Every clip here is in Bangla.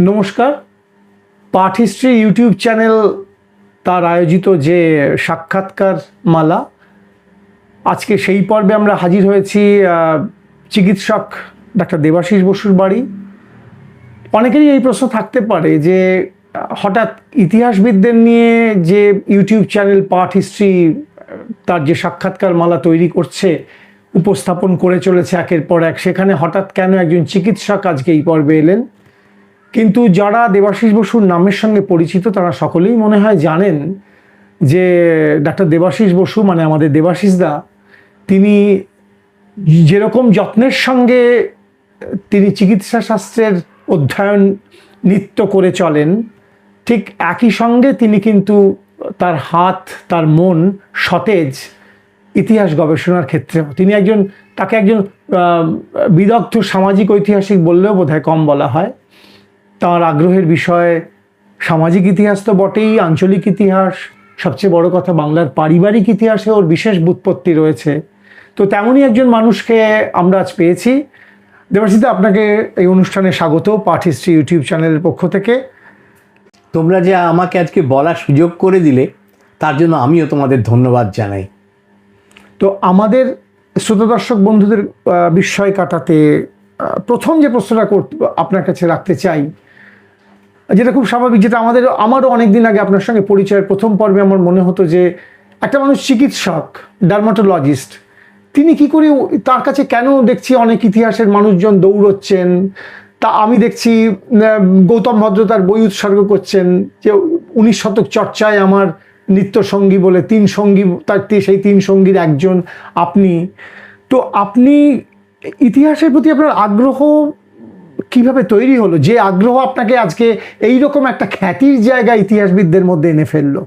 নমস্কার। পাঠ হিস্ট্রি ইউটিউব চ্যানেল তার আয়োজিত যে সাক্ষাৎকার মালা, আজকে সেই পর্বে আমরা হাজির হয়েছি চিকিৎসক ডাক্তার দেবাশিস বসুর বাড়ি। অনেকেরই এই প্রশ্ন থাকতে পারে যে হঠাৎ ইতিহাসবিদদের নিয়ে যে ইউটিউব চ্যানেল পাঠ হিস্ট্রি তার যে সাক্ষাৎকার মালা তৈরি করছে, উপস্থাপন করে চলেছে একের পর এক, সেখানে হঠাৎ কেন একজন চিকিৎসক আজকে এই পর্বে এলেন। কিন্তু যারা দেবাশিস বসুর নামের সঙ্গে পরিচিত তারা সকলেই মনে হয় জানেন যে ডাক্তার দেবাশিস বসু মানে আমাদের দেবাশিসদা, তিনি যেরকম যত্নের সঙ্গে তিনি চিকিৎসা শাস্ত্রের অধ্যয়ন নিত্য করে চলেন, ঠিক একই সঙ্গে তিনি কিন্তু তার হাত তার মন সতেজ ইতিহাস গবেষণার ক্ষেত্রে। তিনি তাকে একজন বিদগ্ধ সামাজিক ঐতিহাসিক বললেও বোধহয় কম বলা হয়। তার আগ্রহের বিষয় সামাজিক ইতিহাস তো বটেই, আঞ্চলিক ইতিহাস, সবচেয়ে বড় কথা বাংলার পারিবারিক ইতিহাসে ওর বিশেষ ব্যুৎপত্তি রয়েছে। তো তেমনই একজন মানুষকে আমরা আজ পেয়েছি। দেবাশিসদা, আপনাকে এই অনুষ্ঠানে স্বাগত পাঠ হিস্ট্রি ইউটিউব চ্যানেলের পক্ষ থেকে। তোমরা যে আমাকে আজকে বলার সুযোগ করে দিলে তার জন্য আমিও তোমাদের ধন্যবাদ জানাই। তো আমাদের শ্রোতা দর্শক বন্ধুদের বিস্ময় কাটাতে প্রথম যে প্রশ্নটা আপনার কাছে রাখতে চাই, যেটা খুব স্বাভাবিক, যেটা আমারও অনেক দিন আগে আপনার সঙ্গে পরিচয়ের প্রথম পর্বে আমার মনে হতো যে একটা মানুষ চিকিৎসক, ডার্মাটোলজিস্ট, তিনি কি করে, তার কাছে কেন দেখছি অনেক ইতিহাসের মানুষজন দৌড়চ্ছেন, তা আমি দেখছি গৌতম ভদ্র তার বই উৎসর্গ করছেন যে 19 শতক চর্চায় আমার নিত্য সঙ্গী বলে 3 সঙ্গী, তার সেই 3 সঙ্গীর একজন আপনি। তো আপনি ইতিহাসের প্রতি আপনার আগ্রহ কিভাবে তৈরি হলো, যে আগ্রহ আপনাকে আজকে এইরকম একটা খ্যাতির জায়গা ইতিহাসবিদদের মধ্যে এনে ফেললো?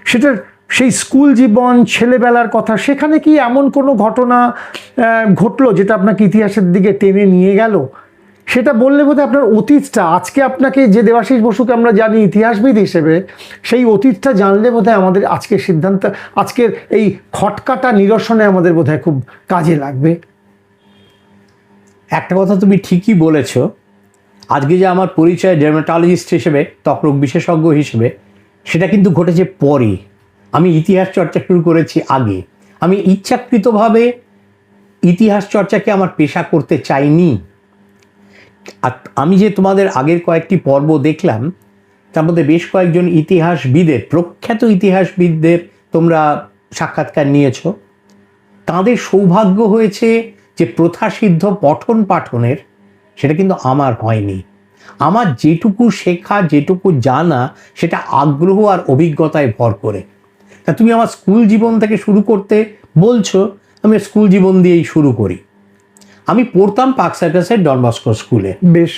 সেটার সেই স্কুল জীবন, ছেলেবেলার কথা, সেখানে কি এমন কোনো ঘটনা ঘটলো যেটা আপনাকে ইতিহাসের দিকে টেনে নিয়ে গেল? সেটা বললে বোধহয় আপনার অতীতটা, আজকে আপনাকে যে দেবাশিস বসুকে আমরা জানি ইতিহাসবিদ হিসেবে, সেই অতীতটা জানলে বোধহয় আমাদের আজকের সিদ্ধান্ত, আজকের এই খটকাটা নিরসনে আমাদের বোধহয় খুব কাজে লাগবে। একটা কথা তুমি ঠিকই বলেছ, আজকে যে আমার পরিচয় ডার্মাটোলজিস্ট হিসেবে, ত্বকরোগ বিশেষজ্ঞ হিসেবে, সেটা কিন্তু ঘটেছে পরে। আমি ইতিহাস চর্চা শুরু করেছি আগে। আমি ইচ্ছাকৃতভাবে ইতিহাস চর্চাকে আমার পেশা করতে চাইনি। আর আমি যে তোমাদের আগের কয়েকটি পর্ব দেখলাম, তার মধ্যে বেশ কয়েকজন ইতিহাসবিদের, প্রখ্যাত ইতিহাসবিদদের তোমরা সাক্ষাৎকার নিয়েছ। তাদের সৌভাগ্য হয়েছে যে প্রথাসিদ্ধ পঠন পাঠনের, সেটা কিন্তু আমার হয়নি। আমার যেটুকু শেখা, যেটুকু জানা, সেটা আগ্রহ আর অভিজ্ঞতায় ভর করে। তা তুমি আমার স্কুল জীবন থেকে শুরু করতে বলছো, আমি স্কুল জীবন দিয়েই শুরু করি। আমি পড়তাম পার্ক সার্কাসের ডন বস্কো স্কুলে। বেশ,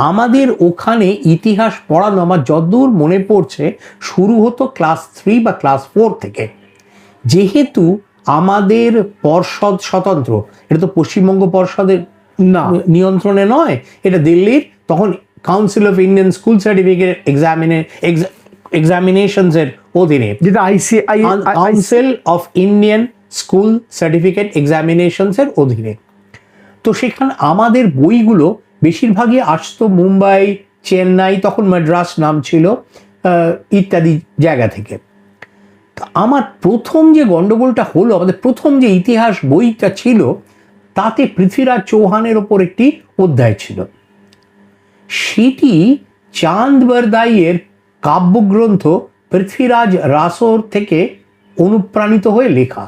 আমাদের ওখানে ইতিহাস পড়ানো আমার যতদূর মনে পড়ছে শুরু হতো ক্লাস 3 বা ক্লাস 4 থেকে। যেহেতু আমাদের পর্ষদ স্বতন্ত্র, এটা তো পশ্চিমবঙ্গ পর্ষদের না নিয়ন্ত্রণে নয়, এটা দিল্লির তখন council of Indian school certificate এক্সামিনেশনসের অধীনে, যেটা council of Indian school certificate এক্সামিনেশনসের অধীনে। তো সেখানে আমাদের বইগুলো বেশিরভাগই আসতো মুম্বাই, চেন্নাই, তখন মাদ্রাস নাম ছিল, ইত্যাদি জায়গা থেকে। তো আমার প্রথম যে গণ্ডগোলটা হলো, আমাদের প্রথম যে ইতিহাস বইটা ছিল, তাতে পৃথ্বীরাজ চৌহানের ওপর একটি অধ্যায় ছিল। সেটি চাঁদ বরদাইয়ের কাব্যগ্রন্থ পৃথ্বীরাজ রাসোর থেকে অনুপ্রাণিত হয়ে লেখা।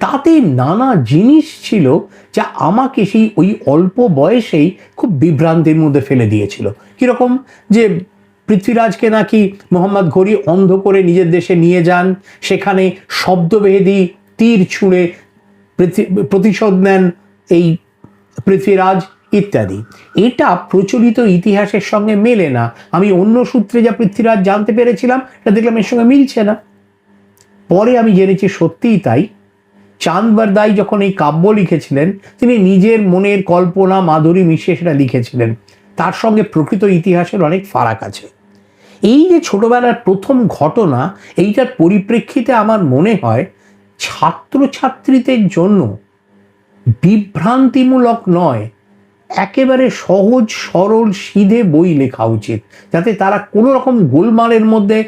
তাতে নানা জিনিস ছিল যা আমাকে সেই ওই অল্প বয়সেই খুব বিভ্রান্তির মধ্যে ফেলে দিয়েছিল। কীরকম, যে পৃথ্বীরাজকে নাকি মোহাম্মদ ঘুরি অন্ধ করে নিজের দেশে নিয়ে যান, সেখানে শব্দভেদী তীর ছুঁড়ে প্রতিশোধ নেন এই পৃথ্বীরাজ, ইত্যাদি। এটা প্রচলিত ইতিহাসের সঙ্গে মেলে না। আমি অন্য সূত্রে যা পৃথ্বীরাজ জানতে পেরেছিলাম, এটা দেখলাম এর সঙ্গে মিলছে না। পরে আমি জেনেছি সত্যিই তাই। চাঁদ বরদাই যখন এই কাব্য লিখেছিলেন, তিনি নিজের মনের কল্পনা মাধুরী মিশিয়ে সেটা লিখেছিলেন। তার সঙ্গে প্রকৃত ইতিহাসের অনেক ফারাক আছে। এই যে ছোটবেলার প্রথম ঘটনা, এইটার পরিপ্রেক্ষিতে আমার মনে হয় ছাত্রছাত্রীদের জন্য বিভ্রান্তিমূলক নয়, একেবারে সহজ সরল সিধে বই লেখা উচিত, যাতে তারা কোনো রকম গোলমালের মধ্যে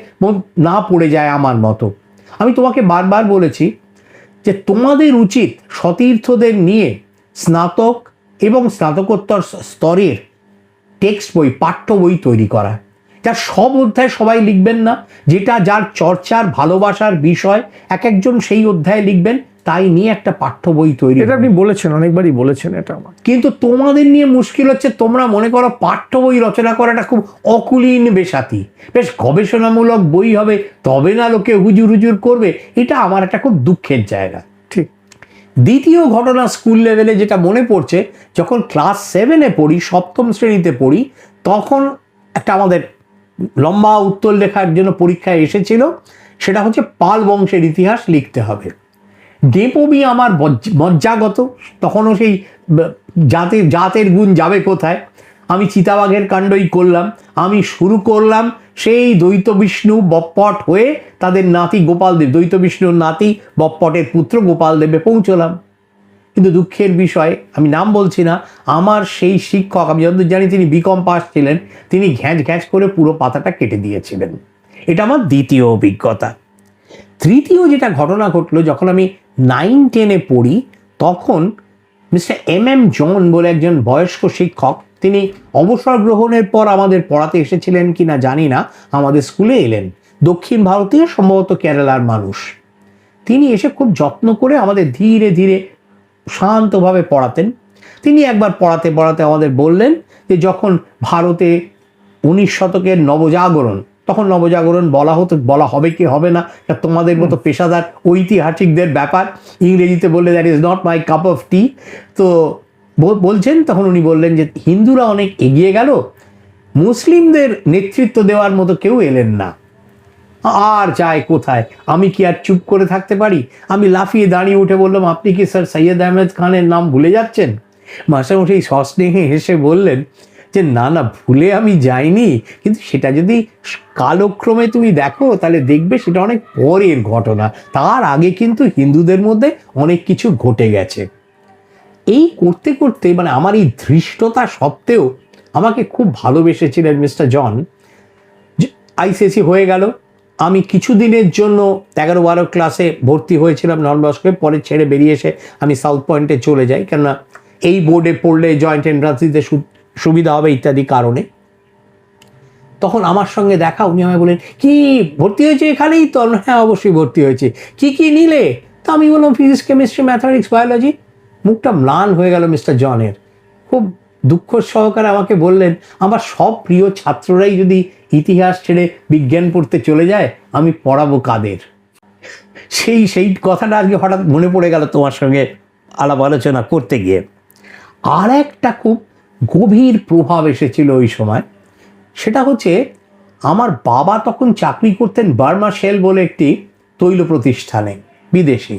না পড়ে যায়। আমার মতো, আমি তোমাকে বারবার বলেছি যে তোমাদের উচিত সতীর্থদের নিয়ে স্নাতক এবং স্নাতকোত্তর স্তরের টেক্সট বই, পাঠ্য বই তৈরি করা, যার সব অধ্যায় সবাই লিখবেন না, যেটা যার চর্চার ভালোবাসার বিষয় এক একজন সেই অধ্যায় লিখবেন, তাই নিয়ে একটা পাঠ্য বই তৈরি। এটা আপনি বলেছেন, অনেকবারই বলেছেন এটা আমার। কিন্তু তোমাদের নিয়ে মুশকিল হচ্ছে, তোমরা মনে করো পাঠ্য বই রচনা করাটা খুব অকুলীন বেসাতি, বেশ গবেষণামূলক বই হবে তবে না লোকে হুজুর হুজুর করবে। এটা আমার একটা খুব দুঃখের জায়গা। ঠিক। দ্বিতীয় ঘটনা স্কুল লেভেলে যেটা মনে পড়ছে, যখন ক্লাস 7-এ পড়ি, সপ্তম শ্রেণীতে পড়ি, তখন একটা আমাদের লম্বা উত্তর লেখার জন্য পরীক্ষায় এসেছিল, সেটা হচ্ছে পাল বংশের ইতিহাস লিখতে হবে। ডেপোবি আমার মজ্জাগত, তখনও সেই জাতের গুণ যাবে কোথায়, আমি চিতাবাঘের কাণ্ডই করলাম। আমি শুরু করলাম সেই দ্বৈত বিষ্ণু বপ্পট হয়ে তাদের নাতি গোপালদেব, দ্বৈত বিষ্ণুর নাতি বপ্পটের পুত্র গোপালদেবে পৌঁছলাম। কিন্তু দুঃখের বিষয়, আমি নাম বলছি না, আমার সেই শিক্ষক, আমি যতদূর জানি তিনি বিকম পাস ছিলেন, তিনি ঘ্যাঁচ ঘ্যাঁচ করে পুরো পাতাটা কেটে দিয়েছিলেন। এটা আমার দ্বিতীয় অভিজ্ঞতা। তৃতীয় যেটা ঘটনা ঘটলো, যখন আমি 9-10-এ পড়ি, তখন মিস্টার M.M. জন বলে একজন বয়স্ক শিক্ষক, তিনি অবসর গ্রহণের পর আমাদের পড়াতে এসেছিলেন কিনা জানি না, আমাদের স্কুলে এলেন। দক্ষিণ ভারতীয়, সম্ভবত কেরালার মানুষ। তিনি এসে খুব যত্ন করে আমাদের ধীরে ধীরে শান্তভাবে পড়াতেন। তিনি একবার পড়াতে পড়াতে আমাদের বললেন যে যখন ভারতে 19 শতকের নবজাগরণ, তখন নবজাগরণ বলা হবে কি হবে না তোমাদের মতো পেশাদার ঐতিহাসিকদের ব্যাপার, ইংরেজিতে বললে that is not my cup of tea. তো বলছেন, তখন উনি বললেন যে হিন্দুরা অনেক এগিয়ে গেল, মুসলিমদের নেতৃত্ব দেওয়ার মতো কেউ এলেন না। আর যায় কোথায়, আমি কি আর চুপ করে থাকতে পারি? আমি লাফিয়ে দাঁড়িয়ে উঠে বললাম, আপনি কি স্যার সৈয়দ আহমেদ খানের নাম ভুলে যাচ্ছেন? মাস্টারমশাই সস্নেহে হেসে বললেন যে না না, ভুলে আমি যাইনি, কিন্তু সেটা যদি কালক্রমে তুমি দেখো তাহলে দেখবে সেটা অনেক পরের ঘটনা, তার আগে কিন্তু হিন্দুদের মধ্যে অনেক কিছু ঘটে গেছে। এই করতে করতে, মানে আমার এই ধৃষ্টতা সত্ত্বেও আমাকে খুব ভালোবেসেছিলেন মিস্টার জন। ICSE হয়ে গেল, আমি কিছুদিনের জন্য 11-12 ক্লাসে ভর্তি হয়েছিলাম নন বস্কোয়, পরে ছেড়ে বেরিয়ে এসে আমি সাউথ পয়েন্টে চলে যাই, কেননা এই বোর্ডে পড়লে জয়েন্ট এন্ট্রান্স দিতে সুবিধা হবে ইত্যাদি কারণে। তখন আমার সঙ্গে দেখা, উনি আমায় বলেন, কি ভর্তি হয়েছে এখানেই তো? হ্যাঁ অবশ্যই ভর্তি হয়েছে। কি কি নিলে? তা আমি বললাম ফিজিক্স, কেমিস্ট্রি, ম্যাথামেটিক্স, বায়োলজি। মুখটা ম্লান হয়ে গেল মিস্টার জনের। খুব দুঃখ সহকারে আমাকে বললেন, আমার সব প্রিয় ছাত্ররাই যদি ইতিহাস ছেড়ে বিজ্ঞান পড়তে চলে যায়, আমি পড়াবো কাদের? সেই কথাটা আজকে হঠাৎ মনে পড়ে গেল তোমার সঙ্গে আলাপ আলোচনা করতে গিয়ে। আর একটা খুব গভীর প্রভাব এসেছিল ওই সময়, সেটা হচ্ছে আমার বাবা তখন চাকরি করতেন বার্মা শেল বলে একটি তৈল প্রতিষ্ঠানে, বিদেশি।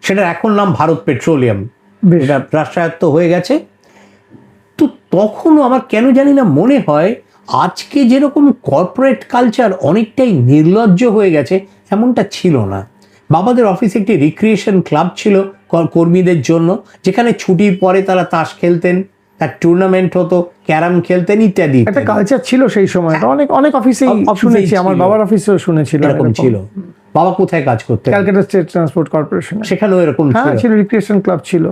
সেটার এখন নাম ভারত পেট্রোলিয়াম, এটা রাষ্ট্রায়ত্ত হয়ে গেছে। তো তখনও আমার কেন জানি না মনে হয় আজকে যেরকম কর্পোরেট কালচার অনেকটাই নির্লজ্জ হয়ে গেছে, এমনটা ছিল না। বাবাদের অফিসে একটি রিক্রিয়েশন ক্লাব ছিল কর্মীদের জন্য, যেখানে ছুটির পরে তারা তাস খেলতেন, তার টুর্নামেন্ট হতো, ক্যারাম খেলতেন ইত্যাদি। একটা কালচার ছিল সেই সময়, অনেক অনেক অফিসেই শুনেছি, আমার বাবার অফিসেও শুনেছিলাম এরকম ছিল। বাবা কোথায় কাজ করতেন? ক্যালকাটা স্টেট ট্রান্সপোর্ট কর্পোরেশন, সেখানেও এরকম ছিল, রিক্রিয়েশন ক্লাব ছিল।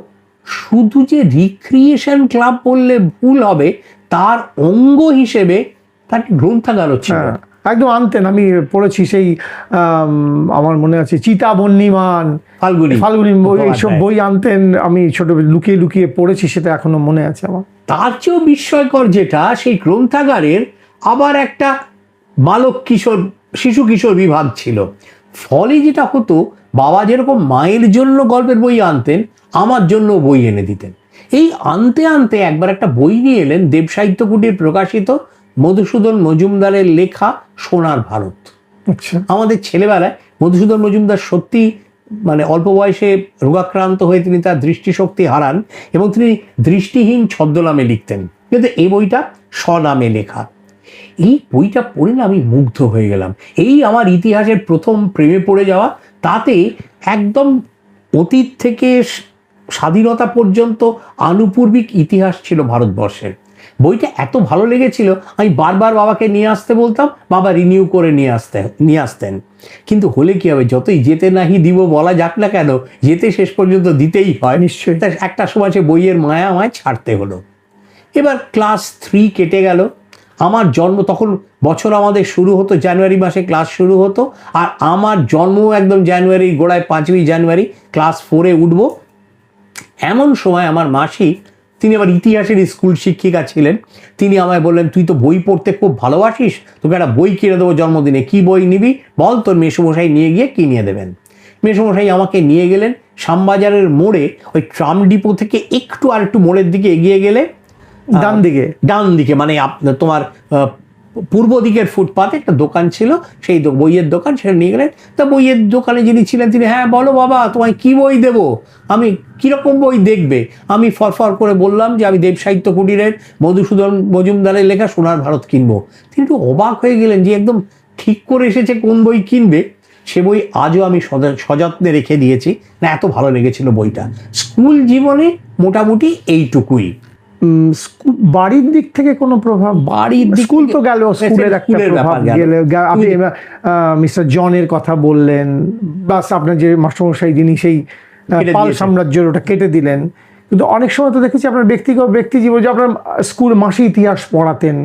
শুধু যে রিক্রিয়েশন ক্লাব বললে ভুল হবে, তার অঙ্গ হিসেবে তার গ্রন্থাগারও ছিল। একদম আনতেন, আমি পড়েছি সেই আমার মনে আছে চিতা বন্যিমান, ফাল্গুনি এইসব বই আনতেন, আমি ছোট লুকিয়ে লুকিয়ে পড়েছি, সেটা এখনো মনে আছে আমার। তার চেয়েও বিস্ময়কর যেটা, সেই গ্রন্থাগারের আবার একটা বালক কিশোর, শিশু কিশোর বিভাগ ছিল। ফলে যেটা হতো, বাবা যেরকম মায়ের জন্য গল্পের বই আনতেন, আমার জন্য বই এনে দিতেন। এই আনতে আনতে একবার একটা বই নিয়ে এলেন, দেব সাহিত্য কুটির প্রকাশিত, মধুসূদন মজুমদারের লেখা সোনার ভারত। আমাদের ছেলেবেলায় মধুসূদন মজুমদার সত্যি মানে অল্প বয়সে রোগাক্রান্ত হয়ে তিনি তার দৃষ্টিশক্তি হারান, এবং তিনি দৃষ্টিহীন ছদ্মনামে লিখতেন, কিন্তু এই বইটা স্বনামে লেখা। এই বইটা পড়ে না আমি মুগ্ধ হয়ে গেলাম। এই আমার ইতিহাসের প্রথম প্রেমে পড়ে যাওয়া। তাতে একদম অতীত থেকে স্বাধীনতা পর্যন্ত আনুপূর্বিক ইতিহাস ছিল ভারতবর্ষের। বইটা এত ভালো লেগেছিল, আমি বারবার বাবাকে নিয়ে আসতে বলতাম, বাবা রিনিউ করে নিয়ে আসতেন। কিন্তু হলে কি হবে, যতই যেতে নাহি দিব বলা যাক না কেন, যেতে শেষ পর্যন্ত দিতেই হয়। নিশ্চয়ই। তাই একটা সময় সে বইয়ের মায়া আমায় ছাড়তে হলো। এবার ক্লাস 3 কেটে গেল, আমার জন্ম তখন, বছর আমাদের শুরু হতো জানুয়ারি মাসে, ক্লাস শুরু হতো, আর আমার জন্ম একদম জানুয়ারি গোড়ায়, 5ই জানুয়ারি ক্লাস 4-এ উঠবো। এমন সময় আমার মাসি, তিনি আবার ইতিহাসের স্কুল শিক্ষিকা ছিলেন, তিনি আমায় বললেন, তুই তো বই পড়তে খুব ভালোবাসিস, তোকে একটা বই কিনে দেবো জন্মদিনে, কি বই নিবি বল, তোর মেসোমশাই নিয়ে গিয়ে কিনিয়ে দেবেন। মেসোমশাই আমাকে নিয়ে গেলেন শ্যামবাজারের মোড়ে, ওই ট্রাম ডিপো থেকে একটু আর একটু মোড়ের দিকে এগিয়ে গেলে ডান দিকে মানে তোমার পূর্ব দিকের ফুটপাতে একটা দোকান ছিল, সেই বইয়ের দোকান, সেটা নিয়ে গেলেন। তা বইয়ের দোকানে যিনি ছিলেন তিনি, হ্যাঁ বলো বাবা, তোমায় কি বই দেবো, আমি কিরকম বই দেখবে? আমি ফরফর করে বললাম যে আমি দেব সাহিত্য কুটিরের মধুসূদন মজুমদারের লেখা সোনার ভারত কিনবো। তিনি একটু অবাক হয়ে গেলেন যে একদম ঠিক করে এসেছে কোন বই কিনবে। সে বই আজও আমি সযত্নে রেখে দিয়েছি, না এত ভালো লেগেছিল বইটা। স্কুল জীবনে মোটামুটি এইটুকুই। বাড়ির দিক থেকে কোনো প্রভাব? বাড়ির দিক, স্কুল তো গেল, স্কুলের একটা প্রভাব গেলে, আপনি মিস্টার জনের কথা বললেন, বাস আপনার যে মাস্টারমশাই যিনি সেই পাল সাম্রাজ্যের ওটা কেটে দিলেন। কিন্তু অনেক সময় তো দেখেছি আপনার ব্যক্তি জীবন, যে আপনার স্কুল মাসে ইতিহাস পড়াতেন,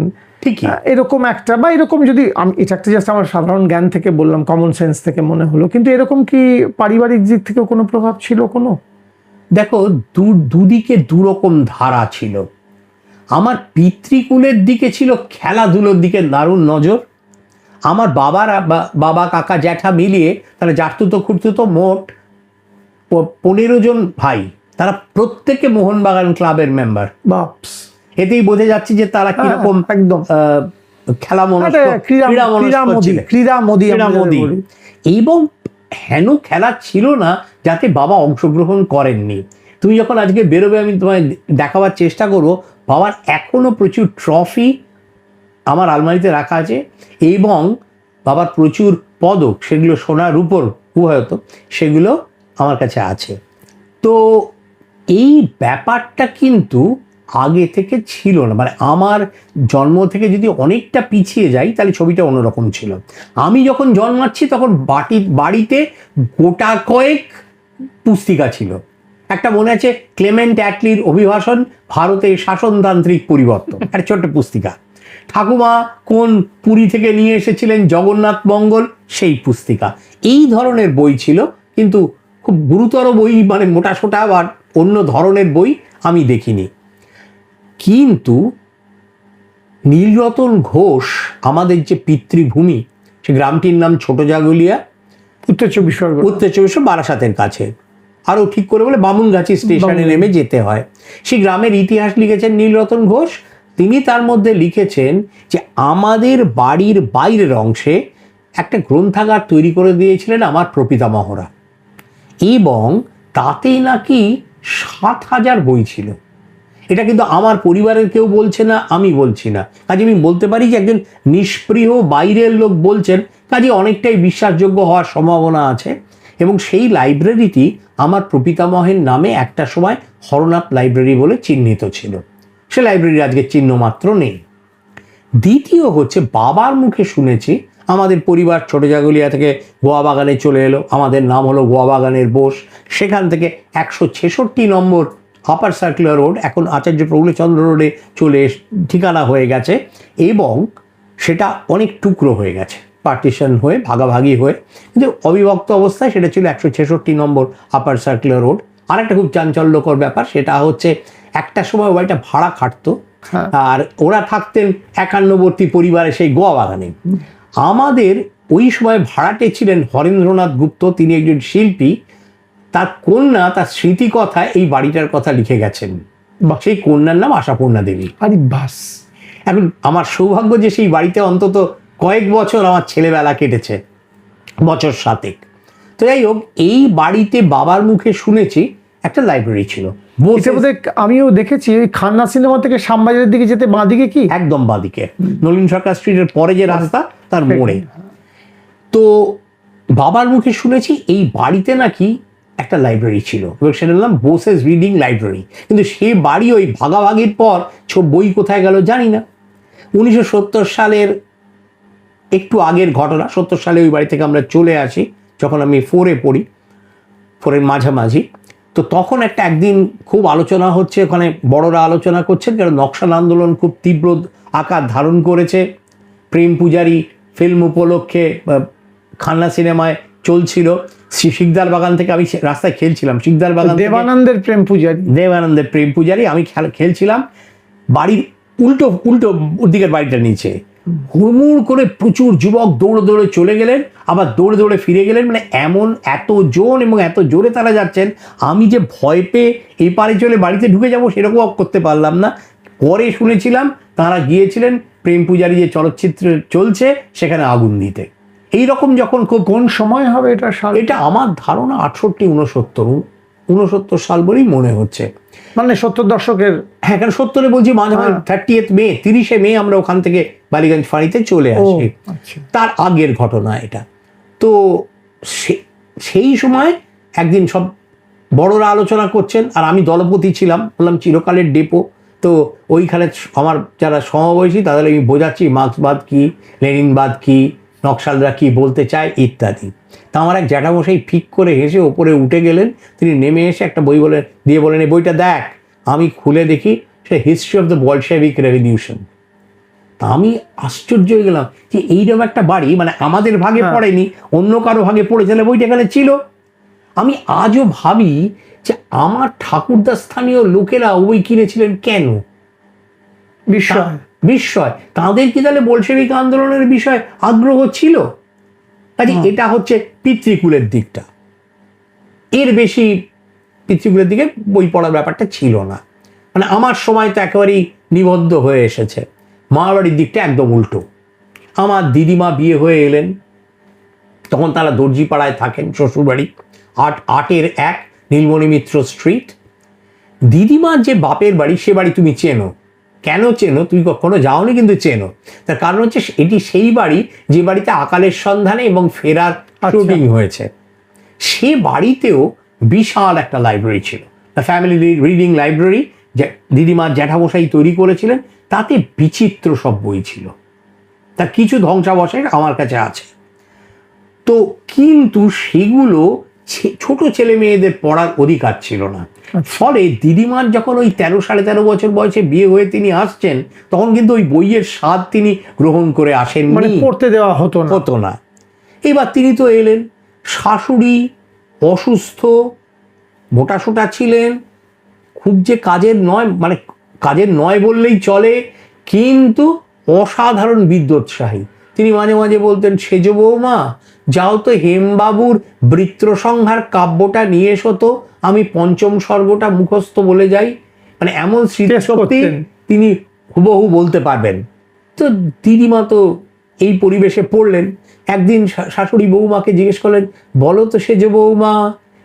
ঠিকই এরকম একটা, বা এরকম, যদি আমি এটা একটা জাস্ট আমার সাধারণ জ্ঞান থেকে বললাম, কমন সেন্স থেকে মনে হলো, কিন্তু এরকম কি পারিবারিক দিক থেকেও কোনো প্রভাব ছিল কোনো? দেখো, দুদিকে দুরকম ধারা ছিল। আমার পিতৃকুলের দিকে ছিল খেলাধুলোর দিকে দারুণ নজর। আমার বাবা কাকা জ্যাঠা মিলিয়ে, তাহলে জাঠতুতো খুঁড়তুতো মোট 15 জন ভাই, তারা প্রত্যেকে মোহনবাগান ক্লাবের মেম্বার। বাপস, এতেই বোঝা যাচ্ছে যে তারা কিরকম একদম খেলা ক্রীড়ামোদী। এবং হেন খেলা ছিল না যাতে বাবা অংশগ্রহণ করেননি। তুমি যখন আজকে বেরোবে, আমি তোমায় দেখাবার চেষ্টা করবো, বাবার এখনো প্রচুর ট্রফি আমার আলমারিতে রাখা আছে, এবং বাবার প্রচুর পদক, সেগুলো সোনার উপর হয়তো, সেগুলো আমার কাছে আছে। তো এই ব্যাপারটা কিন্তু আগে থেকে ছিল না, মানে আমার জন্ম থেকে যদি অনেকটা পিছিয়ে যাই তাহলে ছবিটা অন্যরকম ছিল। আমি যখন জন্মাচ্ছি তখন বাড়িতে গোটা কয়েক পুস্তিকা ছিল। একটা মনে আছে, ক্লেমেন্ট অ্যাটলির অভিভাষণ, ভারতের শাসনতান্ত্রিক পরিবর্তন, একটা ছোট্ট পুস্তিকা। ঠাকুমা কোন পুরী থেকে নিয়ে এসেছিলেন জগন্নাথ মঙ্গল, সেই পুস্তিকা। এই ধরনের বই ছিল, কিন্তু খুব গুরুতর বই, মানে মোটা সোটা বা অন্য ধরনের বই আমি দেখিনি। কিন্তু নীলরতন ঘোষ, আমাদের যে পিতৃভূমি, সে গ্রামটির নাম ছোট জাগুলিয়া, উত্তর চব্বিশ পরগনা, বারাসাতের কাছে, আরও ঠিক করে বলে বামুনগাছি স্টেশনে নেমে যেতে হয়। সেই গ্রামের ইতিহাস লিখেছেন নীলরতন ঘোষ। তিনি তার মধ্যে লিখেছেন যে আমাদের বাড়ির বাইরের অংশে একটা গ্রন্থাগার তৈরি করে দিয়েছিলেন আমার প্রপিতামহরা, এবং তাতেই নাকি 7,000 বই ছিল। এটা কিন্তু আমার পরিবারের কেউ বলছে না, আমি বলছি না, কাজে আমি বলতে পারি যে একজন নিষ্পৃহ বাইরের লোক বলছেন, কাজে অনেকটাই বিশ্বাসযোগ্য হওয়ার সম্ভাবনা আছে। এবং সেই লাইব্রেরিটি আমার প্রপিতামহের নামে একটা সময় হরনাথ লাইব্রেরি বলে চিহ্নিত ছিল। সে লাইব্রেরির আজকে চিহ্ন মাত্র নেই। দ্বিতীয় হচ্ছে, বাবার মুখে শুনেছি, আমাদের পরিবার ছোট জাগুলিয়া থেকে গোয়া বাগানে চলে এলো, আমাদের নাম হলো গোয়া বাগানের বোস। সেখান থেকে 166 নম্বর আপার সার্কুলার রোড, এখন আচার্য প্রফুল্লচন্দ্র রোডে চলে ঠিকানা হয়ে গেছে, এবং সেটা অনেক টুকরো হয়ে গেছে, পার্টিশন হয়ে, ভাগাভাগি হয়ে, কিন্তু অবিভক্ত অবস্থায় সেটা ছিল 166 নম্বর আপার সার্কুলার রোড। আর একটা খুব চাঞ্চল্যকর ব্যাপার, সেটা হচ্ছে একটা সময় বাড়িটা ভাড়া খাটতো, আর ওরা থাকতেন একান্নবর্তী পরিবারে সেই গোয়া বাগানে। আমাদের ওই সময় ভাড়াটে ছিলেন হরেন্দ্রনাথ গুপ্ত, তিনি একজন শিল্পী। তার কন্যা তার স্মৃতিকথায় এই বাড়িটার কথা লিখে গেছেন, সেই কন্যার নাম আশাপূর্ণা দেবী। আরে বাস, এখন আমার সৌভাগ্য যে সেই বাড়িতে অন্তত কয়েক বছর আমার ছেলেবেলা কেটেছে, বছর 7। তো যাই হোক, এই বাড়িতে বাবার মুখে শুনেছি একটা লাইব্রেরি ছিল। আমিও দেখেছি খান্না সিনেমা থেকে শ্যামবাজারের দিকে যেতে বাঁদিকে, কি একদম বাঁদিকে, নলিন সরকার স্ট্রিটের পরে যে রাস্তা, তার মোড়ে। তো বাবার মুখে শুনেছি এই বাড়িতে নাকি একটা লাইব্রেরি ছিল এবং সেটার নাম বোসেস রিডিং লাইব্রেরি। কিন্তু সে বাড়ি ওই ভাগাভাগির পর বই কোথায় গেল জানি না। 1970 সালের একটু আগের ঘটনা, 70 সালে ওই বাড়ি থেকে আমরা চলে আসি যখন আমি 4-এ পড়ি, 4-এর মাঝামাঝি। তো তখন একদিন খুব আলোচনা হচ্ছে, ওখানে বড়রা আলোচনা করছেন, কারণ নকশাল আন্দোলন খুব তীব্র আকার ধারণ করেছে। প্রেম পূজারী ফিল্ম উপলক্ষে খান্না সিনেমায় চলছিল। শিকদার বাগান থেকে আমি রাস্তায় খেলছিলাম, শিকদার বাগান, দেবানন্দের প্রেম পূজারী আমি খেলছিলাম বাড়ির উল্টো দিকের বাড়িটা নিচে। হুড়মুড় করে প্রচুর যুবক দৌড়ে দৌড়ে চলে গেলেন, আবার দৌড়ে দৌড়ে ফিরে গেলেন। মানে এত জন এবং এত জোরে তারা যাচ্ছেন, আমি যে ভয় পেয়ে এই পারে চলে বাড়িতে ঢুকে যাব সেরকম করতে পারলাম না। পরে শুনেছিলাম তারা গিয়েছিলেন প্রেম পূজারী যে চলচ্চিত্র চলছে সেখানে আগুন দিতে। এইরকম যখন কোন সময় হবে এটা সাল? এটা আমার ধারণা 68-69 সাল বলেই মনে হচ্ছে, মানে 70 দশকের। হ্যাঁ, কারণ 70-এ বলছি মাঝে 30 মে 30শে মে আমরা ওখান থেকে বালিগঞ্জ ফাঁড়িতে চলে আসি। তার আগের ঘটনা এটা। তো সেই সময় একদিন সব বড়রা আলোচনা করছেন আর আমি দলপতি ছিলাম, বললাম চিরকালের ডেপো। তো ওইখানে আমার যারা সমবয়সী তাদের আমি বোঝাচ্ছি মার্ক্সবাদ কি, লেনিনবাদ কি, নকশালরা কি বলতে চায় ইত্যাদি। তা আমার এক জ্যাঠামশাই ফিক করে হেসে ওপরে উঠে গেলেন। তিনি নেমে এসে একটা বই দিয়ে বলেন, এই বইটা দেখ। আমি খুলে দেখি সে history of the Bolshevik revolution. তা আমি আশ্চর্য হয়ে গেলাম যে এইরকম একটা বাড়ি, মানে আমাদের ভাগে পড়েনি, অন্য কারো ভাগে পড়েছে, বইটা এখানে ছিল। আমি আজও ভাবি যে আমার ঠাকুরদা স্থানীয় লোকেরা বই কিনেছিলেন কেন? বিস্ময়। তাদের কি তাহলে বলশেভিক আন্দোলনের বিষয়ে আগ্রহ ছিল? কাজে এটা হচ্ছে পিতৃকুলের দিকটা, এর বেশি পিতৃকুলের দিকে বই পড়ার ব্যাপারটা ছিল না। মানে আমার সময় তো একেবারেই নিবদ্ধ হয়ে এসেছে। মামাবাড়ির দিকটা একদম উল্টো। আমার দিদিমা বিয়ে হয়ে এলেন, তখন তারা দর্জিপাড়ায় থাকেন, শ্বশুরবাড়ি 8-1 নীলমণি মিত্র স্ট্রিট। দিদিমার যে বাপের বাড়ি, সে বাড়ি তুমি চেনো। কেন চেনো? তুমি কখনো যাওনি কিন্তু চেনো। তার কারণ হচ্ছে এটি সেই বাড়ি যে বাড়িতে আকালের সন্ধানে এবং ফেরার শুটিং হয়েছে। সে বাড়িতেও বিশাল একটা লাইব্রেরি ছিল, ফ্যামিলি রিডিং লাইব্রেরি, দিদিমার জ্যাঠামশাই তৈরি করেছিলেন। তাতে বিচিত্র সব বই ছিল, তার কিছু ধ্বংসাবশেষ আমার কাছে আছে। তো কিন্তু সেগুলো ছোট ছেলে মেয়েদের পড়ার অধিকার ছিল না। ফলে দিদিমার যখন ওই 13-13.5 বছর বয়সে বিয়ে হয়ে তিনি আসছেন, তখন কিন্তু ওই বইয়ের স্বাদ তিনি গ্রহণ করে আসেননি, মানে পড়তে দেওয়া হতো না। এবার তিনি তো এলেন, শাশুড়ি অসুস্থ, মোটাসোটা ছিলেন, খুব যে কাজের নয়, মানে কাজের নয় বললেই চলে, কিন্তু অসাধারণ বিদ্যোৎসাহী। তিনি মাঝে মাঝে বলতেন, সেজ বৌমা যাও তো হেমবাবুর বৃত্রসংহার কাব্যটা নিয়ে এসো তো, আমি 5ম সর্গটা মুখস্থ বলে যাই। মানে এমন স্মৃতিশক্তি, তিনি হুবহু বলতে পারবেন। তো দিদিমা তো এই পরিবেশে পড়লেন। একদিন শাশুড়ি বৌমাকে জিজ্ঞেস করলেন, বলো তো সেজ বৌমা,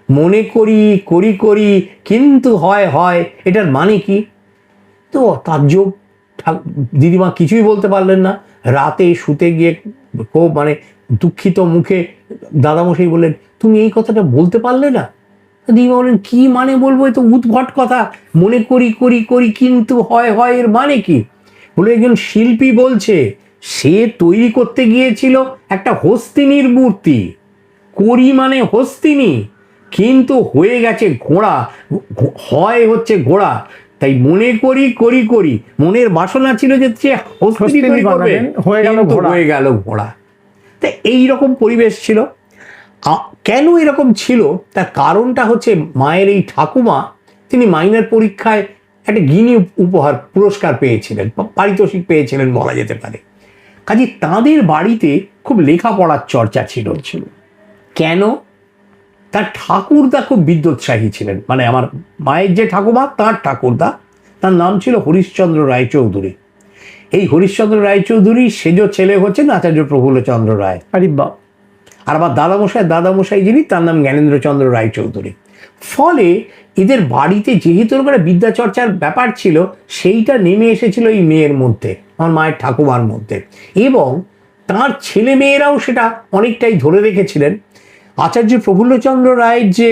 মনে করি করি করি কিন্তু হয় হয়, এটার মানে কি? তো তাজ্জব, দিদিমা কিছুই বলতে পারলেন না। রাতে শুতে গিয়ে খুব মানে দুঃখিত মুখে দাদামশাই বললেন, তুমি এই কথাটা বলতে পারলে না? দিদিমা বললেন, কি মানে বলবো, এ তো উদ্ভট কথা, মনে করি করি করি কিন্তু হয় হয়, এর মানে কি? বলে, একজন শিল্পী বলছে সে তৈরি করতে গিয়েছিল একটা হস্তিনীর মূর্তি, করি মানে হস্তিনী, কিন্তু হয়ে গেছে ঘোড়া, হয় হচ্ছে ঘোড়া। তাই মনে করি করি করি, মনের বাসনা ছিল যে সে হস্তিনী তৈরি করবে, হয়ে গেল ঘোড়া। তা এইরকম পরিবেশ ছিল। কেন এরকম ছিল তার কারণটা হচ্ছে মায়ের এই ঠাকুমা, তিনি মাইনার পরীক্ষায় একটা গিনি পুরস্কার পেয়েছিলেন, পারিতোষিক পেয়েছিলেন বলা যেতে পারে। কাজে তাদের বাড়িতে খুব লেখাপড়ার চর্চা ছিল। কেন? তার ঠাকুরদা খুব বিদ্যোৎসাহী ছিলেন। মানে আমার মায়ের যে ঠাকুমা, তার ঠাকুরদা, তার নাম ছিল হরিশ্চন্দ্র রায়চৌধুরী। এই হরিশ্চন্দ্র রায়চৌধুরী সেজ ছেলে হচ্ছেন আচার্য প্রফুল্লচন্দ্র রায়। আর আমার দাদামশাই যিনি, তার নাম জ্ঞানেন্দ্রচন্দ্র রায়চৌধুরী। ফলে এদের বাড়িতে যেহেতু একটা বিদ্যাচর্চার ব্যাপার ছিল, সেইটা নেমে এসেছিল এই মেয়ের মধ্যে, আমার মায়ের ঠাকুমার মধ্যে, এবং তার ছেলে মেয়েরাও সেটা অনেকটাই ধরে রেখেছিলেন। আচার্য প্রফুল্লচন্দ্র রায়ের যে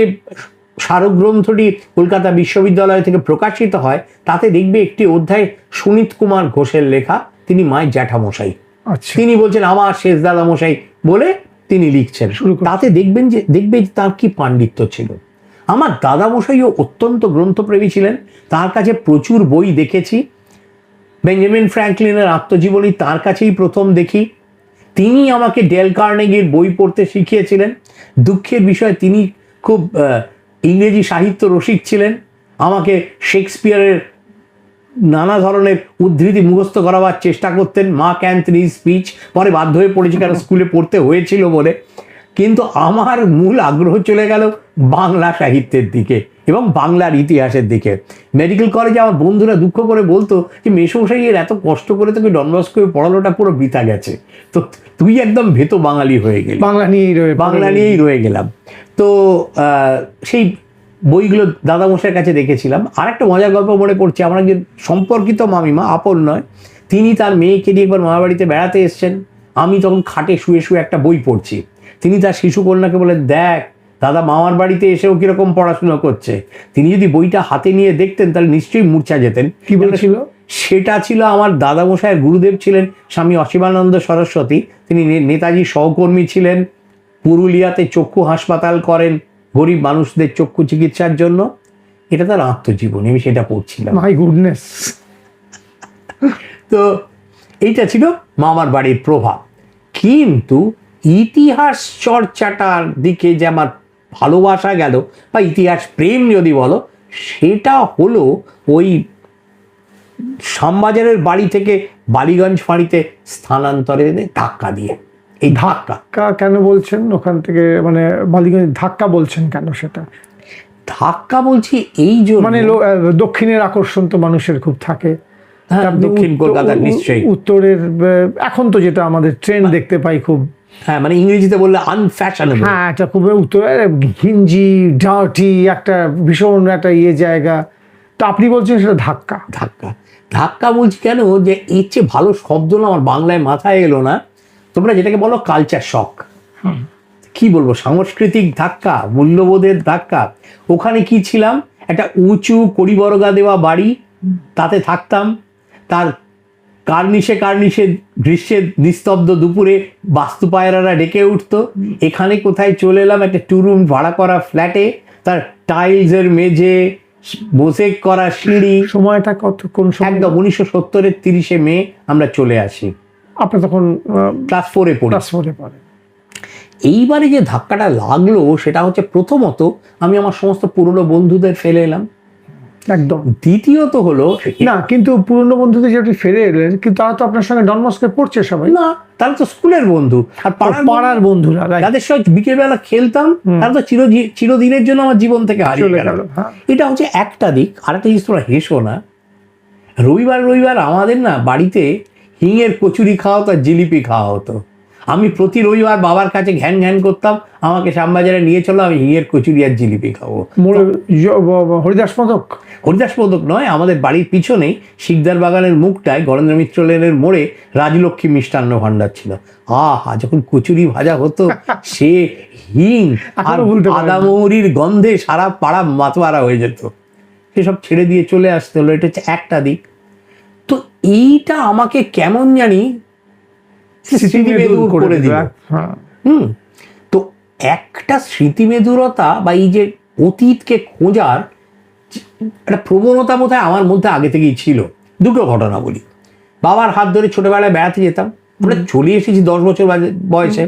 স্মারক গ্রন্থটি কলকাতা বিশ্ববিদ্যালয় থেকে প্রকাশিত হয়, তাতে দেখবে একটি অধ্যায় সুনীত কুমার ঘোষের লেখা, তিনি মায়ের জ্যাঠামশাই। আচ্ছা, তিনি বলছেন আমার শেষ দাদামশাই বলে তিনি লিখছেন। তাতে দেখবে যে তার কি পাণ্ডিত্য ছিল। আমার দাদামশাইও অত্যন্ত গ্রন্থপ্রেমী ছিলেন, তার কাছে প্রচুর বই দেখেছি। বেঞ্জামিন ফ্র্যাঙ্কলিনের আত্মজীবনী তার কাছেই প্রথম দেখি। তিনি আমাকে ডেল কার্নেগির বই পড়তে শিখিয়েছিলেন। দুঃখের বিষয় তিনি খুব ইংরেজি সাহিত্য রসিক ছিলেন। আমাকে শেক্সপিয়ারের নানা ধরনের উদ্ধৃতি মুখস্থ করাবার চেষ্টা করতেন, মার্ক অ্যান্থনি স্পিচ, পরে বাধ্য হয়ে পড়েছি কারণ স্কুলে পড়তে হয়েছিল বলে। কিন্তু আমার মূল আগ্রহ চলে গেল বাংলা সাহিত্যের দিকে এবং বাংলার ইতিহাসের দিকে। মেডিকেল কলেজে আমার বন্ধুরা দুঃখ করে বলতো যে মেসোমশাইয়ের এত কষ্ট করে তোকে ডন বস্কোয় পড়ানোটা পুরো বৃথা গেছে, তো তুই একদম ভেতো বাঙালি হয়ে গেলি। বাংলা নিয়েই রয়ে গেলাম। তো সেই বইগুলো দাদামশাইয়ের কাছে দেখেছিলাম। আর একটা মজার গল্প মনে পড়ছে, আমার একজন সম্পর্কিত মামিমা, আপন নয়, তিনি তার মেয়েকে নিয়ে একবার মামার বাড়িতে বেড়াতে এসছেন। আমি তখন খাটে শুয়ে শুয়ে একটা বই পড়ছি। তিনি তার শিশুকন্যাকে বলে, দেখ দাদা মামার বাড়িতে এসেও কিরকম পড়াশোনা করছে। তিনি যদি বইটা হাতে নিয়ে দেখতেন তাহলে নিশ্চয়ই মূর্ছা যেতেন। কি বলেছিল? সেটা ছিল আমার দাদামশাইয়ের গুরুদেব ছিলেন স্বামী অসীমানন্দ সরস্বতী। তিনি নেতাজির সহকর্মী ছিলেন, পুরুলিয়াতে চক্ষু হাসপাতাল করেন গরিব মানুষদের চক্ষু চিকিৎসার জন্য। এটা তার আত্মজীবনী, আমি সেটা পড়ছিলাম। My goodness. তো এইটা ছিল মামার বাড়ির প্রভাব। কিন্তু ইতিহাস চর্চাটার দিকে যে আমার ভালোবাসা গেল বা ইতিহাস প্রেম যদি বলো, সেটা হলো ওই শ্যামবাজারের বাড়ি থেকে বালিগঞ্জ ফাঁড়িতে স্থানান্তরে ধাক্কা দিয়ে। এই ধাক্কা কেন বলছেন ওখান থেকে, মানে বালিগঞ্জ ধাক্কা বলছেন কেন? সেটা ধাক্কা বলছি এই জন্য, মানে দক্ষিণের আকর্ষণ তো মানুষের খুব থাকে। হ্যাঁ, দক্ষিণ কলকাতার নিশ্চয়ই। উত্তরের এখন তো যেটা আমাদের ট্রেন্ড দেখতে পাই খুব, হ্যাঁ মানে ইংরেজিতে বললে আনফ্যাশনেবল। হ্যাঁ, এটা খুব উত্তরে ঘিঞ্জি ডার্টি একটা ভীষণ একটা জায়গা। তো আপনি বলছেন সেটা ধাক্কা। ধাক্কা বলছি কেন, যে এর চেয়ে ভালো শব্দ না আমার বাংলায় মাথায় এলো না। তোমরা যেটাকে বলো কালচার শক, কি বলবো, সাংস্কৃতিক ধাক্কা, মূল্যবোধের ধাক্কা। ওখানে কি ছিলাম, একটা উঁচু কড়িবরগা দেওয়া বাড়ি, তাতে থাকতাম। তার কার্নিশে গ্রীষ্মের নিস্তব্ধ দুপুরে বাস্তু পায়রারা ডেকে উঠতো। এখানে কোথায় চলে এলাম একটা 2 রুম ভাড়া করা ফ্ল্যাটে, তার টাইলসের মেঝে, মোজাইক করা সিঁড়ি। সময়টা কোন সময়? একদম 1970-এর 30শে মে আমরা চলে আসি। আপনি তখন ক্লাস 4-এ পড়ি। এইবারে যে ধাক্কাটা লাগলো সেটা হচ্ছে, প্রথমত আমি আমার সমস্ত পুরনো বন্ধুদের ফেলে এলাম, একদম। দ্বিতীয়ত হলো না, কিন্তু পুরনো বন্ধুদের যে আপনি ফেলে এলেন, কিন্তু তারা তো আপনার সঙ্গে ডন বস্কোয় পড়ছে সবাই। না, তারা তো স্কুলের বন্ধু আর পাড়ার বন্ধুরা, যাদের সঙ্গে বিকেলবেলা খেলতাম, তারা তো চিরদিনের জন্য আমার জীবন থেকে হারিয়ে গেল। এটা হচ্ছে একটা দিক। আর একটা জিনিস, তোমরা হেসো না, রবিবার আমাদের না বাড়িতে হিঙের কচুরি খাওয়া হতো আর জিলিপি খাওয়া হতো। আমি প্রতি রবিবার বাবার কাছে ঘ্যান করতাম, আমাকে শ্যামবাজারে নিয়ে চলো, আমি হিঙের কচুরি আর জিলিপি খাবো। হরিদাস পদক নয়, আমাদের বাড়ির পিছনেই শিকদার বাগানের মুখটায় গণেন্দ্র মিত্র লেনের মোড়ে রাজলক্ষ্মী মিষ্টান্ন ভাণ্ডার ছিল। যখন কচুরি ভাজা হতো, সে হিং আর আদামৌরির গন্ধে সারা পাড়া মাতোয়ারা হয়ে যেত। সেসব ছেড়ে দিয়ে চলে আসতে হলো। এটা হচ্ছে একটা দিক। তো এইটা আমাকে কেমন জানি স্মৃতিমেদুর করে দিল। তো একটা স্মৃতিমেদুরতা বা এই যে অতীতকে খোঁজার একটা প্রবণতা বোধহয় আমার মধ্যে আগে থেকেই ছিল। দুটো ঘটনা বলি। বাবার হাত ধরে ছোটবেলায় বেড়াতে যেতাম, আমরা চলে এসেছি 10 বছর বয়সে।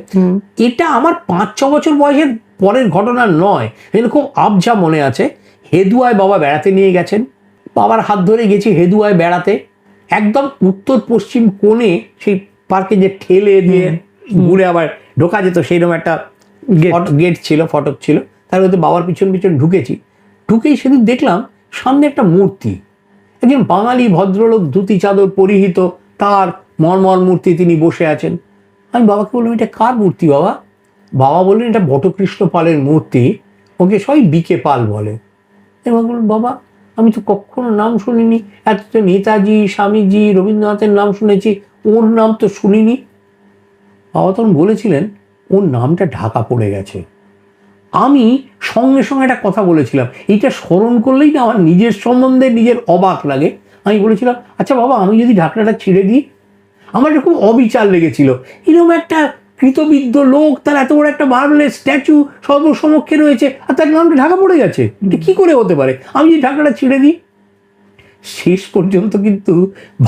এটা আমার 5-6 বছর বয়সের পরের ঘটনা নয়, এরকম আবঝা মনে আছে। হেদুয়ায় বাবা বেড়াতে নিয়ে গেছেন, বাবার হাত ধরে গেছি হেদুয়ায় বেড়াতে। একদম উত্তর পশ্চিম কোণে সেই পার্কে যে ঠেলে দিয়ে ঘুরে আবার ঢোকা যেত, সেইরকম একটা গেট ছিল, ফটক ছিল। তার মধ্যে বাবার পিছন ঢুকেই সেদিন দেখলাম সামনে একটা মূর্তি, একজন বাঙালি ভদ্রলোক ধুতি চাদর পরিহিত, তার মর্মর মূর্তি, তিনি বসে আছেন। আমি বাবাকে বললাম, এটা কার মূর্তি বাবা? বাবা বললেন, এটা বটকৃষ্ণ পালের মূর্তি, ওকে সবাই বিকে পাল বলে। এবং বললাম, বাবা আমি তো কখনো নাম শুনিনি, এত তো নেতাজি, স্বামীজি, রবীন্দ্রনাথের নাম শুনেছি, ওর নাম তো শুনিনি। বাবা তখন বলেছিলেন, ওর নামটা ঢাকা পড়ে গেছে। আমি সঙ্গে সঙ্গে একটা কথা বলেছিলাম, এইটা স্মরণ করলেই না আমার নিজের সম্বন্ধে নিজের অবাক লাগে। আমি বলেছিলাম, আচ্ছা বাবা, আমি যদি ঢাকনাটা ছিঁড়ে দিই, আমার এটা খুব অবিচার লেগেছিল। এরকম একটা কৃতবিদ্য লোক, তার এত বড় একটা মার্বেলের স্ট্যাচু সর্বসমক্ষে রয়েছে, আর তার নামটা ঢাকা পড়ে গেছে, এটা কি করে হতে পারে? আমি যদি ঢাকনাটা ছিঁড়ে দিই। শেষ পর্যন্ত কিন্তু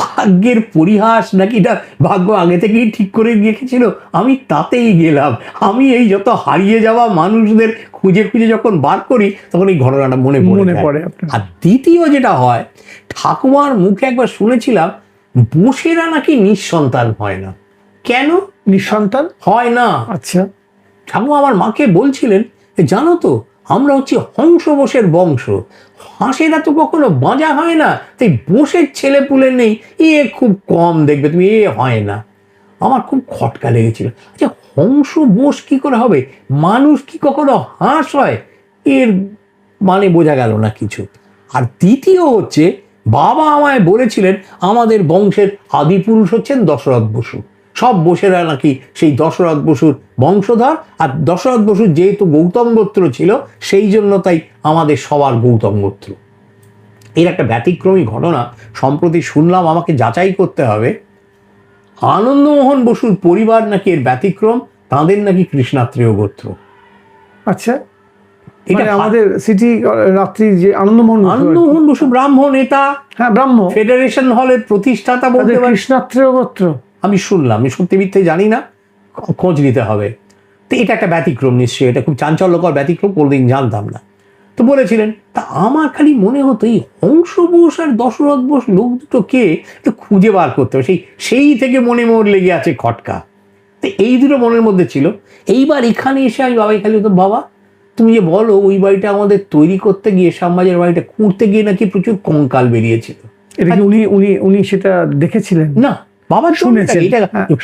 ভাগ্যের পরিহাস নাকি এটা ভাগ্য আগে থেকেই ঠিক করে রেখেছিল, আমি তাতেই গেলাম। আমি এই যত হারিয়ে যাওয়া মানুষদের খুঁজে খুঁজে যখন বার করি, তখন এই ঘটনাটা মনে পড়ে। আর দ্বিতীয় যেটা হয়, ঠাকুমার মুখে একবার শুনেছিলাম বোসেরা নাকি নিঃসন্তান হয় না। কেন নিঃসন্তান হয় না? আচ্ছা, ঠাকুমা আমার মাকে বলছিলেন, জানো তো আমরা হচ্ছে হংস বোসের বংশ, হাঁসেরা তো কখনো বাঁজা হয় না, তাই বোসের ছেলে পুলে নেই, এ খুব কম দেখবে তুমি, এ হয় না। আমার খুব খটকা লেগেছিল, আচ্ছা হংস বোস কি করে হবে? মানুষ কি কখনো হাঁস হয়? এর মানে বোঝা গেল না কিছু। আর দ্বিতীয় হচ্ছে, বাবা আমায় বলেছিলেন আমাদের বংশের আদি পুরুষ হচ্ছেন দশরথ বসু, সব বসেরা নাকি সেই দশরথ বসুর বংশধর, আর দশরথ বসুর যেহেতু গৌতম গোত্র ছিল, সেই জন্য তাই আমাদের সবার গৌতম গোত্র। এর একটা ব্যতিক্রমী ঘটনা সম্প্রতি শুনলাম, আমাকে যাচাই করতে হবে। আনন্দমোহন বসুর পরিবার নাকি এর ব্যতিক্রম, তাঁদের নাকি কৃষ্ণাত্রেয় গোত্র। আচ্ছা, এটা আমাদের সিটি রাত্রি যে আনন্দমোহন বসু ব্রাহ্ম নেতা, হ্যাঁ ব্রাহ্ম, ফেডারেশন হলের প্রতিষ্ঠাতা বলতে পারি। কৃষ্ণাত্রেয় গোত্র আমি শুনলাম, আমি সত্যি মিথ্যে জানি না, খোঁজ নিতে হবে। তো এটা একটা ব্যতিক্রম, নিশ্চয়ই এটা খুব চাঞ্চল্যকর ব্যতিক্রম, কোনোদিন জানতাম না। তো বলেছিলেন, তা আমার খালি মনে হতো এই হংস বোস আর দশরথ বোস লোক দুটো কে, একটু খুঁজে বার করতে হবে। সেই থেকে মনে লেগে আছে খটকা। তো এই দুটো মনের মধ্যে ছিল। এইবার এখানে এসে আমি বাবাই খালি হতো, বাবা তুমি যে বলো ওই বাড়িটা আমাদের তৈরি করতে গিয়ে, শ্যামবাজার বাড়িটা খুঁড়তে গিয়ে নাকি প্রচুর কঙ্কাল বেরিয়েছিল, এটা কি উনি সেটা দেখেছিলেন? না, বাবা শুনেছেন এটা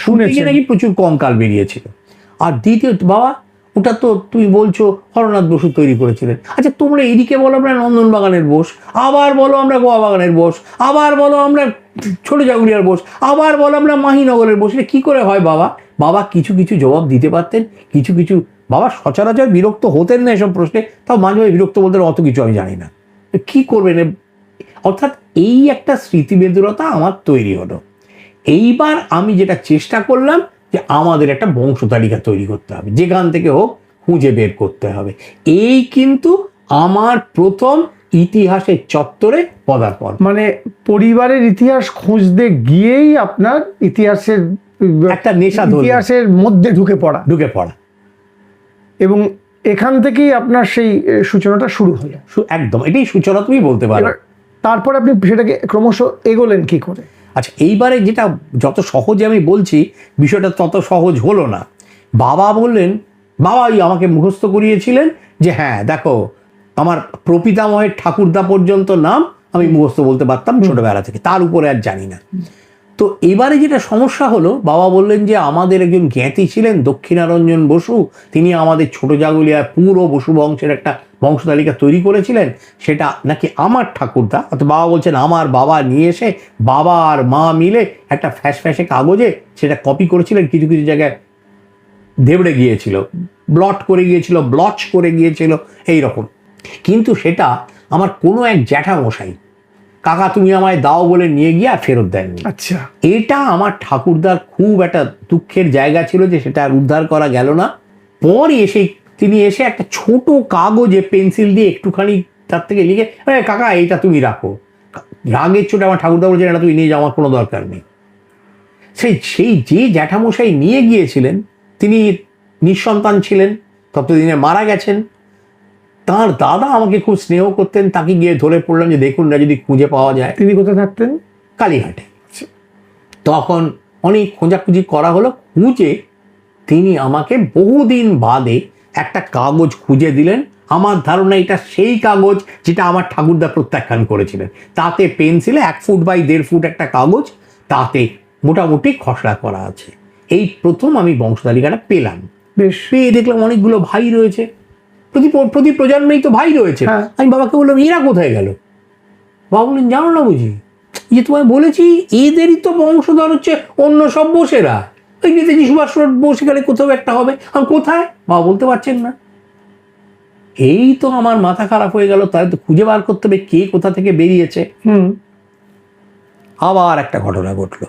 শুনেছেন নাকি প্রচুর কঙ্কাল বেরিয়েছিল। আর দ্বিতীয়, বাবা ওটা তো তুমি বলছো হরনাথ বসু তৈরি করেছিলেন, আচ্ছা তোমরা এদিকে বলো আমরা নন্দন বাগানের বোস, আবার বলো আমরা গোয়া বাগানের বোস, আবার বলো আমরা ছোট জাগুলিয়ার বোস, আবার বলো আমরা মাহিনগরের বোস, এটা কি করে হয় বাবা? বাবা কিছু কিছু জবাব দিতে পারতেন, কিছু কিছু বাবা সচরাচর বিরক্ত হতেন না এসব প্রশ্নে, তাও মাঝে মাঝে বিরক্ত বলতে অত কিছু আমি জানি না, কি করবেন। অর্থাৎ এই একটা স্মৃতিবেদরতা আমার তৈরি হলো। এইবার আমি যেটা চেষ্টা করলাম যে আমাদের একটা বংশ তালিকা তৈরি করতে হবে, যেখান থেকে হোক খুঁজে বের করতে হবে। এই কিন্তু আমার প্রথম ইতিহাসের চত্বরে পদার্পণ। মানে পরিবারের ইতিহাস খুঁজতে গিয়েই আপনার ইতিহাসের একটা নেশা, ইতিহাসের মধ্যে ঢুকে পড়া এবং এখান থেকেই আপনার সেই সূচনাটা শুরু হলো। একদম, এটাই সূচনা তুমি বলতে পারো। তারপর আপনি সেটাকে ক্রমশ এগোলেন কি করে? আচ্ছা, এইবারে যেটা যত সহজে আমি বলছি, বিষয়টা তত সহজ হলো না। বাবা বললেন, বাবাই আমাকে মুখস্থ করিয়েছিলেন যে হ্যাঁ দেখো, আমার প্রপিতামহের ঠাকুরদা পর্যন্ত নাম আমি মুখস্থ বলতে পারতাম ছোটবেলা থেকে, তার উপরে আর জানি না। তো এবারে যেটা সমস্যা হলো, বাবা বললেন যে আমাদের একজন জ্ঞাতি ছিলেন দক্ষিণারঞ্জন বসু, তিনি আমাদের ছোট জাগুলিয়ায় পুরো বসু বংশের একটা বংশ তালিকা তৈরি করেছিলেন, সেটা নাকি আমার ঠাকুরদা, অর্থাৎ বাবা বলছেন আমার বাবা নিয়ে এসে বাবা আর মা মিলে একটা ফ্যাসে কাগজে সেটা কপি করেছিলেন, কিছু কিছু জায়গায় দেবড়ে গিয়েছিল, ব্লট করে গিয়েছিল, ব্লচ করে গিয়েছিল এইরকম। কিন্তু সেটা আমার কোনো এক জ্যাঠামশাই, কাকা তুমি আমায় দাও বলে নিয়ে গিয়ে আর ফেরত দেননি। আচ্ছা, এটা আমার ঠাকুরদার খুব একটা দুঃখের জায়গা ছিল যে সেটা আর উদ্ধার করা গেল না। পরে তিনি এসে একটা ছোট কাগজে পেন্সিল দিয়ে একটুখানি তার থেকে লিখে, কাকা এইটা তুমি রাখো। রাগের চোটে আমার ঠাকুরদা বলছেন এটা তুমি নিয়ে যাও, আমার কোনো দরকার নেই। সেই যে জ্যাঠামশাই নিয়ে গিয়েছিলেন, তিনি নিঃসন্তান ছিলেন, ততদিনে মারা গেছেন। তার দাদা আমাকে খুব স্নেহ করতেন, তাকে গিয়ে ধরে পড়লাম যে দেখুন না যদি খুঁজে পাওয়া যায়। তিনি কোথায় থাকতেন? কালীঘাটে। তখন অনেক খোঁজাখুঁজি করা হলো, খুঁজে তিনি আমাকে বহুদিন বাদে একটা কাগজ খুঁজে দিলেন। আমার ধারণা এটা সেই কাগজ যেটা আমার ঠাকুরদা প্রত্যাখ্যান করেছিলেন। তাতে পেন্সিলে 1 ফুট বাই 1.5 ফুট একটা কাগজ, তাতে মোটামুটি খসড়া করা আছে। এই প্রথম আমি বংশ তালিকাটা পেলাম। বেশ, পেয়ে দেখলাম অনেকগুলো ভাই রয়েছে, প্রতি প্রজন্মেই তো ভাই রয়েছে। আমি বাবাকে বললাম এরা কোথায় গেল? বাবা বললেন জানো না বুঝি, যে তোমায় বলেছি এদেরই তো বংশধর হচ্ছে অন্য সব বসেরা, ওই নেতাজি সুভাষ বোস এখানে কোথাও একটা হবে। আমি কোথায়? বাবা বলতে পারছেন না। এই তো আমার মাথা খারাপ হয়ে গেল, তাহলে তো খুঁজে বার করতে হবে কে কোথা থেকে বেরিয়েছে। আবার একটা ঘটনা ঘটলো।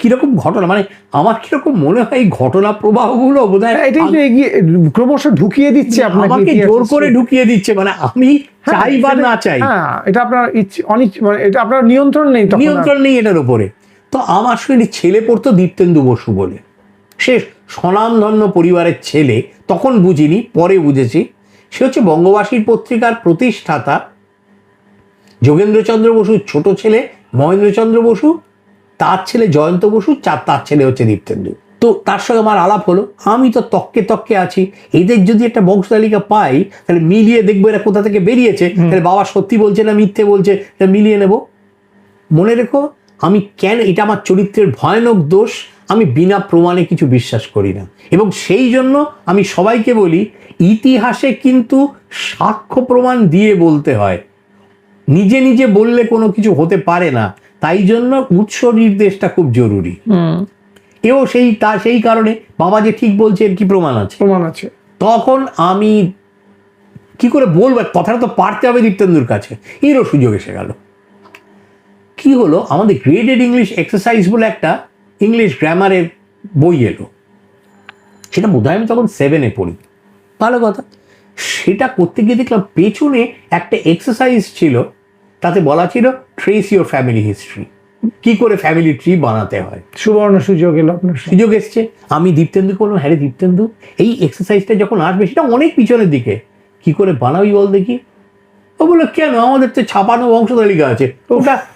কিরকম ঘটনা, মানে আমার কিরকম মনে হয় এই ঘটনা প্রবাহগুলো বোধহয় এটাই তো এগিয়ে ক্রমশ ঢুকিয়ে দিচ্ছে আমাকে জোর করে ঢুকিয়ে দিচ্ছে, মানে আমি চাই বা না চাই। হ্যাঁ, এটা আপনার মানে এটা আপনার নিয়ন্ত্রণ নেই, নিয়ন্ত্রণ নেই এটার উপরে। তো আমার সঙ্গে ছেলে পড়তো দীপ্তেন্দু বসু বলে, সে স্বনামধন্য পরিবারের ছেলে, তখন বুঝিনি, পরে বুঝেছি। সে হচ্ছে বঙ্গবাসীর পত্রিকার প্রতিষ্ঠাতা যোগেন্দ্রচন্দ্র বসুর ছোট ছেলে মহেন্দ্রচন্দ্র বসু, তার ছেলে জয়ন্ত বসু, তার ছেলে হচ্ছে দীপ্তেন্দু। তো তার সঙ্গে আমার আলাপ হলো। আমি তো তককে তককে আছি, এদের যদি একটা বংশ তালিকা পাই তাহলে মিলিয়ে দেখবো এরা কোথা থেকে বেরিয়েছে, তাহলে বাবা সত্যি বলছে না মিথ্যে বলছে এটা মিলিয়ে নেব। মনে রেখো, আমি কেন, এটা আমার চরিত্রের ভয়ানক দোষ, আমি বিনা প্রমাণে কিছু বিশ্বাস করি না। এবং সেই জন্য আমি সবাইকে বলি, ইতিহাসে কিন্তু সাক্ষ্য প্রমাণ দিয়ে বলতে হয়, নিজে নিজে বললে কোনো কিছু হতে পারে না। তাই জন্য উৎস নির্দেশটা খুব জরুরি। এও সেই কারণে বাবা যে ঠিক বলছে এর কি প্রমাণ আছে। তখন আমি কি করে বলবো, কথাটা তো পারতে হবে দীপ্তেন্দুর কাছে। এরও সুযোগ এসে গেল। কি হলো, আমাদের গ্রেডেড ইংলিশ এক্সারসাইজ বলে একটা ইংলিশ গ্রামারের বই এলো, সেটা বোধহয় আমি তখন 7-এ পড়ি। ভালো কথা, সেটা করতে গিয়ে দেখলাম পেছনে একটা এক্সারসাইজ ছিল, তাতে বলা ছিল ট্রেস ইউর ফ্যামিলি হিস্ট্রি, কি করে ফ্যামিলি ট্রি বানাতে হয়। সুবর্ণ সুযোগ এলো, আপনার সুযোগ এসছে। আমি দীপ্তেন্দুকে বললাম, হ্যাঁ রে দীপ্তেন্দু, এই এক্সারসাইজটা যখন আসবে সেটা অনেক পিছনের দিকে, কি করে বানাবি বল দেখি। ও বললো, কেন, আমাদের তো ছাপানো বংশ তালিকা আছে,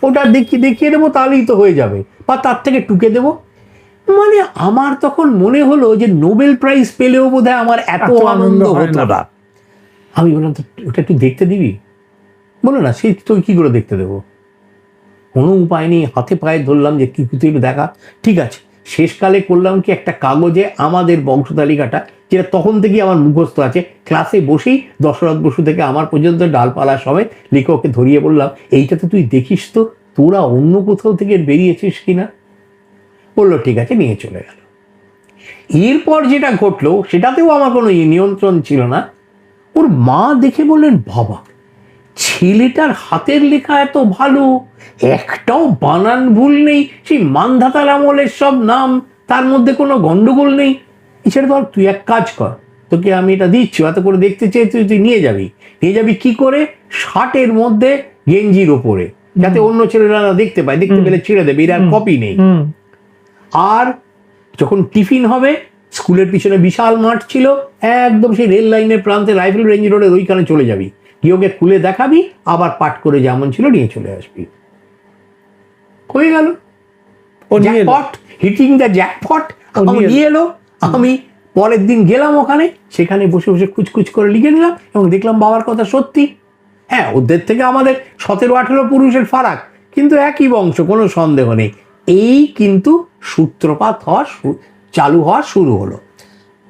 ওটা দেখিয়ে দেবো, তাহলেই তো হয়ে যাবে, বা তার থেকে টুকে দেবো। মানে আমার তখন মনে হলো যে নোবেল প্রাইজ পেলেও বোধহয় আমার এত আনন্দ হতো না। আমি বললাম, তো ওটা একটু দেখতে দিবি? বলো না, সেই তুই কি করে দেখতে দেবো, কোনো উপায় নেই, হাতে পায়ে ধরলাম যে কি তুই দেখা। ঠিক আছে, শেষকালে করলাম কি, একটা কাগজে আমাদের বংশ তালিকাটা, যেটা তখন থেকেই আমার মুখস্থ আছে, ক্লাসে বসেই দশরথ বসু থেকে আমার পর্যন্ত ডালপালা সবাই লেখককে ধরিয়ে বললাম, এইটাতে তুই দেখিস তো তোরা অন্য কোথাও থেকে বেরিয়েছিস কিনা। বললো ঠিক আছে, নিয়ে চলে গেল। এরপর যেটা ঘটলো সেটাতেও আমার কোনো নিয়ন্ত্রণ ছিল না। ওর মা দেখে বললেন, বাবা, ছেলেটার হাতের লেখা এত ভালো, একটাও বানান ভুল নেই, সেই মানধাতার আমলের সব নাম, তার মধ্যে কোনো গন্ডগোল নেই। এছাড়া ধর, তুই এক কাজ কর, তোকে আমি এটা দিচ্ছি, এত করে দেখতে চেয়ে তুই নিয়ে যাবি কি করে, শার্টের মধ্যে গেঞ্জির ওপরে, যাতে অন্য ছেলেরা দেখতে পায়, দেখতে পেলে ছেড়ে দেবে, এর আর কপি নেই। আর যখন টিফিন হবে, স্কুলের পিছনে বিশাল মাঠ ছিল, একদম সেই রেল লাইনের প্রান্তে রাইফেল রেঞ্জ রোডের ওইখানে চলে যাবি, গিয়ে ওকে খুলে দেখাবি, আবার পাঠ করে যেমন ছিল নিয়ে চলে আসবি। হয়ে গেল, জ্যাকপট, হিটিং দ্য জ্যাকপট। নিয়ে এলো, আমি পরের দিন গেলাম ওখানে, সেখানে বসে বসে খুচখুচ করে লিখে নিলাম এবং দেখলাম বাবার কথা সত্যি। হ্যাঁ, ওদের থেকে আমাদের 17-18 পুরুষের ফারাক, কিন্তু একই বংশ, কোনো সন্দেহ নেই। এই কিন্তু সূত্রপাত চালু হওয়া শুরু হলো।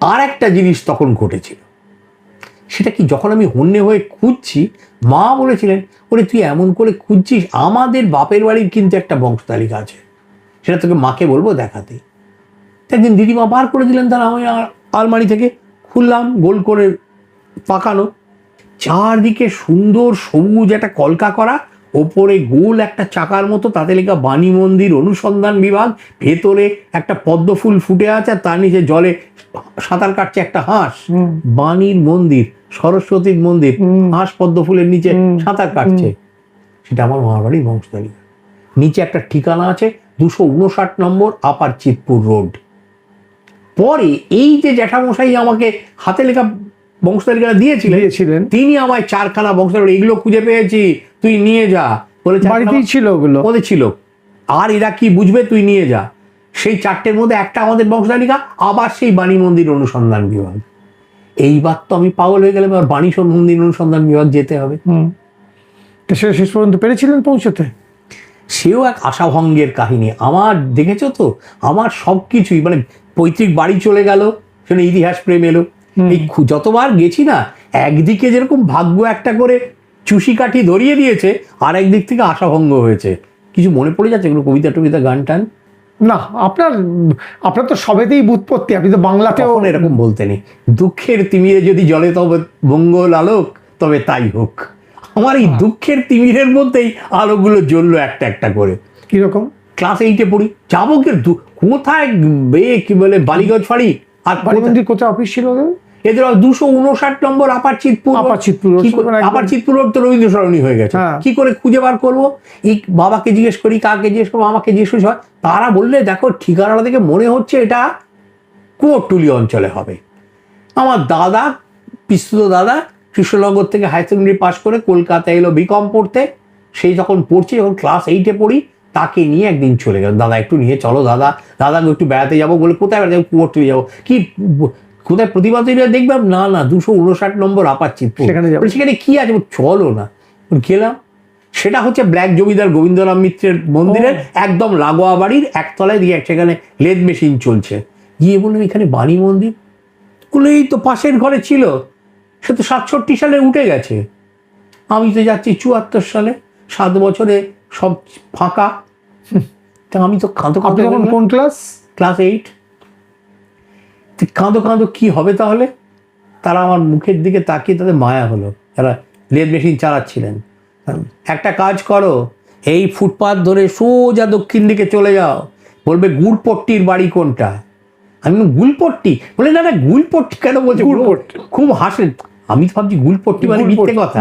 আর একটা জিনিস তখন ঘটেছিল, সেটা কি, যখন আমি হন্যে হয়ে খুঁজছি, মা বলেছিলেন, ওরে তুই এমন করে খুঁজছিস, আমাদের বাপের বাড়ির কিন্তু একটা বংশ তালিকা আছে, সেটা তোকে মাকে বলবো দেখাতে। একদিন দিদিমা বার করে দিলেন, তারা আমি আলমারি থেকে খুললাম, গোল করে পাকানো, চারদিকে সুন্দর সবুজ একটা কলকা করা, ওপরে গোল একটা চাকার মতো, তাতে লেখা বাণী মন্দির অনুসন্ধান বিভাগ, ভেতরে একটা পদ্ম ফুল ফুটে আছে, আর তার নিচে জলে সাঁতার কাটছে একটা হাঁস, বাণীর মন্দির, সরস্বতীর মন্দির, হাঁস পদ্ম ফুলের নিচে সাঁতার কাটছে। সেটা আমার মামার বাড়ির বংশ তালিকা। নিচে একটা ঠিকানা আছে, 259 নম্বর আপার চিতপুর রোড। পরে এই যে জ্যাঠামশাই আমাকে হাতে লেখা বংশ তালিকাটা দিয়েছিলেন, তিনি আমায় 4খানা বংশ তালিকা, এগুলো খুঁজে পেয়েছি, তুই নিয়ে যা বলে, বাড়িতেই ছিল ওগুলো, ওদের ছিল, আর এরা কি বুঝবে, তুই নিয়ে যা। সেই 4টের মধ্যে একটা আমাদের বংশ তালিকা, আবার সেই বাণী মন্দির অনুসন্ধান বিভাগ। এইবার তো আমি পাগল হয়ে গেলাম, আর বাণী মন্দির অনুসন্ধান বিভাগ যেতে হবে। সে শেষ পর্যন্ত পেরেছিলেন পৌঁছতে? সেও এক আশাভঙ্গের কাহিনী। আমার দেখেছো তো, আমার সবকিছুই, মানে পৈতৃক বাড়ি চলে গেল, সেখানে ইতিহাস প্রেম এলো। এই যতবার গেছি না, একদিকে যেরকম ভাগ্য একটা করে চুষি কাঠি ধরিয়ে দিয়েছে, আর একদিক থেকে আশাভঙ্গ হয়েছে। কিছু মনে পড়ে যাচ্ছে এগুলো, কবিতা টবিতা গান টান? না, আপনার তো সবেতেই বুৎপত্তি, আপনি তো বাংলাতেও তখন এরকম বলতেনি, দুঃখের তিমিরে যদি জলে তবে মঙ্গল আলোক তবে তাই হোক। আমার এই দুঃখের তিমিরের মধ্যেই আলোগুলো জ্বললো একটা একটা করে। কিরকম? ক্লাস 8-এ পড়ি, যাবো কোথায় কি বলে বালিগঞ্জ ফাড়ি, আর বাড়িমন্দির কোথায় অফিস ছিল ওদের? এদের 259 নম্বর আপার চিতপুর। আপার চিতপুর তো রবীন্দ্র সরণি হয়ে গেছে, কি করে খুঁজে বার করবো? এই বাবাকে জিজ্ঞেস করি, কাকে জিজ্ঞেস করবো, আমাকে জিজ্ঞেস করি, তারা বললে দেখো ঠিকানাটা দেখে মনে হচ্ছে এটা কুমোরটুলি অঞ্চলে হবে। আমার দাদা, পিস্তুত দাদা, কৃষ্ণনগর থেকে হায়ার সেকেন্ডারি পাস করে কলকাতায় এলো বিকম পড়তে। সেই যখন পড়ছি, যখন ক্লাস 8-এ পড়ি, তাকে নিয়ে একদিন চলে গেল, দাদা একটু নিয়ে চলো দাদাকে একটু বেড়াতে যাবো। বলে কোথায় বেড়াতে যাবো? কুমোরটুলি যাবো। কি কোথায় প্রতিবাদীরা দেখলাম? না 259 নম্বর আপার চিতপুর, সেখানে কি আছে? চলো না। গেলাম, সেটা হচ্ছে ব্ল্যাক জমিদার গোবিন্দরাম মিত্রের মন্দিরের একদম লাগোয়া বাড়ির একতলায় দিয়ে, সেখানে লেদ মেশিন চলছে। গিয়ে বললাম এখানে বাণী মন্দির? বলে এই তো পাশের ঘরে ছিল, সে তো 67 সালে উঠে গেছে। আমি তো যাচ্ছি 74 সালে, 7 বছরে সব ফাঁকা। তা আমি তো কাঁদো। কোন ক্লাস? ক্লাস 8। কাঁদো কি হবে তাহলে? তারা আমার মুখের দিকে তাকিয়ে তাদের মায়া হলো, যারা লেদ মেশিন চালাচ্ছিলেন। একটা কাজ করো, এই ফুটপাথ ধরে সোজা দক্ষিণ দিকে চলে যাও, বলবে গুড়পট্টির বাড়ি কোনটা। আমি গুলপট্টি? বলে না গুলপট্টি কেন বলছে? খুব হাসেন। আমি তো ভাবছি গুলপট্টি মানে মিথ্যে কথা।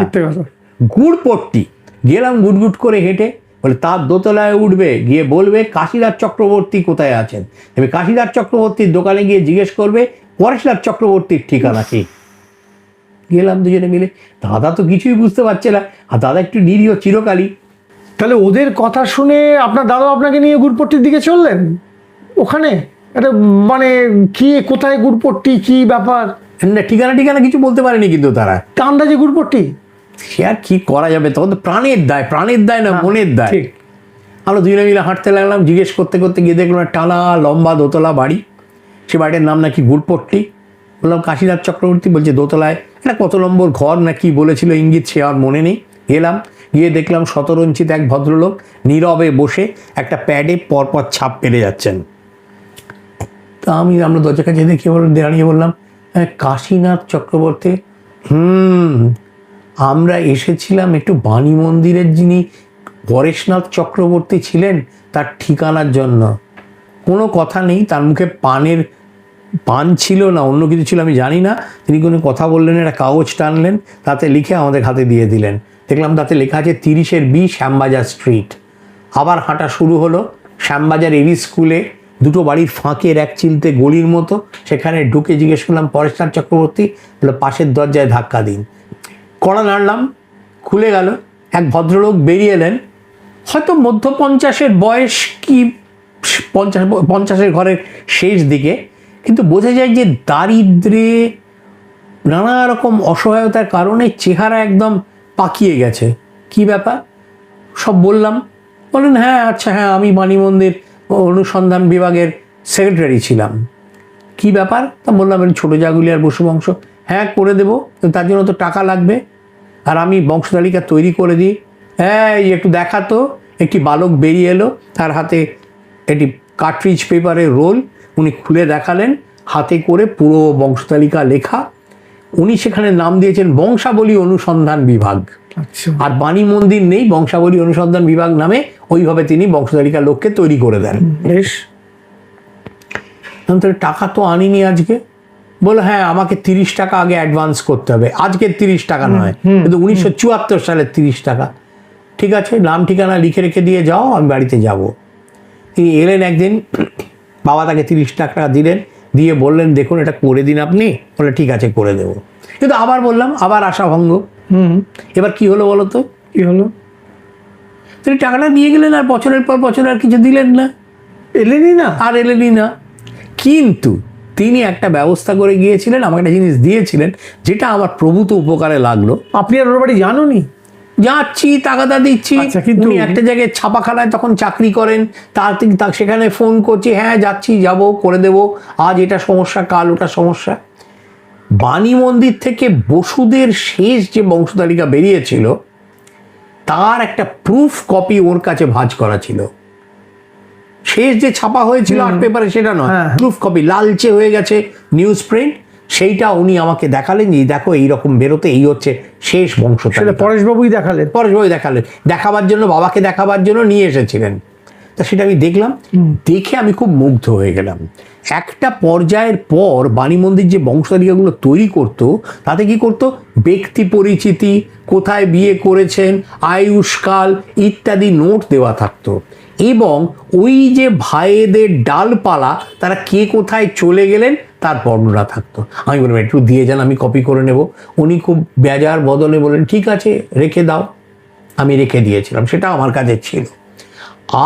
গুড়পট্টি। গেলাম গুটগুট করে হেঁটে, বলে তার দোতলায় উঠবে, গিয়ে বলবে কাশীনাথ চক্রবর্তী কোথায় আছেন। এবার কাশীনাথ চক্রবর্তীর দোকানে গিয়ে জিজ্ঞেস করবে পরেশনাথ চক্রবর্তীর ঠিকানা কি। গেলাম দুজনে মিলে, দাদা তো কিছুই বুঝতে পারছে না, আর দাদা একটু নিরীহ চিরকালই। তাহলে ওদের কথা শুনে আপনার দাদা আপনাকে নিয়ে গুড়পট্টির দিকে চললেন? ওখানে এটা মানে কি, কোথায় গুড়পট্টি, কি ব্যাপার? ঠিকানা কিছু বলতে পারেনি, কিন্তু তারা আন্দাজে গুড়পট্টি। সে আর কি করা যাবে, তখন তো প্রাণের দায় না মনের দায়। আমরা দুজনে মিলে হাঁটতে লাগলাম, জিজ্ঞেস করতে করতে গিয়ে দেখলাম টানা লম্বা দোতলা বাড়ি। সে বাড়ির নাম নাকি গুড়পট্টি। বললাম কাশীনাথ চক্রবর্তী? বলছে দোতলায়। এটা কত নম্বর ঘর না কি বলেছিল ইঙ্গিত, সে আর মনে নেই। গেলাম, গিয়ে দেখলাম শতরঞ্চিত এক ভদ্রলোক নীরবে বসে একটা প্যাডে পরপর ছাপ পেরে যাচ্ছেন। তা আমরা দরজার কাছে দেখে দাঁড়িয়ে বললাম, হ্যাঁ কাশীনাথ চক্রবর্তী। আমরা এসেছিলাম একটু বাণী মন্দিরের যিনি পরেশনাথ চক্রবর্তী ছিলেন তার ঠিকানার জন্য। কোনো কথা নেই, তার মুখে পান ছিল না অন্য কিছু ছিল আমি জানি না। তিনি কোনো কথা বললেন, একটা কাগজ টানলেন, তাতে লিখে আমাদের হাতে দিয়ে দিলেন। দেখলাম তাতে লেখা আছে 30B শ্যামবাজার স্ট্রিট। আবার হাঁটা শুরু হলো। শ্যামবাজার এবি স্কুলে দুটো বাড়ির ফাঁকের এক চিলতে গলির মতো, সেখানে ঢুকে জিজ্ঞেস করলাম পরেশনাথ চক্রবর্তী? বলে পাশের দরজায় ধাক্কা দিন। কড়া নাড়লাম, খুলে গেল। এক ভদ্রলোক বেরিয়ে এলেন, হয়তো মধ্য 50-এর বয়স, কি 50-এর ঘরের শেষ দিকে, কিন্তু বোঝা যায় যে দারিদ্রে, নানা রকম অসহায়তার কারণে চেহারা একদম পাকিয়ে গেছে। কি ব্যাপার সব বললাম। বলেন হ্যাঁ আচ্ছা হ্যাঁ, আমি বাণী মন্দির অনুসন্ধান বিভাগের সেক্রেটারি ছিলাম। কি ব্যাপার? তা বললাম ছোটো জাগুলিয়ার বসু বংশ। হ্যাঁ করে দেবো, তার জন্য তো টাকা লাগবে, আর আমি বংশতালিকা তৈরি করে দিই। হ্যাঁ একটু দেখাতো। একটি বালক বেরিয়ে এলো, তার হাতে একটি কার্ট্রিজ পেপারের রোল। উনি খুলে দেখালেন, হাতে করে পুরো বংশতালিকা লেখা। উনি সেখানে নাম দিয়েছেন বংশাবলী অনুসন্ধান বিভাগ। আর বাণী মন্দির নেই, বংশাবলী অনুসন্ধান বিভাগ নামে ওইভাবে তিনি বংশতালিকা লোককে তৈরি করে দেন। বেশ, টাকা তো আনিনি আজকে। বলো হ্যাঁ আমাকে 30 টাকা আগে অ্যাডভান্স করতে হবে, আজকের 30 টাকা নয়, কিন্তু 1974 সালের 30 টাকা। ঠিক আছে, নাম ঠিকানা লিখে রেখে দিয়ে যাও, আমি বাড়িতে যাব। তিনি এলেন একদিন, বাবা তাকে 30 টাকা দিলেন, দিয়ে বললেন দেখুন এটা করে দিন আপনি। বলে ঠিক আছে করে দেবো। কিন্তু আবার বললাম, আবার আশাভঙ্গ। এবার কি হলো বলো তো? কি হলো? তিনি টাকাটা নিয়ে গেলেন, আর বছরের পর বছর আর কিছু দিলেন না, এলেনই না। কিন্তু তিনি একটা ব্যবস্থা করে গিয়েছিলেন, আমাকে একটা জিনিস দিয়েছিলেন যেটা আমার প্রভূত উপকারে লাগলো। আপনি আর ওর বাড়ি জানোনি? যাচ্ছি, টাকাটা দিচ্ছি। উনি একটা জায়গায় ছাপাখানায় তখন চাকরি করেন, তার সেখানে ফোন করছি, হ্যাঁ যাচ্ছি, যাব, করে দেব, আজ এটা সমস্যা, কাল ওটা সমস্যা। বাণী মন্দির থেকে বসুদের শেষ যে বংশতালিকা বেরিয়েছিল তার একটা প্রুফ কপি ওর কাছে ভাঁজ করা ছিল। শেষ যে ছাপা হয়েছিল আর্ট পেপারে সেটা নয়, প্রুফ কপি লালচে হয়ে গেছে নিউজ প্রিন্ট, সেইটা উনি আমাকে দেখালেন যে দেখো এইরকম বেরোতে এই হচ্ছে শেষ বংশ। পরেশবাবুই দেখালেন? পরেশবাবু দেখালেন, দেখাবার জন্য, বাবাকে দেখাবার জন্য নিয়ে এসেছিলেন। তা সেটা আমি দেখলাম, দেখে আমি খুব মুগ্ধ হয়ে গেলাম। একটা পর্যায়ের পর বাণী মন্দির যে বংশতালিকাগুলো তৈরি করতো, তাতে কি করতো, ব্যক্তি পরিচিতি, কোথায় বিয়ে করেছেন, আয়ুষ্কাল ইত্যাদি নোট দেওয়া থাকতো, এবং ওই যে ভাইদের ডালপালা তারা কে কোথায় চলে গেলেন তার বর্ণনা থাকতো। আমি বললাম একটু দিয়ে যান, আমি কপি করে নেব। উনি খুব বেজার বদলে বললেন ঠিক আছে রেখে দাও। আমি রেখে দিয়েছিলাম, সেটা আমার কাছে ছিল।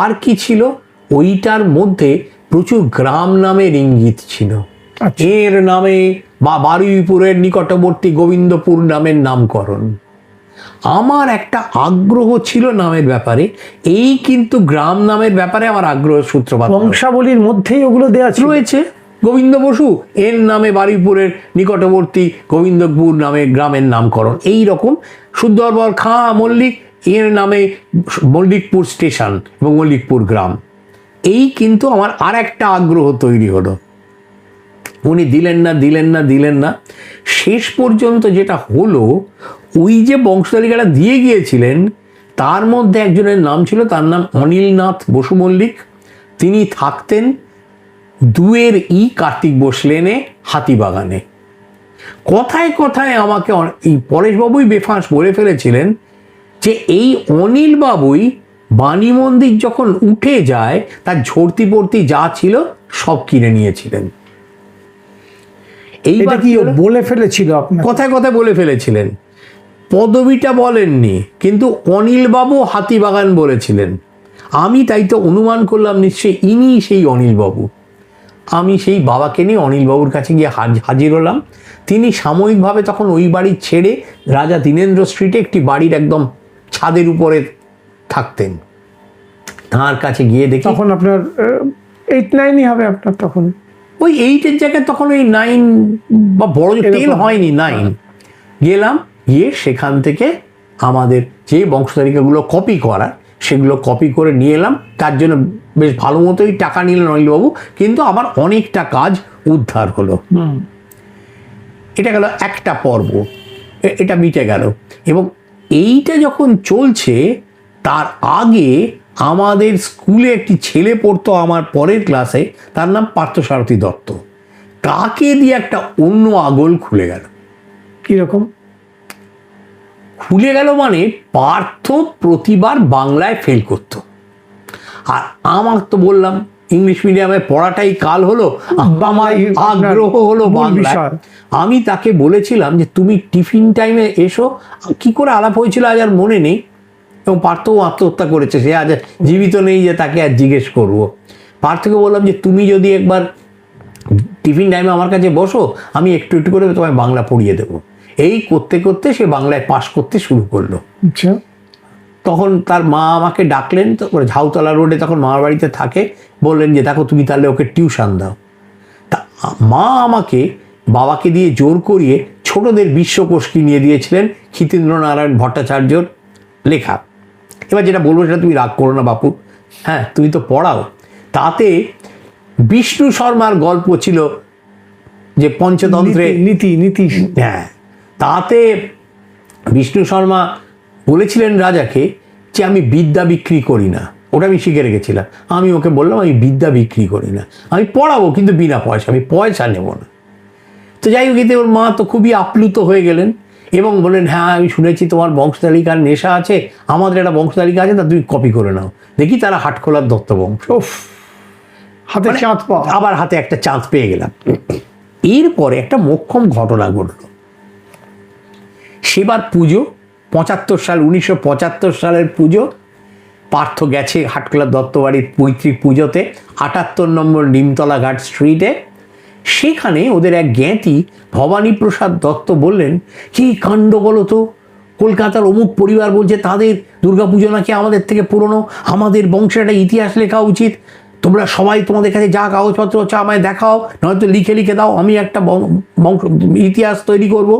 আর কি ছিল, ওইটার মধ্যে প্রচুর গ্রাম নামের ইঙ্গিত ছিল। এর নামে বা বারুইপুরের নিকটবর্তী গোবিন্দপুর নামের নামকরণ। আমার একটা আগ্রহ ছিল নামের ব্যাপারে, এই কিন্তু গ্রাম নামের ব্যাপারে আমার আগ্রহ সূত্রপাত। বংশাবলীর মধ্যেই ওগুলো দেওয়া রয়েছে। গোবিন্দ বসু এর নামে বারুইপুরের নিকটবর্তী গোবিন্দপুর নামে গ্রামের নামকরণ, এই রকম। সুন্দরবন খাঁ মল্লিক এর নামে মল্লিকপুর স্টেশন এবং মল্লিকপুর গ্রাম। এই কিন্তু আমার আর একটা আগ্রহ তৈরি হলো। উনি দিলেন না। শেষ পর্যন্ত যেটা হলো, ওই যে বংশতালিকাটা দিয়ে গিয়েছিলেন তার মধ্যে একজনের নাম ছিল, তার নাম অনিলনাথ বসু মল্লিক। তিনি থাকতেন 2 কার্তিক বোস লেনে, হাতিবাগানে। কথায় কথায় আমাকে এই পরেশবাবুই বেফাঁস বলে ফেলেছিলেন যে এই অনিল বাবুই বাণী মন্দির যখন উঠে যায় তার ঝর্তি পড়তি যা ছিল সব কিনে নিয়েছিলেন। এইবার কি বলে ফেলেছিল? কথায় কথায় বলে ফেলেছিলেন, পদবিটা বলেননি, কিন্তু অনিল বাবু হাতিবাগান বলেছিলেন। আমি তাই তো অনুমান করলাম নিশ্চয়ই ইনি সেই অনিল বাবু। আমি সেই বাবাকে নিয়ে অনিলবাবুর কাছে গিয়ে হাজির হলাম। তিনি সাময়িকভাবে তখন ওই বাড়ি ছেড়ে রাজা দীনেন্দ্র স্ট্রিটে একটি বাড়ির একদম ছাদের উপরে থাকতেন। তাঁর কাছে গিয়ে দেখি, তখন আপনার 8-9ই হবে আপনার, তখন ওই 8-এর জায়গায় তখন ওই 9 বা বড় 10 হয়নি, 9। গেলাম, গিয়ে সেখান থেকে আমাদের যে বংশতালিকাগুলো কপি করার সেগুলো কপি করে নিয়ে এলাম। তার জন্য বেশ ভালো মতোই টাকা নিলেন অনিলবাবু, কিন্তু আমার অনেকটা কাজ উদ্ধার হলো। এটা গেল একটা পর্ব, এটা মিটে গেল। এবং এইটা যখন চলছে তার আগে আমাদের স্কুলে একটি ছেলে পড়তো আমার পরের ক্লাসে, তার নাম পার্থসারথী দত্ত। তাকে দিয়ে একটা অন্য আগল খুলে গেল। কিরকম খুলে গেল? মানে পার্থ প্রতিবার বাংলায় ফেল করত, আর আমার তো বললাম ইংলিশ মিডিয়ামে পড়াটাই কাল হলো, আমার আগ্রহ হলো বাংলায়। আমি তাকে বলেছিলাম যে তুমি টিফিন টাইমে এসো। কি করে আলাপ হয়েছিল আজ আর মনে নেই, এবং পার্থও আত্মহত্যা করেছে, সে আজ জীবিত নেই যে তাকে আর জিজ্ঞেস করবো। পার্থকে বললাম যে তুমি যদি একবার টিফিন টাইমে আমার কাছে বসো, আমি একটু একটু করে তোমায় বাংলা পড়িয়ে দেবো। এই করতে করতে সে বাংলায় পাশ করতে শুরু করলো। আচ্ছা, তখন তার মা আমাকে ডাকলেন, তো ঝাউতলা রোডে তখন মামার বাড়িতে থাকে, বললেন যে দেখো তুমি তাহলে ওকে টিউশন দাও। তা মা আমাকে বাবাকে দিয়ে জোর করিয়ে ছোটদের বিশ্বকোষ কিনিয়ে দিয়েছিলেন, ক্ষিতেন্দ্রনারায়ণ ভট্টাচার্যর লেখা। এবার যেটা বলবো সেটা তুমি রাগ করো না বাপু, হ্যাঁ তুমি তো পড়াও। তাতে বিষ্ণু শর্মার গল্প ছিল যে পঞ্চতন্ত্রে নীতি, হ্যাঁ, তাতে বিষ্ণু শর্মা বলেছিলেন রাজাকে যে আমি বিদ্যা বিক্রি করি না। ওটা আমি শিখে রেখেছিলাম। আমি ওকে বললাম আমি বিদ্যা বিক্রি করি না, আমি পড়াবো কিন্তু বিনা পয়সা, আমি পয়সা নেব না। তো যাই হোক, এতে ওর মা তো খুবই আপ্লুত হয়ে গেলেন এবং বললেন হ্যাঁ আমি শুনেছি তোমার বংশতালিকার নেশা আছে, আমাদের একটা বংশতালিকা আছে, তা তুমি কপি করে নাও। দেখি তারা হাটখোলার দত্ত বংশ। হাতে চাঁদ পাওয়া, আবার হাতে একটা চাঁদ পেয়ে গেলাম। এরপরে একটা মোক্ষম ঘটনা ঘটল। সেবার পুজো 75 সাল, 1975 সালের পুজো। পার্থ গেছে হাটখোলার দত্তবাড়ির পৈতৃক পুজোতে, 78 নম্বর নিমতলা ঘাট স্ট্রিটে। সেখানে ওদের এক জ্ঞাতি ভবানীপ্রসাদ দত্ত বললেন, কি কাণ্ড বলো তো, কলকাতার অমুক পরিবার বলছে তাদের দুর্গাপুজো নাকি আমাদের থেকে পুরনো, আমাদের বংশের একটা ইতিহাস লেখা উচিত। তোমরা সবাই তোমাদের কাছে যা কাগজপত্র হচ্ছে আমায় দেখাও, নয়তো লিখে লিখে দাও, আমি একটা বংশ ইতিহাস তৈরি করব।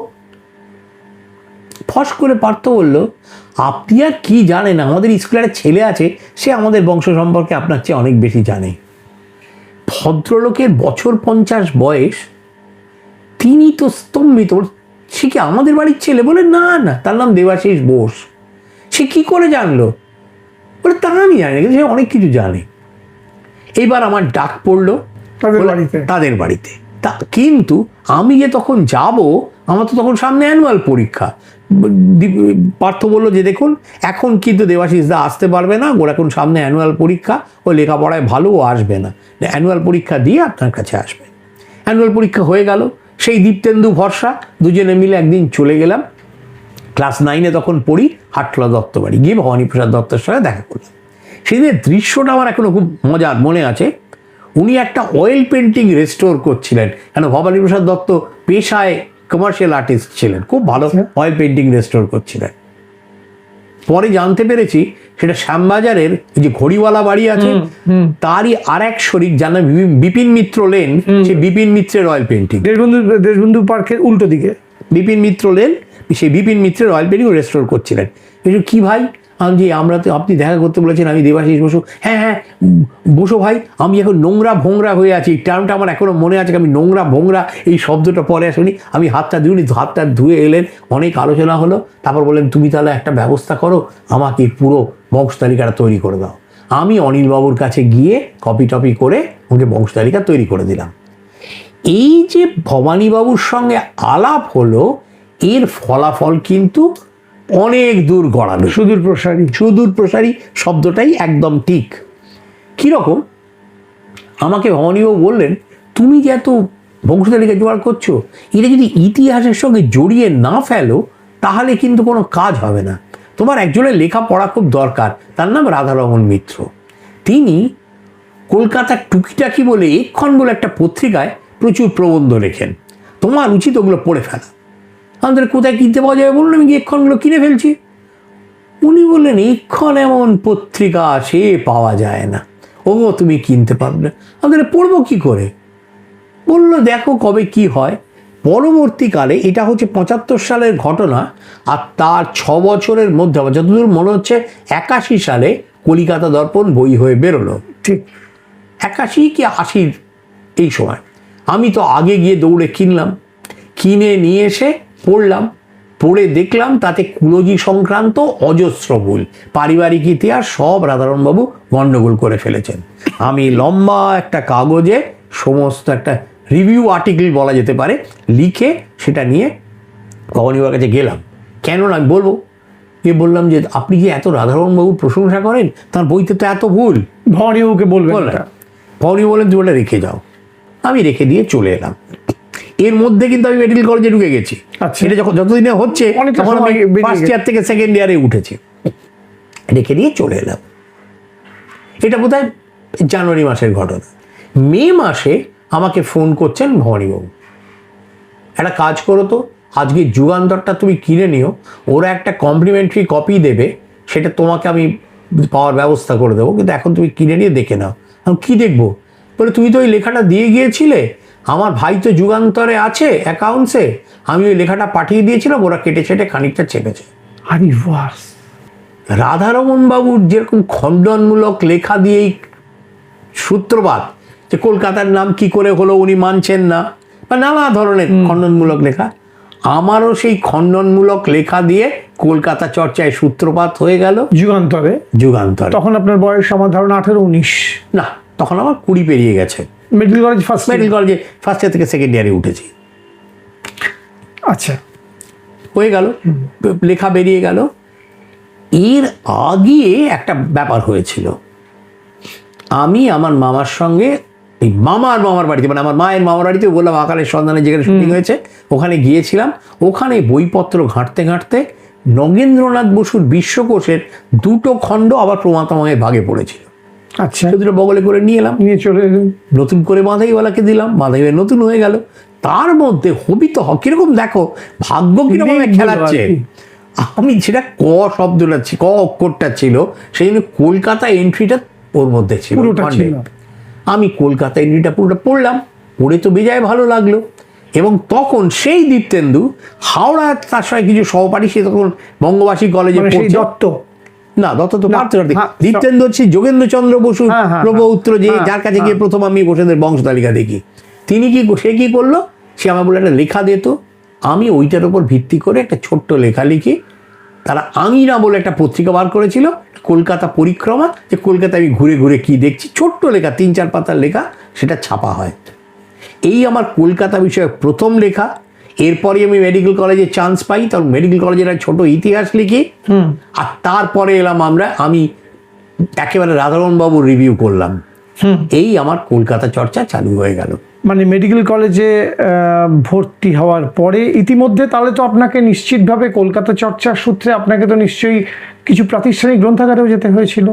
ফস করে পার্থ বলল, আপনি আর কি জানেন, আমাদের স্কুলে একটা ছেলে আছে, সে আমাদের বংশ সম্পর্কে আপনার চেয়ে অনেক বেশি জানে। ভদ্রলোকের বছর 50 বয়স, তিনি তো স্তম্ভিত। সে কি আমাদের বাড়ির ছেলে? বলে না না, তার নাম দেবাশিস বোস। সে কি করে জানলো? বলে তা আমি জানি না, কিন্তু সে অনেক কিছু জানে। এইবার আমার ডাক পড়লো তাদের বাড়িতে। তা কিন্তু আমি যে তখন যাব, আমার তো তখন সামনে অ্যানুয়াল পরীক্ষা। পার্থ বললো যে দেখুন, এখন কিন্তু দেবাশিস দা আসতে পারবে না, ওর এখন সামনে অ্যানুয়াল পরীক্ষা, ও লেখাপড়ায় ভালো, ও আসবে না, অ্যানুয়াল পরীক্ষা দিয়ে আপনার কাছে আসবে। অ্যানুয়াল পরীক্ষা হয়ে গেল, সেই দীপ্তেন্দু ভরসা দুজনে মিলে একদিন চলে গেলাম। ক্লাস 9-এ তখন পড়ি, হাটখোলা দত্ত বাড়ি গিয়ে ভবানী প্রসাদ দত্তের সঙ্গে দেখা করলাম। সেদিনের দৃশ্যটা আমার এখনো খুব মজার মনে আছে। উনি একটা অয়েল পেন্টিং রেস্টোর করছিলেন, কেন ভবানী প্রসাদ দত্ত পেশায় কমার্শিয়াল আর্টিস্ট ছিলেন, খুব ভালো অয়েল পেন্টিং রেস্টোর করছিলেন। পরে জানতে পেরেছি সেটা শ্যামবাজারের যে ঘড়িওয়ালা বাড়ি আছে, তারই আর এক শরিক, যার নাম বিপিন মিত্র লেন, সে বিপিন মিত্রের অয়েল পেন্টিং, দেশবন্ধু পার্কের উল্টো দিকে বিপিন মিত্র লেন, সেই বিপিন মিত্রের অয়েল পেন্টিং রেস্টোর করছিলেন। কি ভাই? আমি যে আমরা তো, আপনি দেখা করতে বলেছেন, আমি দেবাশিস বসু। হ্যাঁ হ্যাঁ বসু ভাই, আমি এখন নোংরা ভোংরা হয়ে আছি। এই টার্মটা আমার এখনো মনে আছে, আমি নোংরা ভোংরা এই শব্দটা পরে আসেনি। আমি হাতটা ধুইনি, হাতটা ধুয়ে এলেন, অনেক আলোচনা হলো। তারপর বললেন তুমি তাহলে একটা ব্যবস্থা করো, আমাকে পুরো বংশ তালিকাটা তৈরি করে দাও। আমি অনিলবাবুর কাছে গিয়ে কপি টপি করে ওকে বংশ তালিকা তৈরি করে দিলাম। এই যে ভবানীবাবুর সঙ্গে আলাপ হলো, এর ফলাফল কিন্তু অনেক দূর গড়ালো। সুদূর প্রসারী, সুদূর প্রসারী শব্দটাই একদম ঠিক। কীরকম? আমাকে ভবানীবাবু বললেন, তুমি যে এত বংশতালিকা জোগাড় করছো, এটা যদি ইতিহাসের সঙ্গে জড়িয়ে না ফেলো, তাহলে কিন্তু কোনো কাজ হবে না। তোমার একজনের লেখাপড়া খুব দরকার, তার নাম রাধারমন মিত্র। তিনি কলকাতার টুকিটাকি বলে এক্ষণ বলে একটা পত্রিকায় প্রচুর প্রবন্ধ লেখেন, তোমার উচিত ওগুলো পড়ে ফেলা। আমাদের কোথায় কিনতে পাওয়া যাবে বলুন? আমি এক্ষণগুলো কিনে ফেলছি। উনি বললেন, এক্ষণ এমন পত্রিকা সে পাওয়া যায় না, ও তুমি কিনতে পারবে না। আমাদের পড়বো কি করে? বললো দেখো কবে কি হয়। পরবর্তীকালে, এটা হচ্ছে 75 সালের ঘটনা, আর তার 6 বছরের মধ্যে, আমার যতদূর মনে হচ্ছে 81 সালে কলিকাতা দর্পণ বই হয়ে বেরোলো। ঠিক 81 কি 80 এই সময়। আমি তো আগে গিয়ে দৌড়ে কিনলাম, কিনে নিয়ে এসে পড়লাম। পড়ে দেখলাম তাতে কুলজি সংক্রান্ত অজস্র ভুল, পারিবারিক ইতিহাস সব রাধারমণবাবু গণ্ডগোল করে ফেলেছেন। আমি লম্বা একটা কাগজে সমস্ত একটা রিভিউ আর্টিকেল বলা যেতে পারে লিখে সেটা নিয়ে ভবানীবাবুর কাছে গেলাম। কেন না আমি বলবো, গিয়ে বললাম যে আপনি যে এত রাধারমণবাবুর প্রশংসা করেন, তার বইতে তো এত ভুল। ভবানীবাবুকে বলবেন, ভবানীবাবু বললেন তুমি ওটা রেখে যাও। আমি রেখে দিয়ে চলে এলাম। এর মধ্যে কিন্তু আমি মেডিকেল কলেজে ঢুকে গেছি। এটা যতদিনে হচ্ছে, তখন আমি ফার্স্ট ইয়ার থেকে সেকেন্ড ইয়ারে উঠেছি। রেখে দিয়ে চলে এলাম। এটা বোধহয় জানুয়ারি মাসের ঘটনা। মে মাসে আমাকে ফোন করছেন ভবানীবাবু, একটা কাজ করো তো, আজকে যুগান্তরটা তুমি কিনে নিও, ওরা একটা কমপ্লিমেন্টারি কপি দেবে, সেটা তোমাকে আমি পাওয়ার ব্যবস্থা করে দেবো, কিন্তু এখন তুমি কিনে নিয়ে দেখে নাও। আমি কী দেখবো? বলে তুমি তো ওই লেখাটা দিয়ে গিয়েছিলে, আমার ভাই তো যুগান্তরে আছে অ্যাকাউন্টসে, আমি ওই লেখাটা পাঠিয়ে দিয়েছিলাম, ওরা কেটে ছেটে খানিকটা ছেপেছে। আরে বাহ! রাধারমণ বাবুর যেরকম খণ্ডনমূলক লেখা দিয়েই সূত্রপাত, যে কলকাতার নাম কি করে হলো উনি মানছেন না, বা নানা ধরনের খণ্ডনমূলক লেখা, আমারও সেই খণ্ডনমূলক লেখা দিয়ে কলকাতা চর্চায় সূত্রপাত হয়ে গেল যুগান্তরে। তখন আপনার বয়স আমার ধারণা 18-19 না, তখন আমার 20 পেরিয়ে গেছে। মেডিকেল কলেজে ফার্স্ট ইয়ার থেকে সেকেন্ড ইয়ারে উঠেছি। আচ্ছা, হয়ে গেল, লেখা বেরিয়ে গেল। এর আগে একটা ব্যাপার হয়েছিল, আমি আমার মামার সঙ্গে, এই মামার বাড়িতে, মানে আমার মায়ের মামার বাড়িতে, বললাম আকালের সন্ধানে যেখানে শুটিং হয়েছে, ওখানে গিয়েছিলাম। ওখানে বইপত্র ঘাঁটতে ঘাঁটতে নগেন্দ্রনাথ বসুর বিশ্বকোষের 2টো খণ্ড আবার প্রমাতামহে ভাগে পড়েছিল। আচ্ছা, দুটো বগলে করে নিয়ে এলাম, নিয়ে চলে এলাম, নতুন করে মাধাইওয়ালাকে দিলাম, মাধাইওয়ালা নতুন হয়ে গেল। তার মধ্যে হবি তো কিরকম, দেখো ভাগ্য কিরকম খেলাচ্ছে। আমি সেটা ক শব্দটা ক অক্ষরটা ছিল, সেই জন্য কলকাতা এন্ট্রিটা ওর মধ্যে ছিল। আমি কলকাতা এন্ট্রিটা পুরোটা পড়লাম, পড়ে তো বেজায় ভালো লাগলো। এবং তখন সেই দীপ্তেন্দু হাওড়া, তার সঙ্গে কিছু সহপাঠী, সে তখন বঙ্গবাসী কলেজে মানে সেই পড়ছে। দত্ত, না, দত্ত তো না, পার্থসারথী। হ্যাঁ, দীপ্তেন্দু হচ্ছে যোগেন্দ্রচন্দ্র বসু হ্যাঁ, প্রপৌত্র, যে হ্যাঁ, যার কাছে হ্যাঁ। গিয়ে প্রথম আমি বসুদের বংশ তালিকা দেখি। সে কি করলো, সে আমার বলে একটা লেখা দিত, আমি ওইটার উপর ভিত্তি করে একটা ছোট্ট লেখা লিখি। তারা আঙিনা বলে একটা পত্রিকা বার করেছিল, কলকাতা পরিক্রমা, যে কলকাতা আমি ঘুরে ঘুরে কি দেখছি, ছোট্ট লেখা, 3-4 পাতার লেখা, সেটা ছাপা হয়। এই আমার কলকাতা বিষয়ে প্রথম লেখা। এরপরে আমি মেডিকেল কলেজে চান্স পাই, তখন মেডিকেল কলেজের একটা ছোট ইতিহাস লিখি। আর তারপরে এলাম আমি একেবারে রাধারমণ বাবুর রিভিউ করলাম। এই আমার কলকাতা চর্চা চালু হয়ে গেল। মানে মেডিকেল কলেজে ভর্তি হওয়ার পরে ইতিমধ্যে তাহলে তো আপনাকে নিশ্চিতভাবে কলকাতা চর্চার সূত্রে আপনাকে তো নিশ্চয়ই কিছু প্রাতিষ্ঠানিক গ্রন্থাগারেও যেতে হয়েছিল।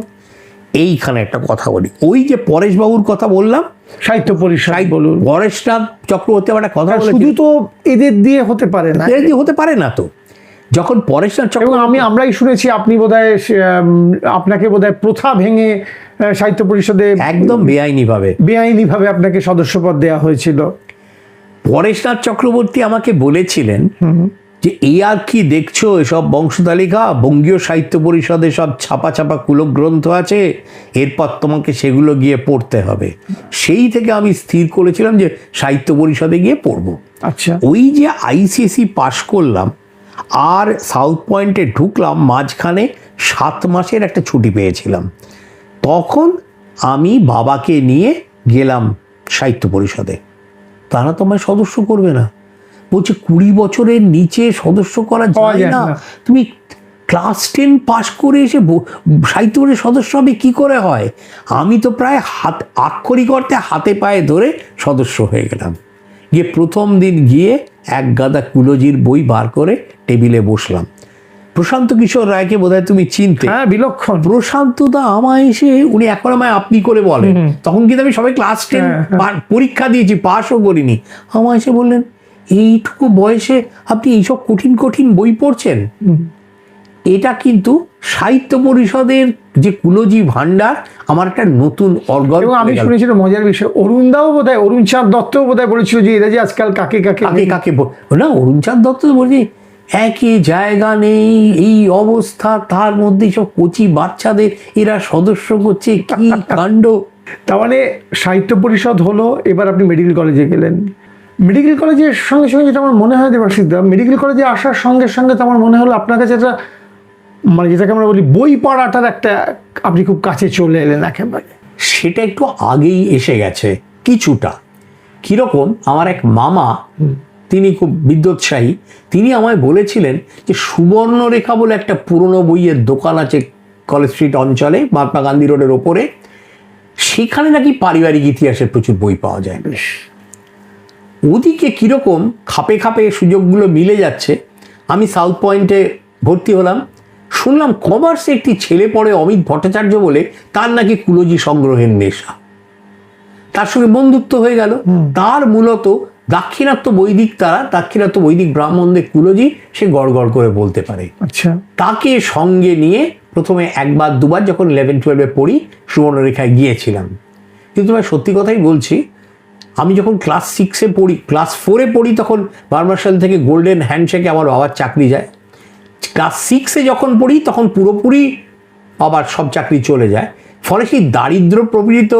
এইখানে একটা কথা বলি, ওই যে পরেশবাবুর কথা বললাম, সাহিত্য পরিষদ বলুন, পরেশনাথ চক্রবর্তী আমার একটা কথা শুধু বলেছিল, তো এদের দিয়ে হতে পারে না, এর দিয়ে হতে পারে না। তো যখন পরেশনাথ এবং চক্রবর্তী, আমরাই শুনেছি আপনি বোধহয় আপনাকে বোধহয় প্রথা ভেঙে সাহিত্য পরিষদে একদম বেআইনিভাবে আপনাকে সদস্যপদ দেওয়া হয়েছিল। পরেশনাথ চক্রবর্তী আমাকে বলেছিলেন যে এই আর কি দেখছো, এসব বংশতালিকা, বঙ্গীয় সাহিত্য পরিষদে সব ছাপা ছাপা কুলক গ্রন্থ আছে, এরপর তোমাকে সেগুলো গিয়ে পড়তে হবে। সেই থেকে আমি স্থির করেছিলাম যে সাহিত্য পরিষদে গিয়ে পড়বো। আচ্ছা, ওই যে আইসিএসই পাশ করলাম আর সাউথ পয়েন্টে ঢুকলাম, মাঝখানে 7 মাসের একটা ছুটি পেয়েছিলাম। তখন আমি বাবাকে নিয়ে গেলাম সাহিত্য পরিষদে। তারা তো আমায় সদস্য করবে না, বলছে 20 বছরের নিচে সদস্য করা যায় না, তুমি ক্লাস 10 পাশ করে এসে সাহিত্য পরিষদের সদস্য হবে কি করে হয়? আমি তো প্রায় আক্ষরিক অর্থে হাতে পায়ে ধরে সদস্য হয়ে গেলাম। গিয়ে প্রথম দিন গিয়ে এক গাদা কুলজির বই বার করে টেবিলে বসলাম। প্রশান্ত কিশোর রায়কে বোধহয় তুমি চিনতে। হ্যাঁ, বিলক্ষণ। প্রশান্ত দা আমায় এসে, উনি এখন আমায় আপনি করে বলেন, তখন কিন্তু আমি সবাই ক্লাস 10 পরীক্ষা দিয়েছি, পাশও করিনি। আমায় এসে বললেন, এইটুকু বয়সে আপনি এইসব কঠিন কঠিন বই পড়ছেন। এটা কিন্তু সাহিত্য পরিষদের যে কুলজি ভান্ডার, আমার একটা নতুন অর্গল। এবং আমি শুনেছিলাম মজার বিষয়, অরুণদাও বোধহয়, অরুণচাঁদ দত্তও বোধহয় বলেছিল যে এরা যে আজকাল কাকে কাকে না, অরুণচাঁদ দত্ত বলছি একই জায়গা নেই, এই অবস্থা, তার মধ্যে সব কচি বাচ্চাদের এরা সদস্য করছে, কি কাণ্ড। তার মানে সাহিত্য পরিষদ হলো, এবার আপনি মেডিকেল কলেজে গেলেন। মেডিকেল কলেজের সঙ্গে সঙ্গে যেটা আমার মনে হয় দেবাশিসদা, মেডিকেল কলেজে আসার সঙ্গে সঙ্গে তো আমার মনে হলো আপনার কাছে একটা, মানে যেটাকে আমরা বলি বই পড়াটার একটা, আপনি খুব কাছে চলে এলেন একেবারে। সেটা একটু আগেই এসে গেছে কিছুটা। কিরকম, আমার এক মামা, তিনি খুব বিদ্যোৎসাহী, তিনি আমায় বলেছিলেন যে সুবর্ণরেখা বলে একটা পুরনো বইয়ের দোকান আছে কলেজ স্ট্রিট অঞ্চলে, মহাত্মা গান্ধী রোডের ওপরে, সেখানে নাকি পারিবারিক ইতিহাসের প্রচুর বই পাওয়া যায়। ওদিকে কিরকম খাপে খাপে সুযোগগুলো মিলে যাচ্ছে। আমি সাউথ পয়েন্টে ভর্তি হলাম, শুনলাম কমার্সে একটি ছেলে পড়ে অমিত ভট্টাচার্য বলে, তার নাকি কুলজি সংগ্রহের নেশা। তার সঙ্গে বন্ধুত্ব হয়ে গেল। তার মূলত দাক্ষিণাত্য বৈদিক, দাক্ষিণাত্য বৈদিক ব্রাহ্মণদের কুলজি সে গড় করে বলতে পারে। আচ্ছা, তাকে সঙ্গে নিয়ে প্রথমে 1-2 বার যখন 11-12 পড়ি, সুবর্ণরেখায় গিয়েছিলাম। কিন্তু আমি সত্যি কথাই বলছি, আমি যখন ক্লাস 6-এ পড়ি, ক্লাস 4-এ পড়ি, তখন বার্মাশাল থেকে গোল্ডেন হ্যান্ডশেকে আমার বাবার চাকরি যায়। ক্লাস 6-এ যখন পড়ি তখন পুরোপুরি আবার সব চাকরি চলে যায়। ফলে সেই দারিদ্র প্রপীড়িত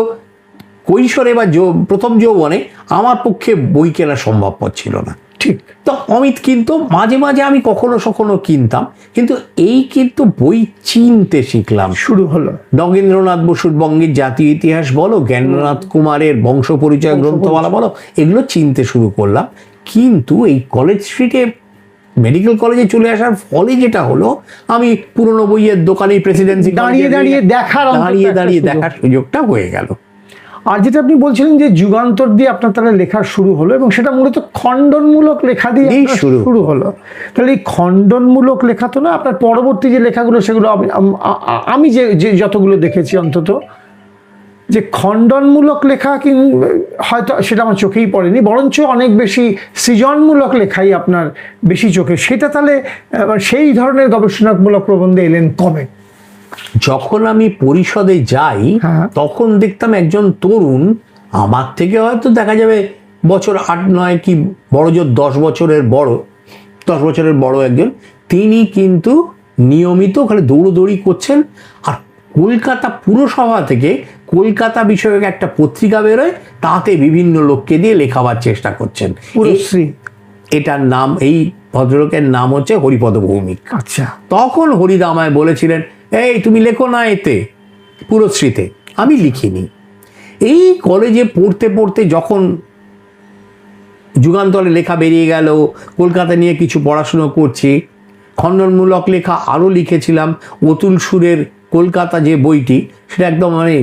কৈশোরে বা প্রথম যৌবনে আমার পক্ষে বই কেনা সম্ভবপর ছিল না। ঠিক। তো অমিত কিন্তু মাঝে মাঝে আমি কখনো কিনতাম, কিন্তু এই কিন্তু বই চিনতে শিখলাম। শুরু হলো নগেন্দ্রনাথ বসুর বঙ্গের জাতীয় ইতিহাস বলো, জ্ঞানেন্দ্রনাথ কুমারের বংশ পরিচয় গ্রন্থমালা বলো, এগুলো চিনতে শুরু করলাম। কিন্তু এই কলেজ স্ট্রিটে মেডিকেল কলেজে চলে আসার ফলে যেটা হলো, আমি পুরনো বইয়ের দোকানে প্রেসিডেন্সি দাঁড়িয়ে দেখার সুযোগটা হয়ে গেল। আর যেটা আপনি বলছিলেন যে যুগান্তর দিয়ে আপনার তাহলে লেখা শুরু হলো, এবং সেটা মূলত খণ্ডনমূলক লেখা দিয়ে শুরু হলো। তাহলে এই খণ্ডনমূলক লেখা তো না, আপনার পরবর্তী যে লেখাগুলো, সেগুলো আমি যে যতগুলো দেখেছি অন্তত, যে খণ্ডনমূলক লেখা হয়তো সেটা আমার চোখেই পড়েনি, বরঞ্চ অনেক বেশি সৃজনমূলক লেখাই আপনার বেশি চোখে। সেটা তাহলে সেই ধরনের গবেষণামূলক প্রবন্ধে এলেন কবে? যখন আমি পরিষদে যাই তখন দেখতাম একজন তরুণ, আমার থেকে হয়তো দেখা যাবে বছর 8-9 কি বড় জোর 10 বছরের বড় একজন, তিনি কিন্তু নিয়মিত ওখানে দৌড়দৌড়ি করছেন। আর কলকাতা পুরসভা থেকে কলকাতা বিষয়ক একটা পত্রিকা বেরোয়, তাতে বিভিন্ন লোককে দিয়ে লেখাবার চেষ্টা করছেন। এটার নাম, এই ভদ্রলোকের নাম হচ্ছে হরিপদ ভৌমিক। আচ্ছা, তখন হরিদা আমায় বলেছিলেন, এই তুমি লেখো না এতে, পুরশ্রীতে। আমি লিখিনি। এই কলেজে পড়তে পড়তে যখন যুগান্তরে লেখা বেরিয়ে গেল, কলকাতা নিয়ে কিছু পড়াশুনো করছি, খণ্ডনমূলক লেখা আরও লিখেছিলাম। অতুল সুরের কলকাতা যে বইটি, সেটা একদম মানে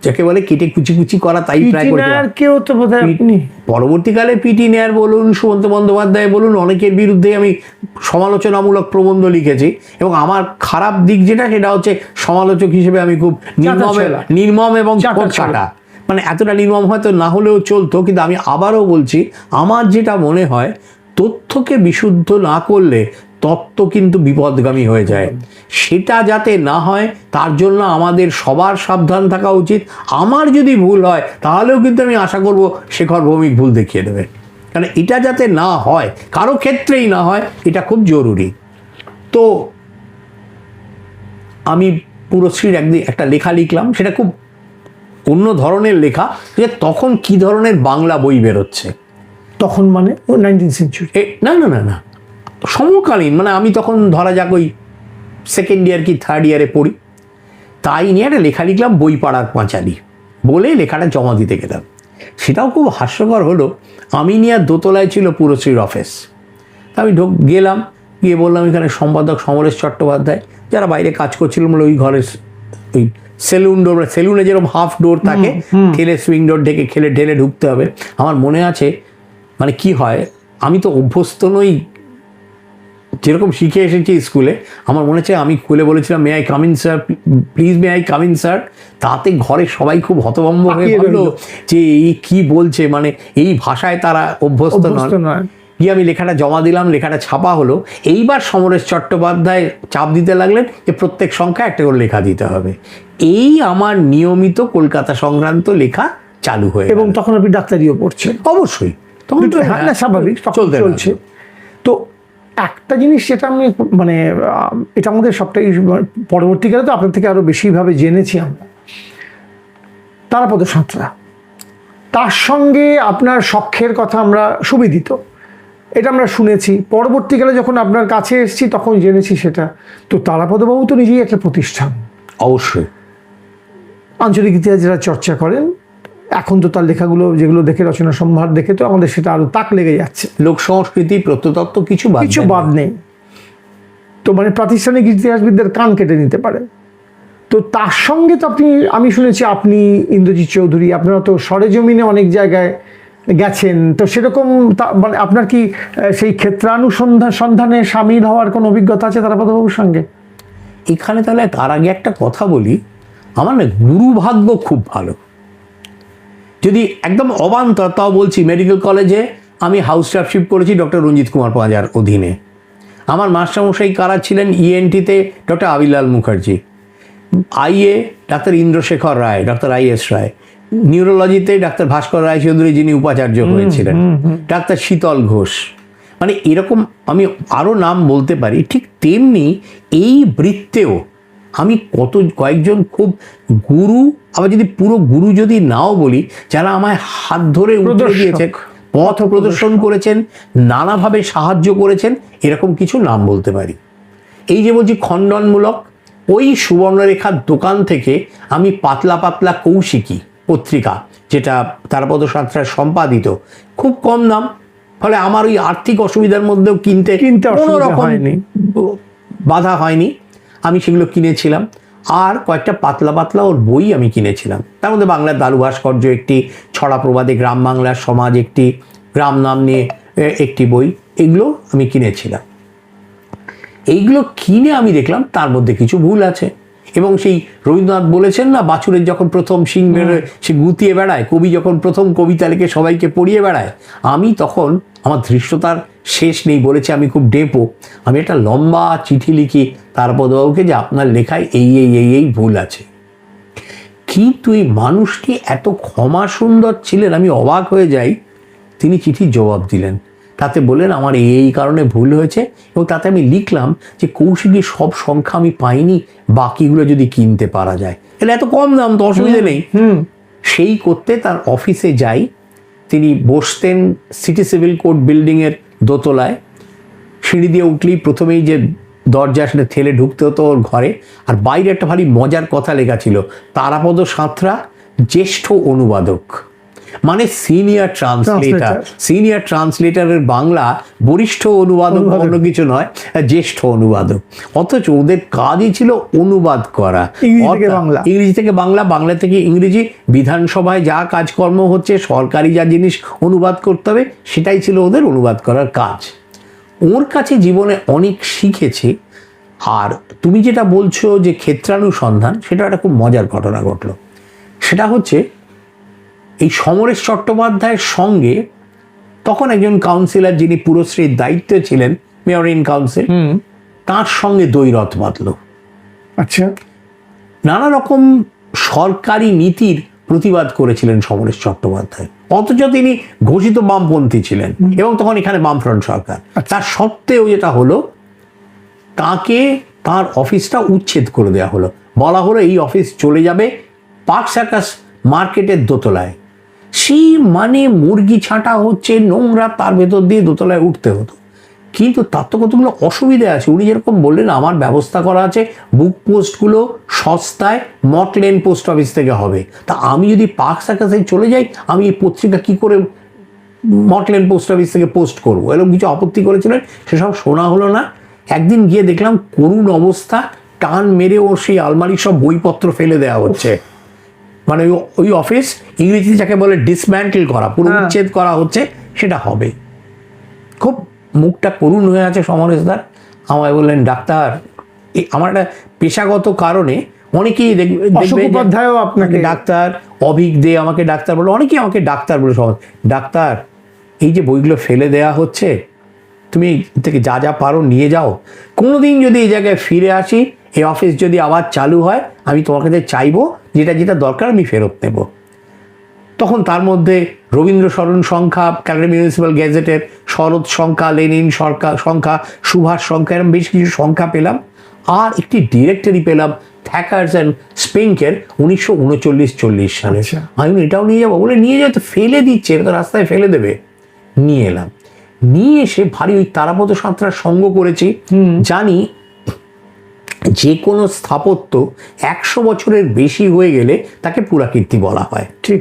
যাকে বলে কেটে কুচি করা, তাই ট্রাই করেছিলাম। পরবর্তীকালে পিটি নেয়ার বলুন, সুমন্ত বন্দ্যোপাধ্যায় বলুন, অনেকের বিরুদ্ধে আমি সমালোচনামূলক প্রবন্ধ লিখেছি। এবং আমার খারাপ দিক যেটা, সেটা হচ্ছে সমালোচক হিসেবে আমি খুব নির্মম এবং ছাটা, মানে এতটা নির্মম হয়তো না হলেও চলতো। কিন্তু আমি আবারও বলছি, আমার যেটা মনে হয়, তথ্যকে বিশুদ্ধ না করলে তত্ত্ব কিন্তু বিপদগামী হয়ে যায়। সেটা যাতে না হয় তার জন্য আমাদের সবার সাবধান থাকা উচিত। আমার যদি ভুল হয়, তাহলেও কিন্তু আমি আশা করব শেখর ভৌমিক ভুল দেখিয়ে দেবে। কারণ এটা যাতে না হয়, কারো ক্ষেত্রেই না হয়, এটা খুব জরুরি। তো আমি পুরশ্রীর একদিন একটা লেখা লিখলাম, সেটা খুব অন্য ধরনের লেখা, যে তখন কি ধরনের বাংলা বই বেরোচ্ছে। তখন মানে 19th সেঞ্চুরি? না, সমকালীন, মানে আমি তখন ধরা যাক ওই 2nd ইয়ার কি 3rd ইয়ারে পড়ি। তাই নিয়ে একটা লেখা লিখলাম, বই পাড়ার পাঁচালী বলে লেখাটা জমা দিতে গেলাম। সেটাও খুব হাস্যকর হলো, আমি নিয়ে দোতলায় ছিল পুরশ্রীর অফিস। আমি গেলাম, গিয়ে বললাম এখানে সম্পাদক সমরেশ চট্টোপাধ্যায়, যারা বাইরে কাজ করছিল বলে ওই ঘরে ওই সেলুনে যেরকম হাফ ডোর থাকে, ঠেলে সুইং ডোর ঢেকে ঢেলে ঢুকতে হবে। আমার মনে আছে, মানে কি হয়, আমি তো অভ্যস্ত নই, যেরকম শিখে এসেছি স্কুলে। আমার মনে হচ্ছে আমি খুলে বলেছিলাম, may I come in sir, please may I come in sir. তাতে ঘরে সবাই খুব হতভম্ব হয়ে ভাবলো যে এই কি বলছে, মানে এই ভাষায় তারা অভ্যস্ত নয়। গিয়ে আমি লেখাটা জমা দিলাম, লেখাটা ছাপা হলো। এইবার সমরেশ চট্টোপাধ্যায় চাপ দিতে লাগলেন যে প্রত্যেক সংখ্যা একটা করে লেখা দিতে হবে। এই আমার নিয়মিত কলকাতা সংক্রান্ত লেখা চালু হয়ে, এবং তখন আপনি ডাক্তারিও পড়ছেন? অবশ্যই, তখন তো স্বাভাবিক চলছে। তো একটা জিনিস যেটা আমি মানে এটা আমাদের সবটাই পরবর্তীকালে তো আপনার থেকে আরো বেশিভাবে জেনেছি আমরা, তারাপদ সাঁতরা, তার সঙ্গে আপনার শখের কথা আমরা সুবিদিত, এটা আমরা শুনেছি। পরবর্তীকালে যখন আপনার কাছে এসেছি তখন জেনেছি সেটা। তো তারাপদবাবু তো নিজেই একটা প্রতিষ্ঠান, অবশ্যই আঞ্চলিক ইতিহাস যারা চর্চা করেন, এখন তো তার লেখাগুলো যেগুলো দেখে, রচনা সম্ভার দেখে তো আমাদের সেটা আরো তাক লেগে যাচ্ছে। লোক সংস্কৃতি, প্রত্নতত্ত্ব কিছু বাদ নেই। তো মানে প্রাতিষ্ঠানিক ইতিহাসবিদদের কান কেটে নিতে পারে। তো তার সঙ্গে তো আমি শুনেছি আপনি, ইন্দ্রজিৎ চৌধুরী, আপনারা তো সরেজমিনে অনেক জায়গায় গেছেন। তো সেরকম মানে আপনার কি সেই ক্ষেত্রানুসন্ধানে সামিল হওয়ার কোনো অভিজ্ঞতা আছে তারাপদবাবুর সঙ্গে? এখানে তাহলে তার আগে একটা কথা বলি, আমার না গুরু ভাগ্য খুব ভালো। যদি একদম অবান্তর তাও বলছি, মেডিকেল কলেজে আমি হাউস স্টাফশিপ করেছি ডক্টর রঞ্জিত কুমার পাঁজার অধীনে। আমার মাস্টারমশাই কারা ছিলেন, ইএনটিতে ডক্টর আবিলাল মুখার্জি, আইএ ডাক্তার ইন্দ্রশেখর রায়, ডক্টর আইএস রায়, নিউরোলজিতে ডাক্তার ভাস্কর রায়চৌধুরী যিনি উপাচার্য হয়েছিলেন, ডাক্তার শীতল ঘোষ, মানে এরকম আমি আরও নাম বলতে পারি। ঠিক তেমনি এই বৃত্তেও আমি কয়েকজন খুব গুরু, আবার যদি পুরো গুরু যদি নাও বলি, যারা আমায় হাত ধরে উঠে দিয়েছেন, পথ প্রদর্শন করেছেন, নানাভাবে সাহায্য করেছেন, এরকম কিছু নাম বলতে পারি। এই যে বলছি খণ্ডনমূলক, ওই সুবর্ণরেখার দোকান থেকে আমি পাতলা পাতলা কৌশিকী পত্রিকা, যেটা তারাপদ সাঁতরার সম্পাদিত, খুব কম দাম, ফলে আমার ওই আর্থিক অসুবিধার মধ্যেও কিনতে কোনো রকম বাধা হয়নি। আমি সেগুলো কিনেছিলাম। আর কয়েকটা পাতলা পাতলা ওর বই আমি কিনেছিলাম। তার মধ্যে বাংলার দালু ভাস্কর্য একটি, ছড়া প্রবাদে গ্রাম বাংলার সমাজ একটি, গ্রাম নাম নিয়ে একটি বই, এগুলো আমি কিনেছিলাম। এইগুলো কিনে আমি দেখলাম তার মধ্যে কিছু ভুল আছে। এবং সেই রবীন্দ্রনাথ বলেছেন না, বাছুরের যখন প্রথম শিং বেরোয় সে গুতিয়ে বেড়ায়, কবি যখন প্রথম কবিতা লিখে সবাইকে পড়িয়ে বেড়ায়, আমি তখন আমার ধৃষ্টতার শেষ নেই, বলেছে আমি খুব ডেপো, আমি একটা লম্বা চিঠি লিখি তারাপদবাবুকে যে আপনার লেখায় এই এই এই এই ভুল আছে। কিন্তু এই মানুষটি এত ক্ষমা সুন্দর ছিলেন, আমি অবাক হয়ে যাই। তিনি চিঠির জবাব দিলেন, তাতে বললেন আমার এই কারণে ভুল হয়েছে, এবং তাতে আমি লিখলাম যে কৌশিকীর সব সংখ্যা আমি পাইনি, বাকিগুলো যদি কিনতে পারা যায়। এটা এত কম দাম, তো অসুবিধা নেই। সেই করতে তার অফিসে যাই। তিনি বসতেন সিটি সিভিল কোর্ট বিল্ডিংয়ের দোতলায়। সিঁড়ি দিয়ে উঠলেই প্রথমেই যে দরজা, সেটা ঠেলে ঢুকতে হতো ওর ঘরে। আর বাইরে একটা ভারী মজার কথা লেখা ছিল, তারাপদ সাঁতরা জ্যেষ্ঠ অনুবাদক, মানে সিনিয়র ট্রান্সলেটার। সিনিয়র ট্রান্সলেটারের বাংলা বরিষ্ঠ অনুবাদক অন্য কিছু নয়, জ্যেষ্ঠ অনুবাদক। অথচ ওদের কাজই ছিল অনুবাদ করা, ইংরেজি থেকে বাংলা, বাংলা থেকে ইংরেজি, বিধানসভায় যা কাজকর্ম হচ্ছে, সরকারি যা জিনিস অনুবাদ করতে হবে, সেটাই ছিল ওদের অনুবাদ করার কাজ। ওর কাছে জীবনে অনেক শিখেছি। আর তুমি যেটা বলছো যে ক্ষেত্রানুসন্ধান, সেটা একটা খুব মজার ঘটনা ঘটলো। সেটা হচ্ছে এই সমরেশ চট্টোপাধ্যায়ের সঙ্গে তখন একজন কাউন্সিলর, যিনি পুরশ্রীর দায়িত্বে ছিলেন, মেয়র ইন কাউন্সিল, তার সঙ্গে দ্বৈরথ বাঁধল। আচ্ছা, নানা রকম সরকারি নীতির প্রতিবাদ করেছিলেন সমরেশ চট্টোপাধ্যায়, অথচ তিনি ঘোষিত বামপন্থী ছিলেন, এবং তখন এখানে বামফ্রন্ট সরকার। তার সত্ত্বেও যেটা হলো, তাকে তার অফিসটা উচ্ছেদ করে দেওয়া হলো। বলা হলো এই অফিস চলে যাবে পার্ক সার্কাস মার্কেটের দোতলায়। সেই মানে মুরগি ছাঁটা হচ্ছে, নোংরা, তার ভেতর দিয়ে দোতলায় উঠতে হতো। কিন্তু তার তো কতগুলো অসুবিধা আছে। উনি যেরকম বললেন, আমার ব্যবস্থা করা আছে, বুক পোস্টগুলো সস্তায় মটলেন পোস্ট অফিস থেকে হবে। তা আমি যদি পার্ক সার্কাসে চলে যাই, আমি এই পত্রিকা কি করে মটলেন পোস্ট অফিস থেকে পোস্ট করবো? এরকম কিছু আপত্তি করেছিলেন, সেসব শোনা হলো না। একদিন গিয়ে দেখলাম করুণ অবস্থা, টান মেরে ওর সেই আলমারি সব বইপত্র ফেলে দেওয়া হচ্ছে। মানে ওই অফিস, ইংরেজিতে যাকে বলে ডিসম্যান্টেল করা, পুরো উচ্ছেদ করা হচ্ছে, সেটা হবে। খুব মুখটা করুণ হয়ে আছে সমরেশদার। আমায় বললেন, ডাক্তার, আমার একটা পেশাগত কারণে অনেকেই দেখবে, আপনাকে ডাক্তার, অভিক দে আমাকে ডাক্তার বলে, অনেকেই আমাকে ডাক্তার বলে। ডাক্তার, এই যে বইগুলো ফেলে দেয়া হচ্ছে, তুমি থেকে যা যা পারো নিয়ে যাও। কোনোদিন যদি এই জায়গায় ফিরে আসি, এই অফিস যদি আবার চালু হয়, আমি তোমার কাছে চাইবো, যেটা যেটা দরকার আমি ফেরত নেব। তখন তার মধ্যে রবীন্দ্র স্মরণ সংখ্যা, ক্যালকাটা মিউনিসিপ্যাল গ্যাজেটের শরৎ সংখ্যা, লেনিন সংখ্যা, সুভাষ সংখ্যা, এরকম বেশ কিছু সংখ্যা পেলাম। আর একটি ডিরেক্টরি পেলাম থ্যাকার্স অ্যান্ড স্পেঙ্কের 1939-40 সালে। আমি এটাও নিয়ে যাবো। বলে, নিয়ে যাও, তো ফেলে দিচ্ছে, এটা তো রাস্তায় ফেলে দেবে। নিয়ে এলাম। নিয়ে এসে ভারী ওই তারাপদ সাঁতরার সঙ্গ করেছি। জানি যে কোনো স্থাপত্য 100 বছরের বেশি হয়ে গেলে তাকে পুরাকীর্তি বলা হয়। ঠিক,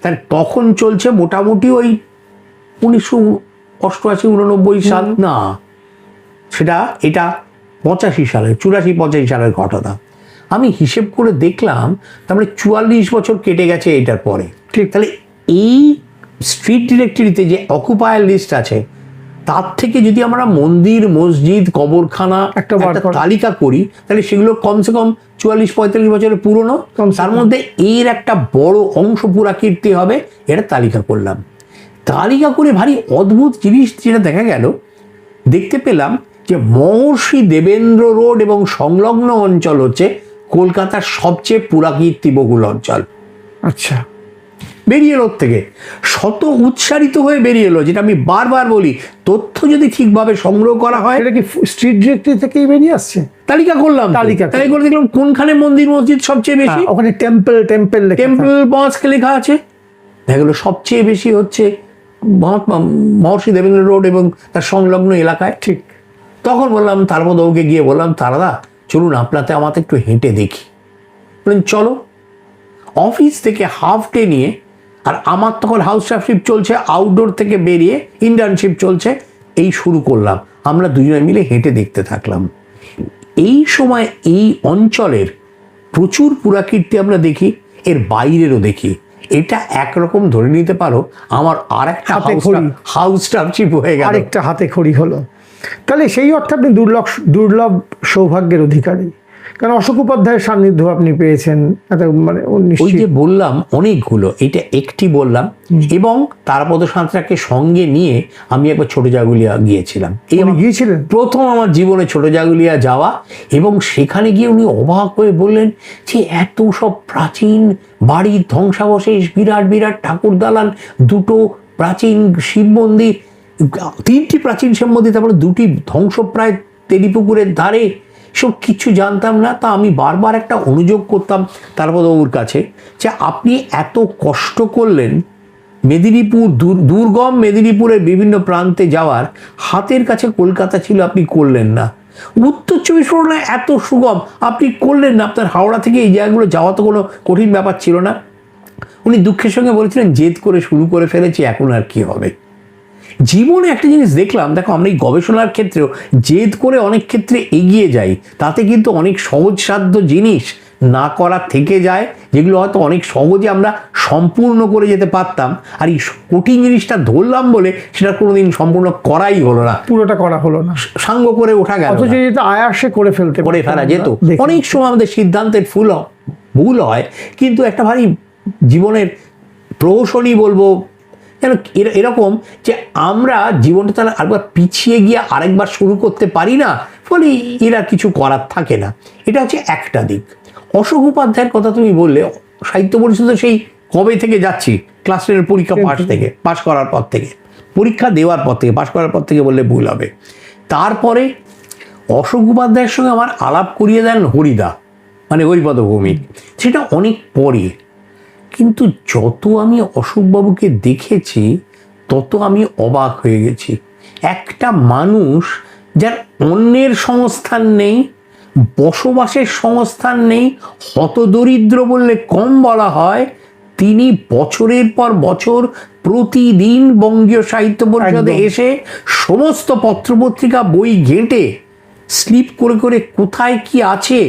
তাহলে তখন চলছে মোটামুটি ওই 1988-89 সাল না, সেটা এটা 85 সালের, 84-85 সালের ঘটনা। আমি হিসেব করে দেখলাম, তারপরে 44 বছর কেটে গেছে এটার পরে। ঠিক, তাহলে এই স্ট্রিট ডিরেক্টরিতে যে অকুপায়ার লিস্ট আছে, তার থেকে যদি আমরা মন্দির, মসজিদ, কবরখানা একটা তালিকা করি, তাহলে সেগুলো কমসে কম 44-45 বছরের পুরনো। তার মধ্যে এর একটা বড় অংশ পুরাকীর্তি হবে, এটা তালিকা করলাম। তালিকা করে ভারী অদ্ভুত জিনিস যেটা দেখা গেল, দেখতে পেলাম যে মহর্ষি দেবেন্দ্র রোড এবং সংলগ্ন অঞ্চল হচ্ছে কলকাতার সবচেয়ে পুরাকীর্তি বহুল অঞ্চল। আচ্ছা, বেরিয়ে এলো থেকে, শত উৎসারিত হয়ে বেরিয়ে এলো। যেটা আমি বারবার বলি, তথ্য যদি ঠিকভাবে সংগ্রহ করা হয়। এটা কি স্ট্রিট ডিরেক্টরি থেকেই বেরিয়ে আসছে? তালিকা করলাম, তালিকা করে দেখলাম কোনখানে মন্দির মসজিদ সবচেয়ে বেশি। ওখানে টেম্পল মস্ক লেখা আছে। দেখা গেলো সবচেয়ে বেশি হচ্ছে মহর্ষি দেবেন্দ্র রোড এবং তার সংলগ্ন এলাকায়। ঠিক, তখন বললাম তারপদকে গিয়ে বললাম, তারাদা চলুন আপনাতে আমাদের একটু হেঁটে দেখি। বললেন চলো। অফিস থেকে হাফ ডে নিয়ে, আর আমার তখন হাউস স্টাফশিপ চলছে, আউটডোর থেকে বেরিয়ে ইন্টার্নশিপ চলছে, এই শুরু করলাম। আমরা দুজনে মিলে হেঁটে দেখতে থাকলাম। এই সময় এই অঞ্চলের প্রচুর পুরাকীর্তি আমরা দেখি, এর বাইরেরও দেখি। এটা একরকম ধরে নিতে পারো আমার আর একটা হাউস স্টাফশিপ হয়ে গেল, আরেকটা হাতে খড়ি হলো। তাহলে সেই অর্থে আপনি দুর্লভ সৌভাগ্যের অধিকারী। কারণ অশোক উপাধ্যায়ের সান্নিধ্য আপনি পেয়েছেন, মানে ওই নিশ্চিত। যে বললাম অনেকগুলো, এটা একটি বললাম। এবং তারাপদ সাঁতরাকে সঙ্গে নিয়ে আমি একবার ছোট জাগুলিয়া গিয়েছিলাম। এই উনি গিয়েছিলেন? প্রথম আমার জীবনে ছোট জাগুলিয়া যাওয়া। এবং সেখানে গিয়ে উনি অবাক হয়ে বললেন যে এত সব প্রাচীন বাড়ির ধ্বংসাবশেষ, বিরাট বিরাট ঠাকুর দালান, দুটো প্রাচীন শিব মন্দির, 3টি প্রাচীন শিব মন্দির, তারপরে 2টি ধ্বংসপ্রায় তেলিপুকুরের ধারে, সব কিছু জানতাম না। তা আমি বারবার একটা অনুযোগ করতাম তারাপদবাবুর কাছে যে আপনি এত কষ্ট করলেন মেদিনীপুর, দুর্গম মেদিনীপুরের বিভিন্ন প্রান্তে যাওয়ার, হাতের কাছে কলকাতা ছিল, আপনি করলেন না। উত্তর 24 পরগনা এত সুগম, আপনি করলেন না। আপনার হাওড়া থেকে এই জায়গাগুলো যাওয়া তো কোনো কঠিন ব্যাপার ছিল না। উনি দুঃখের সঙ্গে বলেছিলেন জেদ করে শুরু করে ফেলেছি, এখন আর কি হবে। জীবনে একটা জিনিস দেখলাম, দেখো আমরা এই গবেষণার ক্ষেত্রেও জেদ করে অনেক ক্ষেত্রে এগিয়ে যাই, তাতে কিন্তু অনেক সহজসাধ্য জিনিস না করা থেকে যায়, যেগুলো হয়তো অনেক সহজে আমরা সম্পূর্ণ করে যেতে পারতাম। আর এই কঠিন জিনিসটা ধরলাম বলে সেটা কোনোদিন সম্পূর্ণ করাই হলো না, পুরোটা করা হলো না, সাঙ্গ করে ওঠা গেল, অথচ যেটা আয়াসে করে ফেলা যেত। অনেক সময় আমাদের সিদ্ধান্তের ভুল হয়, কিন্তু একটা ভারী জীবনের প্রহসনই বলবো যেন এরকম যে আমরা জীবনটা তাহলে আরেকবার পিছিয়ে গিয়ে আরেকবার শুরু করতে পারি না, ফলে এরা কিছু করার থাকে না। এটা হচ্ছে একটা দিক। অশোক উপাধ্যায়ের কথা তুমি বললে, সাহিত্য পরিষদে সেই কবে থেকে যাচ্ছি, ক্লাস 10-এর পরীক্ষা পাশ করার পর থেকে, পরীক্ষা দেওয়ার পর থেকে, পাশ করার পর থেকে বললে ভুল হবে। তারপরে অশোক উপাধ্যায়ের সঙ্গে আমার আলাপ করিয়ে দেন হরিদা, মানে হরিপদ ভৌমিক, সেটা অনেক পরে। কিন্তু যত আমি অশোকবাবুকে দেখেছি তত আমি অবাক হয়ে গেছি। একটা মানুষ যার অন্যের সংস্থান নেই, বসবাসের সংস্থান নেই, হতদরিদ্র বললে কম বলা হয়, তিনি বছরের পর বছর প্রতিদিন বঙ্গীয় সাহিত্য পরিষদে এসে সমস্ত পত্রপত্রিকা বই ঘেঁটে স্লিপ করে করে কোথায় কি আছে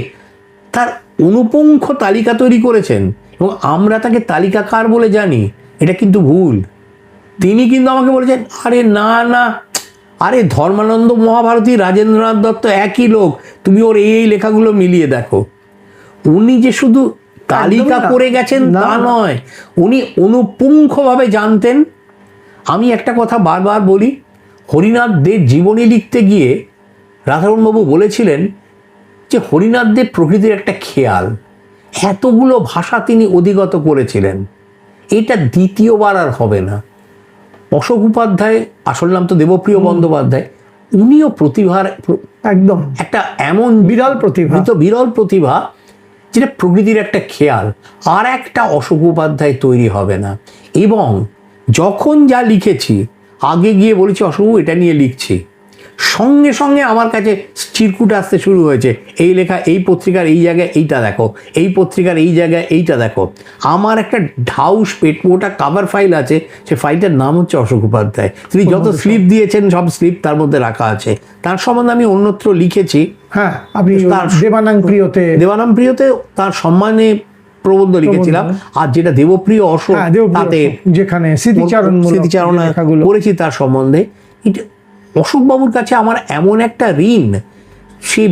তার অনুপুঙ্খ তালিকা তৈরি করেছেন। এবং আমরা তাকে তালিকাকার বলে জানি, এটা কিন্তু ভুল। তিনি কিন্তু আমাকে বলেছেন, আরে না না, আরে ধর্মানন্দ মহাভারতী, রাজেন্দ্রনাথ দত্ত একই লোক, তুমি ওর এই লেখাগুলো মিলিয়ে দেখো। উনি যে শুধু তালিকা করে গেছেন তা নয়, উনি অনুপুঙ্খভাবে জানতেন। আমি একটা কথা বারবার বলি, হরিনাথ দের জীবনী লিখতে গিয়ে রাধারমণবাবু বলেছিলেন যে হরিনাথ দেব প্রকৃতির একটা খেয়াল, এতগুলো ভাষা তিনি অধিগত করেছিলেন, এটা দ্বিতীয়বার আর হবে না। অশোক উপাধ্যায়, আসল নাম তো দেবপ্রিয় বন্দ্যোপাধ্যায়, উনিও প্রতিভার একদম একটা এমন বিরল প্রতিভা যেটা প্রকৃতির একটা খেয়াল। আর একটা অশোক উপাধ্যায় তৈরি হবে না। এবং যখন যা লিখেছি, আগে গিয়ে বলেছি অশোক এটা নিয়ে লিখছি, সঙ্গে সঙ্গে আমার কাছে চিরকুট আসতে শুরু হয়েছে, এই লেখা এই পত্রিকার এই জায়গায় এইটা দেখো, এই পত্রিকার এই জায়গায় এইটা দেখো। আমার একটা ঢাউস পেটমোটা কাভার ফাইল আছে, সে ফাইলটার নাম হচ্ছে অশোক উপাধ্যায়। তিনি যত স্লিপ দিয়েছেন সব স্লিপ তার মধ্যে রাখা আছে। তার সম্বন্ধে আমি অন্যত্র লিখেছি, হ্যাঁ, আপনি দেবানাং প্রিয়তে তার সম্মানে প্রবন্ধ লিখেছিলাম। আর যেটা দেবপ্রিয় অশোক, তাতে যেখানে স্মৃতিচারণ করেছি তার সম্বন্ধে। এটা অশোকবাবুর কাছে আমার এমন একটা ঋণ, সে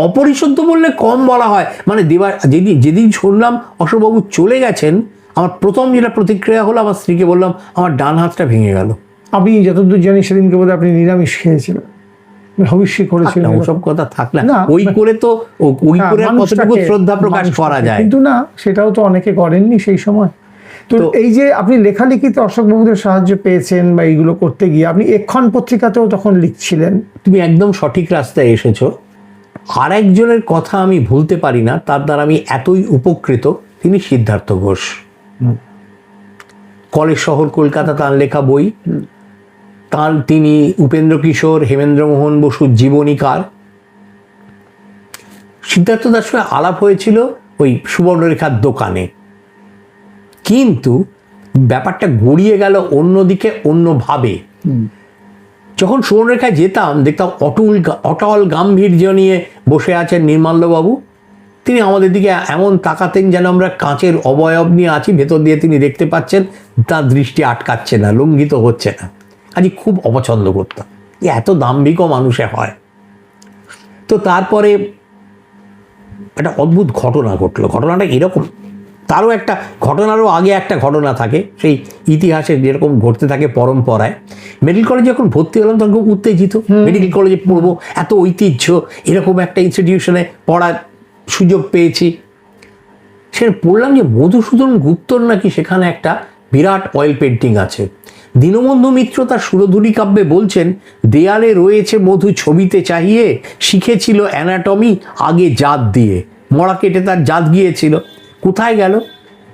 অপরিশুদ্ধ বললে কম বলা হয়। মানে যেদিন শুনলাম অশোকবাবু চলে গেছেন, আমার প্রথম যেটা প্রতিক্রিয়া হলো, আমার স্ত্রীকে বললাম আমার ডান হাতটা ভেঙে গেল। আমি যতদূর জানি সেদিনকে বোধহয় আপনি নিরামিষ খেয়েছিলেন, হবিষ্যি করেছিলেন। ওসব কথা থাক না, ওই করে তো ওই করে কতটুকু শ্রদ্ধা প্রকাশ করা যায়, কিন্তু না, সেটাও তো অনেকে করেননি সেই সময়। তো এই যে আপনি লেখালেখিতে অশোকবাবুদের সাহায্য পেয়েছেন বা এইগুলো করতে গিয়ে, আপনি এক্ষণ পত্রিকাতেও তখন লিখছিলেন। তুমি একদম সঠিক রাস্তায় এসেছো। আর একজনের কথা আমি ভুলতে পারি না, তার দ্বারা আমি এতই উপকৃত, তিনি সিদ্ধার্থ ঘোষ। কলেজ শহর কলকাতা তাঁর লেখা বই। তিনি উপেন্দ্র কিশোর, হেমেন্দ্রমোহন বসুর জীবনীকার। সিদ্ধার্থ দাস সঙ্গে আলাপ হয়েছিল ওই সুবর্ণরেখার দোকানে, কিন্তু ব্যাপারটা গড়িয়ে গেল অন্যদিকে, অন্যভাবে। যখন সুবর্ণরেখায় যেতাম, দেখতাম অটল গাম্ভীর্য নিয়ে বসে আছেন নির্মাল্যবাবু। তিনি আমাদের দিকে এমন তাকাতেন যেন আমরা কাঁচের অবয়ব নিয়ে আছি, ভেতর দিয়ে তিনি দেখতে পাচ্ছেন, তার দৃষ্টি আটকাচ্ছে না, লঙ্ঘিত হচ্ছে না। আজ খুব অপছন্দ করতাম, এত দাম্ভিকও মানুষে হয়। তো তারপরে একটা অদ্ভুত ঘটনা ঘটলো। ঘটনাটা এরকম, তারও একটা ঘটনারও আগে একটা ঘটনা থাকে, সেই ইতিহাসে যেরকম ঘটতে থাকে পরম্পরায়। মেডিকেল কলেজে যখন ভর্তি হলাম তখন খুব উত্তেজিত, মেডিকেল কলেজে পড়বো, এত ঐতিহ্য, এরকম একটা ইনস্টিটিউশনে পড়ার সুযোগ পেয়েছি। সেখানে পড়লাম যে মধুসূদন গুপ্তর নাকি সেখানে একটা বিরাট অয়েল পেন্টিং আছে। দীনবন্ধু মিত্র তার সুরধুনী কাব্যে বলছেন, দেয়ালে রয়েছে মধু ছবিতে চাহিয়ে, শিখেছিল অ্যানাটমি আগে জাত দিয়ে। মরা কেটে তার জাত গিয়েছিল। কোথায় গেল?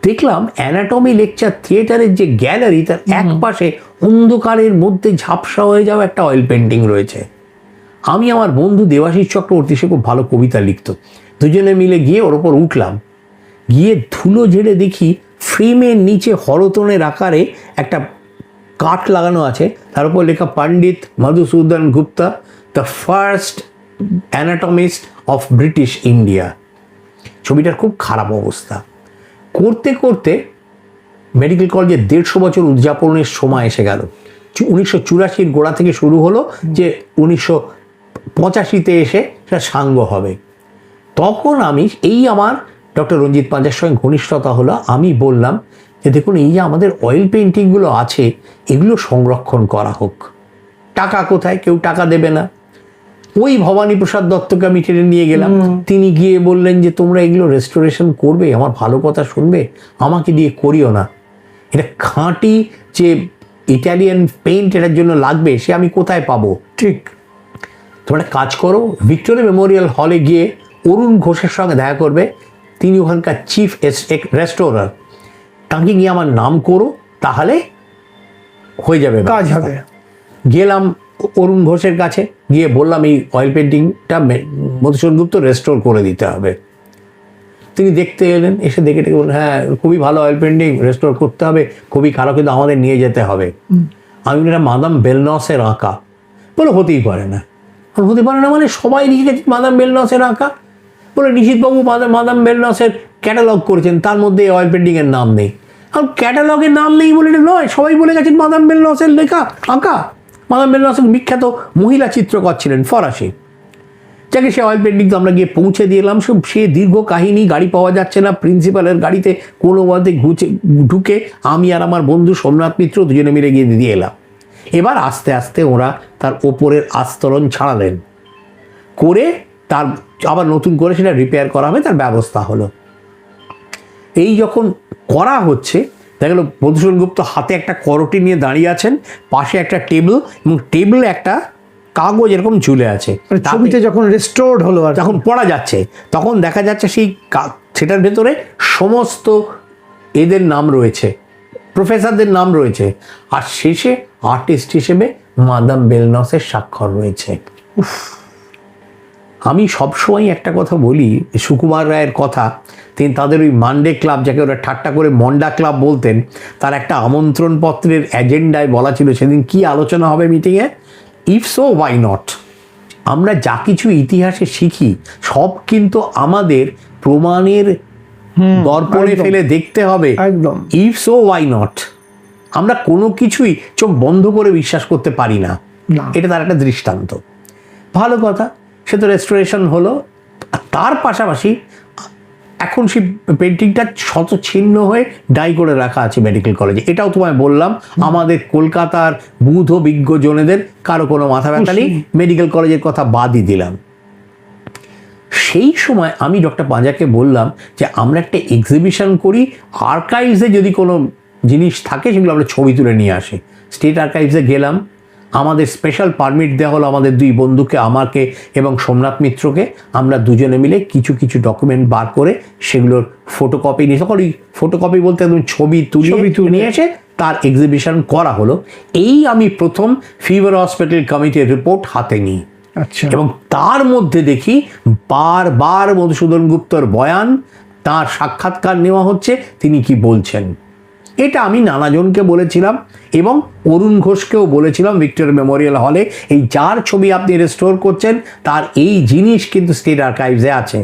দেখলাম অ্যানাটমি লেকচার থিয়েটারের যে গ্যালারি, তার এক পাশে অন্ধকারের মধ্যে ঝাপসা হয়ে যাওয়া একটা অয়েল পেন্টিং রয়েছে। আমি আমার বন্ধু দেবাশিস চক্রবর্তী, সে খুব ভালো কবিতা লিখত, দুজনে মিলে গিয়ে ওর ওপর উঠলাম। গিয়ে ধুলো ঝেড়ে দেখি ফ্রেমের নিচে হরতনের আকারে একটা কাঠ লাগানো আছে, তার উপর লেখা Pandit Madhusudan Gupta, the first anatomist of British India. ছবিটার খুব খারাপ অবস্থা। করতে করতে মেডিকেল কলেজের 150 বছর উদযাপনের সময় এসে গেল। 1984 গোড়া থেকে শুরু হলো, যে 1985 এসে সেটা সাঙ্গ হবে। তখন আমি আমার ডক্টর রঞ্জিত পাঁজার সঙ্গে ঘনিষ্ঠতা হলো। আমি বললাম যে দেখুন, এই যে আমাদের অয়েল পেন্টিংগুলো আছে, এগুলো সংরক্ষণ করা হোক। টাকা কোথায়? কেউ টাকা দেবে না। ওই ভবানী প্রসাদ দত্তকে আমি টেনে নিয়ে গেলাম। তিনি গিয়ে বললেন যে তোমরা এগুলো রেস্টোরেশন করবে, আমার ভালো কথা শুনবে, আমাকে দিয়ে করিও না। এটা খাঁটি যে ইটালিয়ান পেইন্ট এটার জন্য লাগবে, সে আমি কোথায় পাবো? ঠিক। তোমরা একটা কাজ করো, ভিক্টোরিয়া মেমোরিয়াল হলে গিয়ে অরুণ ঘোষের সঙ্গে দেখা করবে, তিনি ওখানকার চিফ রেস্টোরার, তাকে গিয়ে আমার নাম করো, তাহলে হয়ে যাবে, কাজ হবে। গেলাম অরুণ ঘোষের কাছে, গিয়ে বললাম এই অয়েল পেন্টিংটা মধুসূদন গুপ্ত রেস্টোর করে দিতে হবে। তিনি দেখতে এলেন, এসে দেখে টেকে বললেন, হ্যাঁ খুবই ভালো অয়েল পেন্টিং, রেস্টোর করতে হবে, খুবই খারাপ, কিন্তু আমাদের নিয়ে যেতে হবে। আমি এটা মাদাম বেলনসের আঁকা। বলে হতেই পারে না। হতে পারে না মানে? সবাই লিখে গেছে মাদাম বেলনসের আঁকা। বলে নিশীথবাবু মাদাম বেলনসের ক্যাটালগ করেছেন, তার মধ্যে অয়েল পেন্টিংয়ের নাম নেই। আর ক্যাটালগের নাম নেই বলে এটা নয়, সবাই বলে গেছেন মাদাম বেলনসের লেখা আঁকা। মাদাম বেলনস বিখ্যাত মহিলা চিত্রকর ছিলেন, ফরাসি। যাকে সে অয়েল পেন্টিং তো আমরা গিয়ে পৌঁছে দিলাম। সে দীর্ঘ কাহিনী, গাড়ি পাওয়া যাচ্ছে না, প্রিন্সিপালের গাড়িতে কোনো মতে ঢুকে আমি আর আমার বন্ধু সোমনাথ মিত্র দুজনে মিলে গিয়ে দিয়ে এলাম। এবার আস্তে আস্তে ওরা তার ওপরের আস্তরণ ছাড়ালেন, করে তার আবার নতুন করে সেটা রিপেয়ার করা হবে, তার ব্যবস্থা হলো। এই যখন করা হচ্ছে, দেখা গেল মধুসূদন গুপ্ত হাতে একটা করটি নিয়ে দাঁড়িয়ে আছেন, পাশে একটা টেবিল, এবং টেবিলে একটা কাগজ এরকম ঝুলে আছে। ছবিতে যখন রেস্টোরড হলো আর যখন পড়া যাচ্ছে, তখন দেখা যাচ্ছে সেই সেটার ভেতরে সমস্ত এদের নাম রয়েছে, প্রফেসরদের নাম রয়েছে, আর শেষে আর্টিস্ট হিসেবে মাদাম বেলনসের স্বাক্ষর রয়েছে। আমি সবসময় একটা কথা বলি, সুকুমার রায়ের কথা। তিনি তাদের ওই মানডে ক্লাব, যাকে ওরা ঠাট্টা করে মন্ডা ক্লাব বলতেন, তার একটা আমন্ত্রণ পত্রের এজেন্ডায় বলা ছিল সেদিন কি আলোচনা হবে মিটিংয়ে, ইফ সো ওয়াই নট। আমরা যা কিছু ইতিহাসে শিখি সব কিন্তু আমাদের প্রমাণের দর্পণে ফেলে দেখতে হবে। একদম। If so why not. আমরা কোনো কিছুই চোখ বন্ধ করে বিশ্বাস করতে পারি না। এটা তার একটা দৃষ্টান্ত। ভালো কথা, সে তো রেস্টোরেশন হলো। তার পাশাপাশি এখন সেই পেন্টিংটা শত ছিন্ন হয়ে ডাই করে রাখা আছে মেডিকেল কলেজে। এটাও তোমায় বললাম, আমাদের কলকাতার বুধ বিজ্ঞ জনেদের কারো কোনো মাথা ব্যথা নেই, মেডিকেল কলেজের কথা বাদই দিলাম। সেই সময় আমি ডক্টর পাঁজাকে বললাম যে আমরা একটা এক্সিবিশন করি, আর্কাইভসে যদি কোনো জিনিস থাকে সেগুলো আমরা ছবি তুলে নিয়ে আসি। স্টেট আর্কাইভসে গেলাম, আমাদের স্পেশাল পারমিট দেওয়া হলো আমাদের দুই বন্ধুকে, আমাকে এবং সোমনাথ মিত্রকে। আমরা দুজনে মিলে কিছু কিছু ডকুমেন্ট বার করে সেগুলোর ফটোকপি নিয়ে, সকল ফটোকপি বলতে একদম ছবি তুলে নিয়ে এসে তার এক্সিবিশন করা হলো। এই আমি প্রথম ফিভার হসপিটাল কমিটির রিপোর্ট হাতে নিই। আচ্ছা। এবং তার মধ্যে দেখি বারবার মধুসূদন গুপ্তর বয়ান, তার সাক্ষাৎকার নেওয়া হচ্ছে, তিনি কি বলছেন। এটা আমি নানাজনকে বলেছিলাম এবং অরুণ ঘোষকেও বলেছিলাম ভিক্টোরিয়া মেমোরিয়াল হলে, এই যার ছবি আপনি রেস্টোর করছেন তার এই জিনিস কিন্তু স্টেট আর্কাইভসে আছে।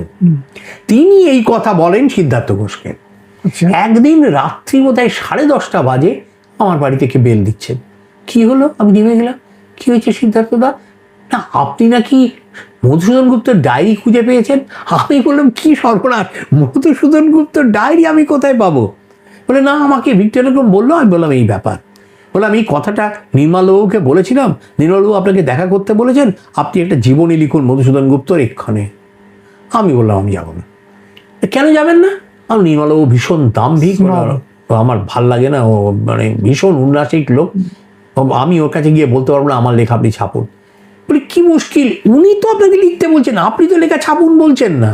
তিনি এই কথা বলেন সিদ্ধার্থ ঘোষকে। একদিন রাত্রি বোধহয় 10:30 বাজে আমার বাড়ি থেকে বেল দিচ্ছেন। কি হলো? আমি নেমে গেলাম। কি হয়েছে সিদ্ধার্থদা? না আপনি নাকি মধুসূদন গুপ্তর ডায়েরি খুঁজে পেয়েছেন। আমি বললাম কি সর্বনাশ, মধুসূদন গুপ্তর ডায়েরি আমি কোথায় পাবো? বলে না, আমাকে ভিক্টর এরকম বললো। আমি বললাম এই ব্যাপার। বলে আমি এই কথাটা নির্মলবাবুকে বলেছিলাম, নির্মলবাবু আপনাকে দেখা করতে বলেছেন, আপনি একটা জীবনী লিখুন মধুসূদন গুপ্তর এক্ষণে। আমি বললাম আমি যাবো না। কেন যাবেন না? আমার নির্মলবাবু ভীষণ দাম্ভিক, আমার ভাল লাগে না, ও মানে ভীষণ উন্নাসিক লোক, আমি ওর কাছে গিয়ে বলতে পারবো না আমার লেখা আপনি ছাপুন। বলি কি মুশকিল, উনি তো আপনাকে লিখতে বলছেন, আপনি তো লেখা ছাপুন বলছেন না।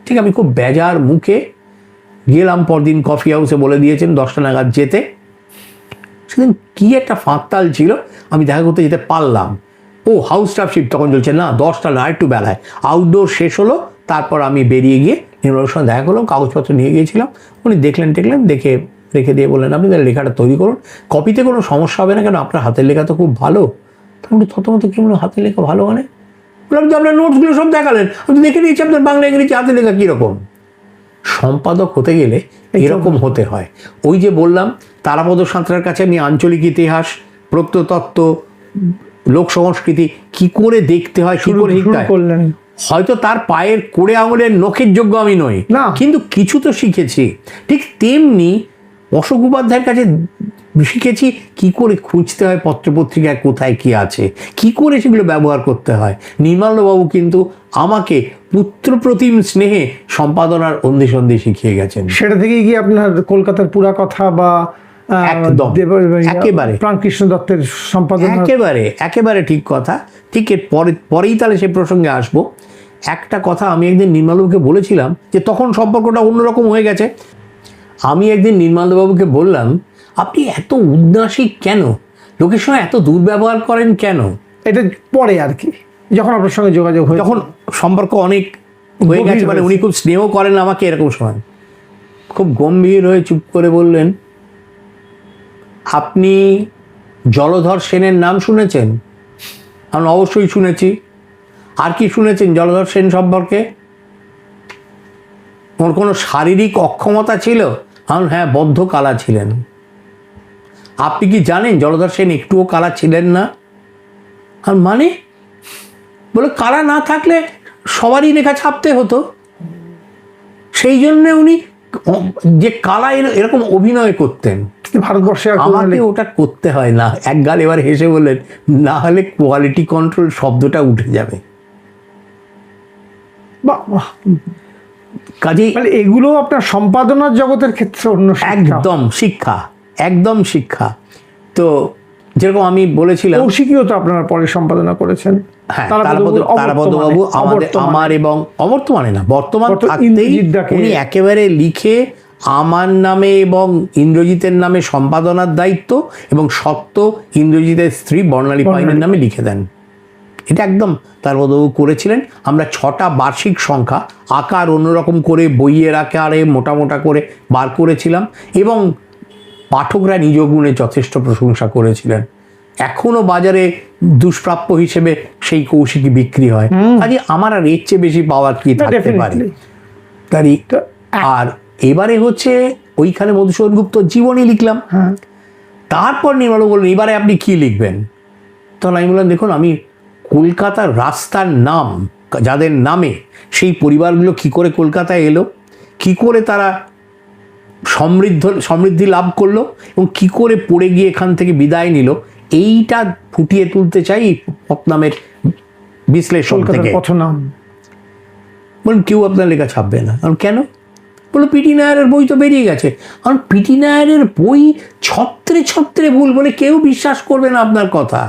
ঠিক, আমি খুব বেজার মুখে গেলাম। পরদিন কফি হাউসে বলে দিয়েছেন 10টা নাগাদ যেতে। সেদিন কি একটা ফাঁকতাল ছিল, আমি দেখা করতে যেতে পারলাম। ও হাউস স্টাফ শিফট তখন চলছে, না 10টা না একটু বেলায় আউটডোর শেষ হলো। তারপর আমি বেরিয়ে গিয়ে নির্মলের সঙ্গে দেখা করলাম, কাগজপত্র নিয়ে গিয়েছিলাম। উনি দেখলেন দেখে রেখে দিয়ে বললেন আপনি তাহলে লেখাটা তৈরি করুন, কপিতে কোনো সমস্যা হবে না, কেন আপনার হাতের লেখা তো খুব ভালো। তখন থতমত কি বলুন, হাতের লেখা ভালো মানে? বললাম যে আপনার নোটসগুলো সব দেখালেন, আমি দেখে নিয়েছি আপনার বাংলা ইংরেজি হাতের লেখা কীরকম। সম্পাদক হতে গেলে এরকম হতে হয়। ওই যে বললাম তারাপদ সাঁতরার কাছে আমি আঞ্চলিক ইতিহাস, প্রত্নতত্ত্ব, লোক সংস্কৃতি কি করে দেখতে হয় শুরু করলেন। হয়তো তার পায়ের কোড়ে আঙুলের নখের যোগ্য আমি নই, কিন্তু কিছু তো শিখেছি। ঠিক তেমনি অশোক উপাধ্যায়ের কাছে শিখেছি কি করে খুঁজতে হয় পত্রপত্রিকায় কোথায় কি আছে, কি করে সেগুলো ব্যবহার করতে হয়। নির্মলবাবু কিন্তু আমাকে পুত্রপ্রতিম স্নেহে সম্পাদনার অন্ধিসন্ধি শিখিয়ে গেছেন। সেটা থেকেই কি আপনার কলকাতার পুরা কথা বা একদম একেবারে প্রাণকৃষ্ণ দত্তের সম্পাদনা? একেবারে ঠিক কথা। ঠিক এর পরেই তাহলে সে প্রসঙ্গে আসবো। একটা কথা আমি একদিন নির্মলবাবুকে বলেছিলাম, যে তখন সম্পর্কটা অন্যরকম হয়ে গেছে। আমি একদিন নির্মলবাবুকে বললাম আপনি এত উদাসীন কেন, লোকের সঙ্গে এত দুর্ব্যবহার করেন কেন? এটা পরে আর কি, যখন আপনার সঙ্গে যোগাযোগ হয়, তখন সম্পর্ক অনেক হয়ে গেছে, মানে উনি খুব স্নেহ করেন আমাকে, এরকম সময় খুব গম্ভীর হয়ে চুপ করে বললেন আপনি জলধর সেনের নাম শুনেছেন? আমি অবশ্যই শুনেছি। আর কি শুনেছেন জলধর সেন সম্পর্কে? ওর কোনো শারীরিক অক্ষমতা ছিল? হ্যাঁ, বদ্ধ কালা ছিলেন। আপনি কি জানেন জলধর সেন একটুও কালা ছিলেন না? আর মানে? বলে কালা না থাকলে সবারই লেখা ছাপতে হতো, সেই জন্য উনি যে কালা এরকম অভিনয় করতেন। ভারতবর্ষে আমাকে ওটা করতে হয় না। এক গাল এবার হেসে বললেন না হলে কোয়ালিটি কন্ট্রোল শব্দটা উঠে যাবে। কাজেই মানে এগুলো আপনার সম্পাদনার জগতের ক্ষেত্রে অন্য একদম শিক্ষা। তো যেরকম আমি বলেছিলাম, কৌশিকীও তো আপনারা পরে সম্পাদনা করেছেন। হ্যাঁ, তারাপদবাবু আমার এবং অবর্তমানে না, বর্তমান থাকতেই উনি একেবারে লিখে আমার নামে এবং ইন্দ্রজিতের নামে সম্পাদনার দায়িত্ব, এবং সত্য ইন্দ্রজিতের স্ত্রী বর্ণালী পাইনের নামে লিখে দেন। এটা একদম তারাপদবাবু করেছিলেন। আমরা 6টা বার্ষিক সংখ্যা আকার অন্যরকম করে বইয়ের আকারে মোটা করে বার করেছিলাম, এবং পাঠকরা নিজ গুণে যথেষ্ট প্রশংসা করেছিলেন। এখনো বাজারে দুষ্প্রাপ্য হিসেবে সেই কৌশিকী বিক্রি হয়। কাজে আমার আর এর চেয়ে বেশি পাওয়ার কি থাকতে পারে। আর এবারে হচ্ছে ওইখানে মধুসূদন গুপ্ত জীবনী লিখলাম। তারপর নির্মলবাবু বললেন এবারে আপনি কি লিখবেন? তখন আমি বললাম দেখুন, আমি কলকাতার রাস্তার নাম, যাদের নামে সেই পরিবারগুলো কি করে কলকাতায় এলো, কি করে তারা সমৃদ্ধি লাভ করলো, এবং কি করে পড়ে গিয়ে এখান থেকে বিদায় নিল, এইটা ফুটিয়ে তুলতে চাই পথনামের বিশ্লেষণ থেকে। বলুন কেউ আপনার লেখা ছাপবে না। কেন? বলো পিটি নায়ারের বই তো বেরিয়ে গেছে। কারণ পিটি নায়ারের বই ছত্রে ভুল, বলে কেউ বিশ্বাস করবে না আপনার কথা।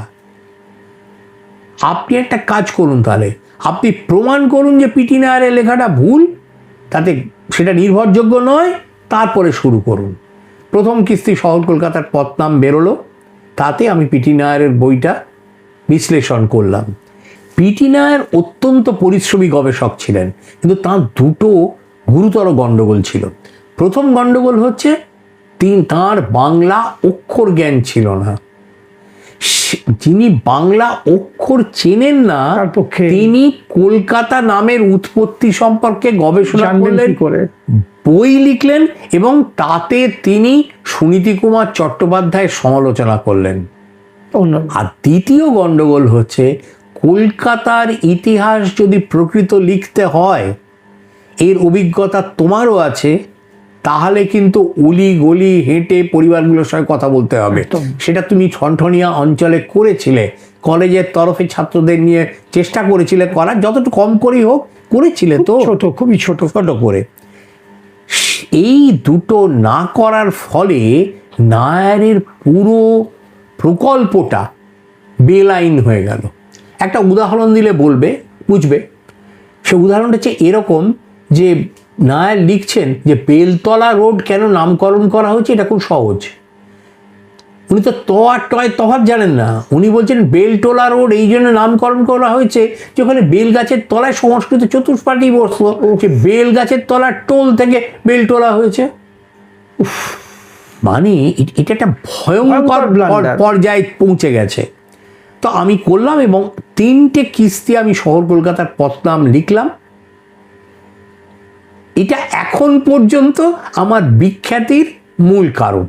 আপনি একটা কাজ করুন, তাহলে আপনি প্রমাণ করুন যে পিটি নায়ারের লেখাটা ভুল, তাতে সেটা নির্ভরযোগ্য নয়, তারপরে শুরু করুন। প্রথম কিস্তি শহর কলকাতার পথনাম বেরোলো, তাতে আমি পিটি নায়ারের বইটা বিশ্লেষণ করলাম। পিটি নায়ার অত্যন্ত পরিশ্রমী গবেষক ছিলেন, কিন্তু তাঁর দুটো গুরুতর গণ্ডগোল ছিল। প্রথম গণ্ডগোল হচ্ছে তাঁর বাংলা অক্ষর জ্ঞান ছিল না। যিনি বাংলা অক্ষর চেনেন না, তিনি কলকাতা নামের উৎপত্তি সম্পর্কে গবেষণা করলেন, বই লিখলেন, এবং তাতে তিনি সুনীতি কুমার চট্টোপাধ্যায়ের সমালোচনা করলেন। আর দ্বিতীয় গণ্ডগোল হচ্ছে কলকাতার ইতিহাস যদি প্রকৃত লিখতে হয়, এর অভিজ্ঞতা তোমারও আছে, তাহলে কিন্তু অলি গলি হেঁটে পরিবারগুলোর সঙ্গে কথা বলতে হবে। সেটা তুমি ঠনঠনিয়া অঞ্চলে করেছিলে, কলেজের তরফে ছাত্রদের নিয়ে চেষ্টা করেছিলে করার, যতটুকু কম করেই হোক করেছিলে, তো ছোট, খুবই ছোট করে। এই দুটো না করার ফলে নায়ারের পুরো প্রকল্পটা বেলাইন হয়ে গেল। একটা উদাহরণ দিলে বুঝবে। সে উদাহরণটা হচ্ছে এরকম যে নায়ার লিখছেন যে বেলতলা রোড কেন নামকরণ করা হয়েছে, এটা খুব সহজ। উনি তো ত আর টয় তফাৎ জানেন না। উনি বলছেন বেলটোলা রোড এই জন্য নামকরণ করা হয়েছে যে ওখানে বেল গাছের তলায় সংস্কৃত চতুষ্পাঠী বসলো, যে বেল গাছের তলার টোল থেকে বেলটোলা হয়েছে। মানে এটা একটা ভয়ঙ্কর পর্যায়ে পৌঁছে গেছে। তো আমি করলাম এবং 3টে কিস্তি আমি শহর কলকাতার পথনাম লিখলাম। এটা এখন পর্যন্ত আমার বিখ্যাতির মূল কারণ।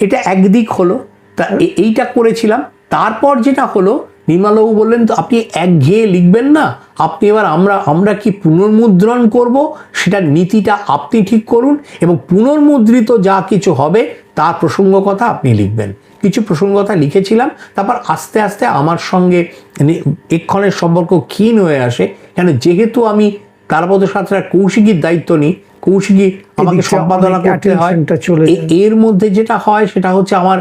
এটা একদিক হলো, তা এইটা করেছিলাম। তারপর যেটা হলো, নির্মলবাবু বললেন তো আপনি একঘেয়ে লিখবেন না, আপনি এবার আমরা কি পুনর্মুদ্রণ করব, সেটা নীতিটা আপনি ঠিক করুন, এবং পুনর্মুদ্রিত যা কিছু হবে তার প্রসঙ্গ কথা আপনি লিখবেন। কিছু প্রসঙ্গ কথা লিখেছিলাম। তারপর আস্তে আস্তে আমার সঙ্গে এক্ষণের সম্পর্ক ক্ষীণ হয়ে আসে, কেন যেহেতু আমি তারাপদ সাঁতরার কৌশিকীর দায়িত্ব নিই, কৌশিকী আমাকে সম্পাদনা করতে হয়। এর মধ্যে যেটা হয় সেটা হচ্ছে আমার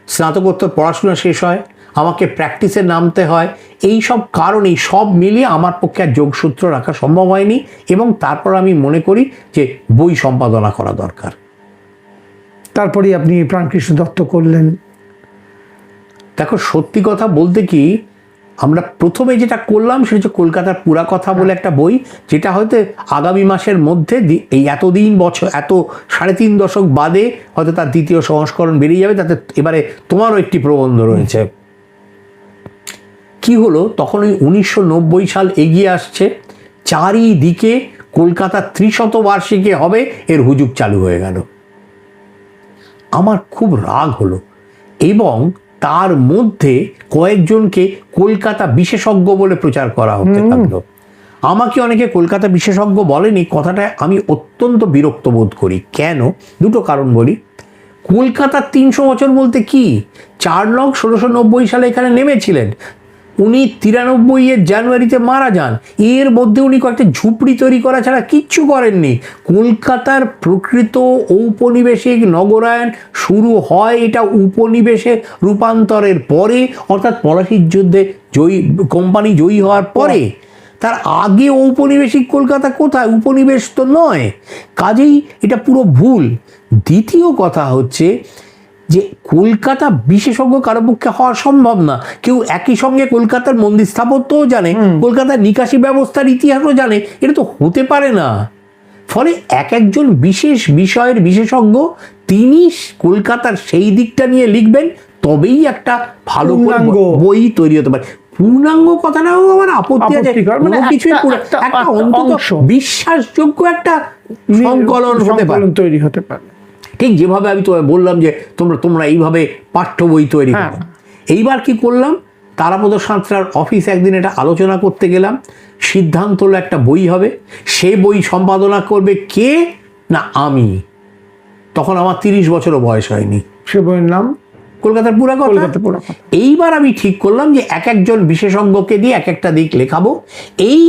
স্নাতকোত্তর পড়াশোনা শেষ হয়, আমাকে প্র্যাকটিসে নামতে হয়। এই সব কারণেই সব মিলিয়ে আমার পক্ষে আর যোগসূত্র রাখা সম্ভব হয়নি, এবং তারপর আমি মনে করি যে বই সম্পাদনা করা দরকার। তারপরে আপনি প্রাণকৃষ্ণ দত্ত করলেন। দেখো, সত্যি কথা বলতে কি, আমরা প্রথমে যেটা করলাম সেটা হচ্ছে কলকাতার পুরা কথা বলে একটা বই, যেটা হয়তো আগামী মাসের মধ্যে, এই এতদিন বছর, এত 3.5 দশক বাদে হয়তো তার দ্বিতীয় সংস্করণ বেরিয়ে যাবে। তাতে এবারে তোমারও একটি প্রবন্ধ রয়েছে। কি হলো, তখন ওই 1990 সাল এগিয়ে আসছে, চারিদিকে কলকাতার 300 হবে এর হুজুগ চালু হয়ে গেল। আমার খুব রাগ হলো, এবং তার মধ্যে কয়েকজনকে কলকাতা বিশেষজ্ঞ বলে প্রচার করা হতে থাকলো। আমাকে অনেকে কলকাতা বিশেষজ্ঞ বলেনি, কথাটা আমি অত্যন্ত বিরক্ত বোধ করি। কেন? দুটো কারণ বলি। কলকাতার 300 বছর বলতে কি, 4 নং 1690 সালে এখানে নেমেছিলেন, উনি 93 জানুয়ারিতে মারা যান। এর মধ্যে উনি কয়েকটা ঝুপড়ি তৈরি করা ছাড়া কিচ্ছু করেননি। কলকাতার প্রকৃত ঔপনিবেশিক নগরায়ন শুরু হয় এটা উপনিবেশে রূপান্তরের পরে, অর্থাৎ পলাশির যুদ্ধে কোম্পানি জয়ী হওয়ার পরে। তার আগে ঔপনিবেশিক কলকাতা কোথায়? উপনিবেশ তো নয়। কাজেই এটা পুরো ভুল। দ্বিতীয় কথা হচ্ছে যে কলকাতা বিশেষজ্ঞ কারো পক্ষে হওয়া সম্ভব না। কেউ একই সঙ্গে কলকাতার মন্দির স্থাপত্যও জানে, কলকাতার নিকাশি ব্যবস্থার ইতিহাসও জানে, এটা তো হতে পারে না। ফলে একজন বিশেষ বিষয়ের বিশেষজ্ঞ, তিনি কলকাতার সেই দিকটা নিয়ে লিখবেন, তবেই একটা ভালো বই তৈরি হতে পারে। পূর্ণাঙ্গ কথাটাও আমার আপত্তি আছে, মানে কিছুই একটা অন্তত বিশ্বাসযোগ্য একটা সংকলন তৈরি হতে পারে। ঠিক যেভাবে আমি তোমায় বললাম যে তোমরা এইভাবে পাঠ্য বই তৈরি করো। এইবার কি করলাম, তারাপদ সাঁতরার অফিস একদিন এটা আলোচনা করতে গেলাম। সিদ্ধান্ত হলো একটা বই হবে। সে বই সম্পাদনা করবে কে না আমি। তখন আমার 30 বছরও বয়স হয়নি। সে বইয়ের নাম কলকাতার পুরা কথা। এইবার আমি ঠিক করলাম যে একজন বিশেষজ্ঞকে দিয়ে একটা দিক লেখাবো।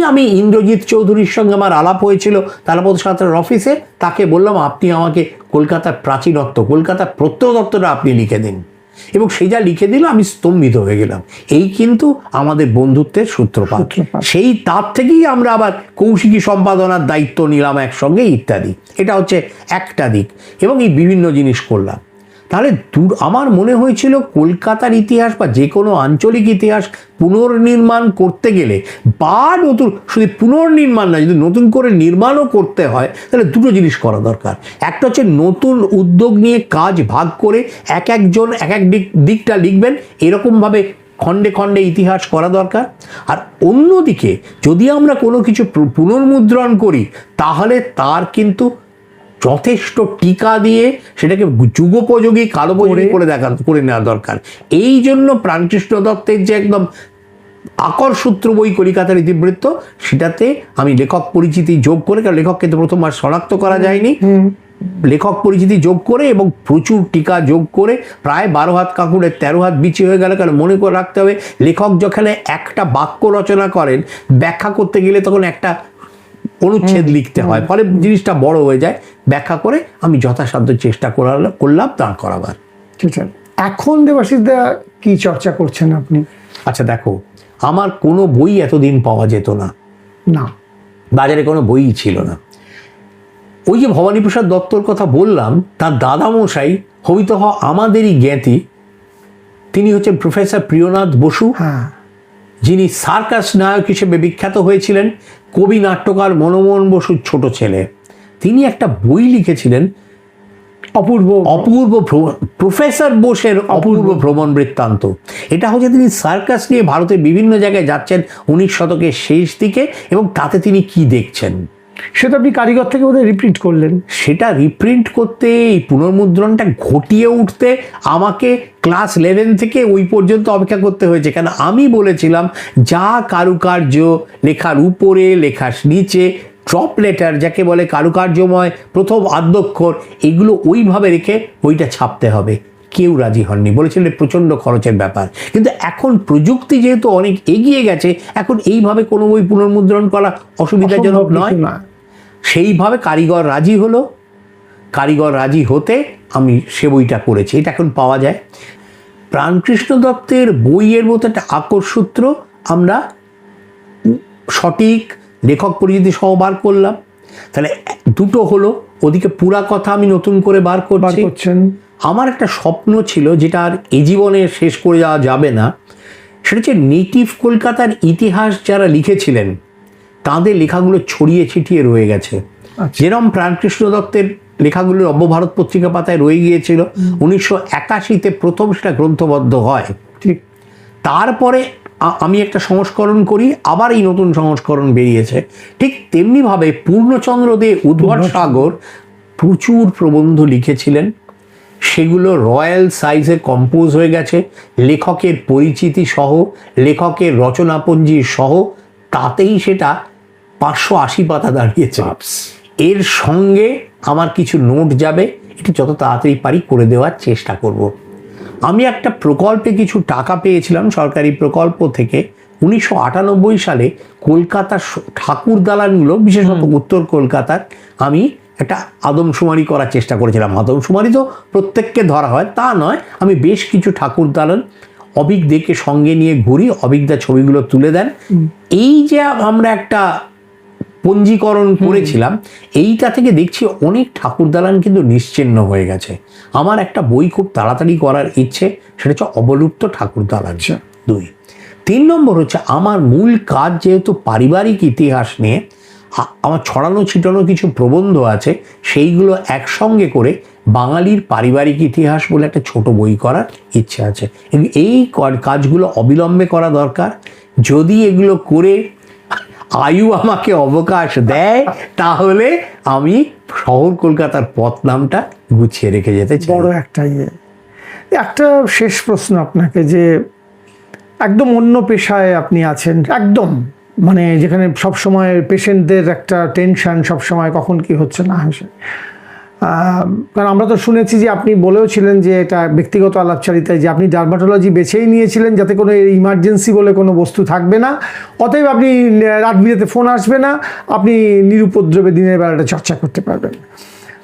আমি ইন্দ্রজিৎ চৌধুরীর সঙ্গে আমার আলাপ হয়েছিল তারাপদ সাঁতরার অফিসে। তাকে বললাম, আপনি আমাকে কলকাতার প্রাচীনত্ব, কলকাতার প্রত্নতত্ত্বটা আপনি লিখে দিন। এবং সে যা লিখে দিল, আমি স্তম্ভিত হয়ে গেলাম। এই কিন্তু আমাদের বন্ধুত্বের সূত্রপাত। সেই তার থেকেই আমরা আবার কৌশিকী সম্পাদনার দায়িত্ব নিলাম একসঙ্গে ইত্যাদি। এটা হচ্ছে একটা দিক, এবং এই বিভিন্ন জিনিস করলাম। তাহলে আমার মনে হয়েছিল কলকাতার ইতিহাস বা যে কোনো আঞ্চলিক ইতিহাস পুনর্নির্মাণ করতে গেলে, বা নতুন, শুধু পুনর্নির্মাণ না, যদি নতুন করে নির্মাণও করতে হয়, তাহলে দুটো জিনিস করা দরকার। একটা হচ্ছে নতুন উদ্যোগ নিয়ে কাজ ভাগ করে একজন এক দিকটা লিখবেন, এরকমভাবে খণ্ডে খণ্ডে ইতিহাস করা দরকার। আর অন্যদিকে যদি আমরা কোনো কিছু পুনর্মুদ্রণ করি, তাহলে তার কিন্তু যথেষ্ট টিকা দিয়ে সেটাকে যুগোপযোগী কালোপযোগী করে নেওয়া দরকার। এই জন্য প্রাণকৃষ্ণ দত্তের যে একদম আকরসূত্র বই কলিকাতার ইতিবৃত্ত, সেটাতে আমি লেখক পরিচিতি যোগ করে, কারণ লেখককে তো প্রথমবার শনাক্ত করা যায়নি, লেখক পরিচিতি যোগ করে এবং প্রচুর টিকা যোগ করে প্রায় 12 হাত কাপড়ের 13 হাত বিচি হয়ে গেল। কারণ মনে করে রাখতে হবে, লেখক যখন একটা বাক্য রচনা করেন, ব্যাখ্যা করতে গেলে তখন একটা অনুচ্ছেদ লিখতে হয়, ফলে জিনিসটা বড় হয়ে যায়। ব্যাখ্যা করে আমি যথাসাধ্য চেষ্টা করলাম দাঁড় করাবার। এখন দেবাশিস দা কি চর্চা করছেন আপনি? আচ্ছা দেখো, আমার কোনো বই এতদিন পাওয়া যেত না, বাজারে কোনো বই ছিল না। ওই যে ভবানীপ্রসাদ দত্তর কথা বললাম, তার দাদামশাই হবিতহ আমাদেরই জ্ঞাতি, তিনি হচ্ছেন প্রফেসর প্রিয়নাথ বসু, যিনি সার্কাস নায়ক হিসেবে বিখ্যাত হয়েছিলেন, কবি নাট্যকার মনমোহন বসুর ছোট ছেলে। তিনি একটা বই লিখেছিলেন, অপূর্ব প্রফেসর বোসের অপূর্ব ভ্রমণ বৃত্তান্ত। এটা হচ্ছে তিনি সার্কাস নিয়ে ভারতের বিভিন্ন জায়গায় যাচ্ছেন 19 শতকের শেষ দিকে, এবং তাতে তিনি কি দেখছেন সেটা আপনি কারিগর থেকে বোধহয় রিপ্রিন্ট করলেন। সেটা রিপ্রিন্ট করতে, এই পুনর্মুদ্রণটা ঘটিয়ে উঠতে আমাকে ক্লাস 11 থেকে ওই পর্যন্ত অপেক্ষা করতে হয়েছে। কেন আমি বলেছিলাম, যা কারুকার্য লেখার উপরে, লেখার নিচে, ড্রপ লেটার যাকে বলে, কারুকার্যময় প্রথম আদ্যক্ষর, এগুলো ওইভাবে রেখে বইটা ছাপতে হবে। কেউ রাজি হননি, বলেছিলেন প্রচণ্ড খরচের ব্যাপার। কিন্তু এখন প্রযুক্তি যেহেতু অনেক এগিয়ে গেছে, এখন এইভাবে কোনো বই পুনর্মুদ্রণ করা অসুবিধাজনক নয়। সেইভাবে কারিগর রাজি হলো, কারিগর রাজি হতে আমি সে বইটা করেছি। এটা এখন পাওয়া যায়। প্রাণকৃষ্ণ দত্তের বইয়ের মতো একটা আকরসূত্র আমরা সঠিক লেখক পরিচিতি সহ বার করলাম, তাহলে দুটো হলো। ওদিকে পুরা কথা আমি নতুন করে বার করছেন। আমার একটা স্বপ্ন ছিল, যেটা আর এ জীবনে শেষ করে যাওয়া যাবে না, সেটা হচ্ছে নেটিভ কলকাতার ইতিহাস যারা লিখেছিলেন তাদের লেখাগুলো ছড়িয়ে ছিটিয়ে রয়ে গেছে। যেরকম প্রাণকৃষ্ণ দত্তের লেখাগুলো নবভারত পত্রিকা পাতায় রয়ে গিয়েছিল, 1981-তে প্রথম সেটা গ্রন্থবদ্ধ হয়, ঠিক। তারপরে আমি একটা সংস্করণ করি, আবার এই নতুন সংস্করণ বেরিয়েছে। ঠিক তেমনিভাবে পূর্ণচন্দ্র দে, উদ্ভট সাগর প্রচুর প্রবন্ধ লিখেছিলেন, সেগুলো রয়্যাল সাইজে কম্পোজ হয়ে গেছে, লেখকের পরিচিতি সহ, লেখকের রচনাপঞ্জি সহ, তাতেই সেটা 580 পাতা দাঁড়িয়েছে। এর সঙ্গে আমার কিছু নোট যাবে, এটা যত তাড়াতাড়ি পারি করে দেওয়ার চেষ্টা করব। আমি একটা প্রকল্পে কিছু টাকা পেয়েছিলাম, সরকারি প্রকল্প থেকে। 1998 সালে কলকাতার ঠাকুর দালানগুলো, বিশেষত উত্তর কলকাতার, আমি একটা আদমশুমারি করার চেষ্টা করেছিলাম। আদমশুমারি তো প্রত্যেককে ধরা হয় তা নয়, আমি বেশ কিছু ঠাকুর দালান অবিক দেখে সঙ্গে নিয়ে ঘুরি, অবিকদা ছবিগুলো তুলে দেন। এই যে আমরা একটা পঞ্জীকরণ করেছিলাম, এইটা থেকে দেখছি অনেক ঠাকুর দালান কিন্তু নিশ্চিহ্ন হয়ে গেছে। আমার একটা বই খুব তাড়াতাড়ি করার ইচ্ছে, সেটা হচ্ছে অবলুপ্ত ঠাকুর দালান। 2, 3 নম্বর হচ্ছে আমার মূল কাজ যেহেতু পারিবারিক ইতিহাস নিয়ে, আমার ছড়ানো ছিটানো কিছু প্রবন্ধ আছে, সেইগুলো একসঙ্গে করে বাঙালির পারিবারিক ইতিহাস বলে একটা ছোট বই করার ইচ্ছে আছে। এই কাজগুলো অবিলম্বে করা দরকার। যদি এগুলো করে আয়ু আমাকে অবকাশ দেয়, তাহলে আমি শহর কলকাতার পথ নামটা গুছিয়ে রেখে যেতে চাই। বড় একটা শেষ প্রশ্ন আপনাকে, যে একদম অন্য পেশায় আপনি আছেন, একদম মানে যেখানে সবসময় পেশেন্টদের একটা টেনশন, সবসময় কখন কি হচ্ছে না হচ্ছে। কারণ আমরা তো শুনেছি যে আপনি বলেও ছিলেন যে এটা ব্যক্তিগত আলাপচারিতায়, যে আপনি ডার্মাটোলজি বেছেই নিয়েছিলেন যাতে কোনো ইমার্জেন্সি বলে কোনো বস্তু থাকবে না, অতএব আপনি রাত বিরেতে ফোন আসবে না, আপনি নিরুপদ্রবে দিনের বেলাটা চর্চা করতে পারবেন।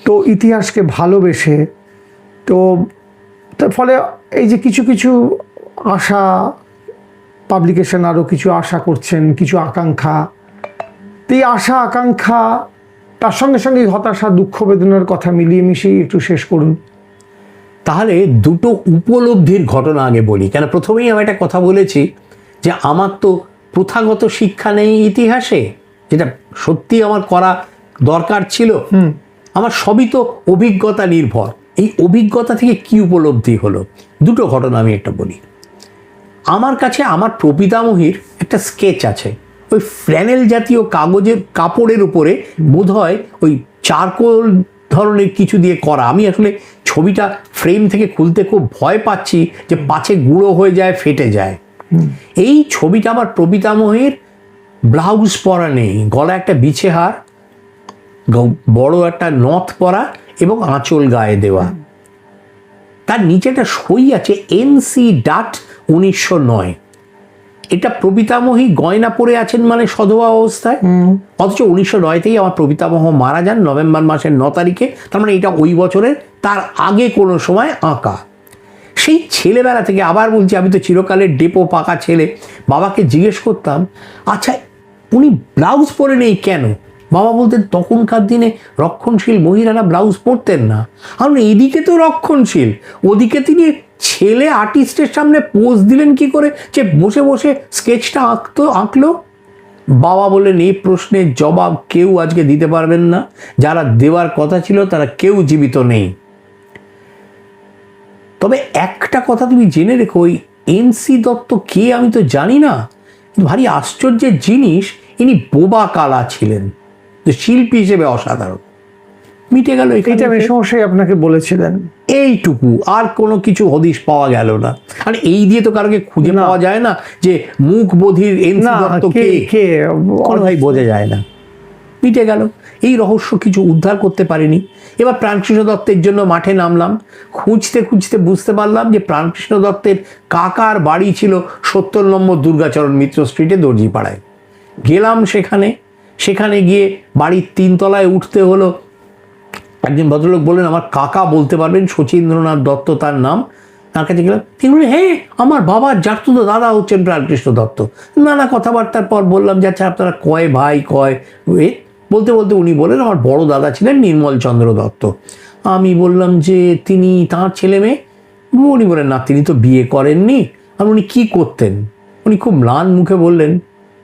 তো ইতিহাসকে ভালোবেসে, তো তার ফলে এই যে কিছু কিছু আশা, পাবলিকেশন আরও কিছু আশা করছেন, কিছু আকাঙ্ক্ষা, তো এই আশা আকাঙ্ক্ষা তার সঙ্গে সঙ্গে হতাশা, দুঃখ বেদনার কথা মিলিয়ে মিশিয়ে একটু শেষ করুন। তাহলে দুটো উপলব্ধির ঘটনা আগে বলি। কেন প্রথমেই আমি একটা কথা বলেছি যে আমার তো প্রথাগত শিক্ষা নেই ইতিহাসে, যেটা সত্যি আমার করা দরকার ছিল। আমার সবই তো অভিজ্ঞতা নির্ভর। এই অভিজ্ঞতা থেকে কি উপলব্ধি হলো, দুটো ঘটনা আমি একটা বলি। আমার কাছে আমার প্রপিতামহীর একটা স্কেচ আছে, ওই ফ্ল্যানেল জাতীয় কাপড়ের উপরে বোধহয় ওই চারকোল ধরনের কিছু দিয়ে করা। আমি আসলে ছবিটা ফ্রেম থেকে খুলতে খুব ভয় পাচ্ছি যে পাছে গুঁড়ো হয়ে যায়, ফেটে যায়। এই ছবিটা আমার প্রপিতামহীর ব্লাউজ পরা নেই, গলা একটা বিছে হার, বড় একটা নথ পরা এবং আঁচল গায়ে দেওয়া। তার নিচে একটা সই আছে NC ডাট 1909। এটা প্রপিতামহী গয়না পরে আছেন মানে সধবা অবস্থায়, অথচ 1909তেই আমার প্রপিতামহ মারা যান নভেম্বর মাসের 9 তারিখে। তার মানে এটা ওই বছরের তার আগে কোনো সময় আঁকা। সেই ছেলেবেলা থেকে, আবার বলছি, আমি তো চিরকালের ডেপো পাকা ছেলে, বাবাকে জিজ্ঞেস করতাম, আচ্ছা উনি ব্লাউজ পরে নেই কেন? বাবা বলতেন তখনকার দিনে রক্ষণশীল মহিলারা ব্লাউজ পরতেন না। আর এদিকে তো রক্ষণশীল, ওদিকে তিনি ছেলে আর্টিস্টের সামনে পোজ দিলেন কি করে যে বসে বসে স্কেচটা আঁকলো? বাবা বললেন এই প্রশ্নের জবাব কেউ আজকে দিতে পারবেন না, যারা দেওয়ার কথা ছিল তারা কেউ জীবিত নেই। তবে একটা কথা তুমি জেনে রেখো, ওই NC দত্ত কে আমি তো জানি না, ভারী আশ্চর্যের জিনিস, ইনি বোবা কালা ছিলেন, শিল্পী হিসেবে অসাধারণ। মিটে গেল। এটা সমস্যায় আপনাকে বলেছিলেন এইটুকু, আর কোনো কিছু হদিশ পাওয়া গেল না। আর এই দিয়ে তো কারোকে খুঁজে পাওয়া যায় না যে মুখ বধির NC দত্ত কে, কোনো ভাই বোঝা যায় না। মিটে গেল। এই রহস্য কিছু উদ্ধার করতে পারিনি। এবার প্রাণকৃষ্ণ দত্তের জন্য মাঠে নামলাম। খুঁজতে খুঁজতে বুঝতে পারলাম যে প্রাণকৃষ্ণ দত্তের কাকার বাড়ি ছিল 70 নম্বর দুর্গাচরণ মিত্র স্ট্রিটে দর্জিপাড়ায়। গেলাম সেখানে গিয়ে বাড়ির 3 তলায় উঠতে হলো। একজন ভদ্রলোক বললেন আমার কাকা বলতে পারবেন, শচীন্দ্রনাথ দত্ত তার নাম। তার কাছে গেলাম, তিনি বললেন হ্যাঁ আমার বাবার জাতুতো দাদা হচ্ছেন প্রাণকৃষ্ণ দত্ত। নানা কথাবার্তার পর বললাম যে আচ্ছা আপনারা কয় ভাই, কয় বলতে বলতে উনি বললেন আমার বড় দাদা ছিলেন নির্মল চন্দ্র দত্ত। আমি বললাম যে তিনি তাঁর ছেলে মেয়ে? উনি বলেন না তিনি তো বিয়ে করেননি। আর উনি কী করতেন? উনি খুব ম্লান মুখে বললেন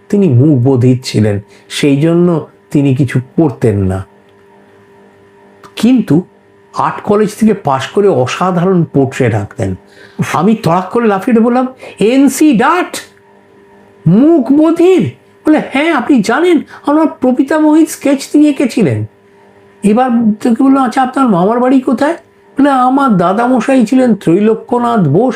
তিনি মুখ বধির ছিলেন, সেই জন্য তিনি কিছু করতেন না। কিন্তু আর্ট কলেজ থেকে পাশ করে অসাধারণ পোর্ট্রেট আঁকতেন। আমি তড়াক করে লাফিয়ে বললাম NC ডাট মুখ বধির? বলে হ্যাঁ আপনি জানেন, আমার প্রপিতামহীর স্কেচ তিনি এঁকেছিলেন। এবার তোকে বললাম আচ্ছা আপনার মামার বাড়ি কোথায়? বলে আমার দাদামশাই ছিলেন ত্রৈলোক্যনাথ বোস।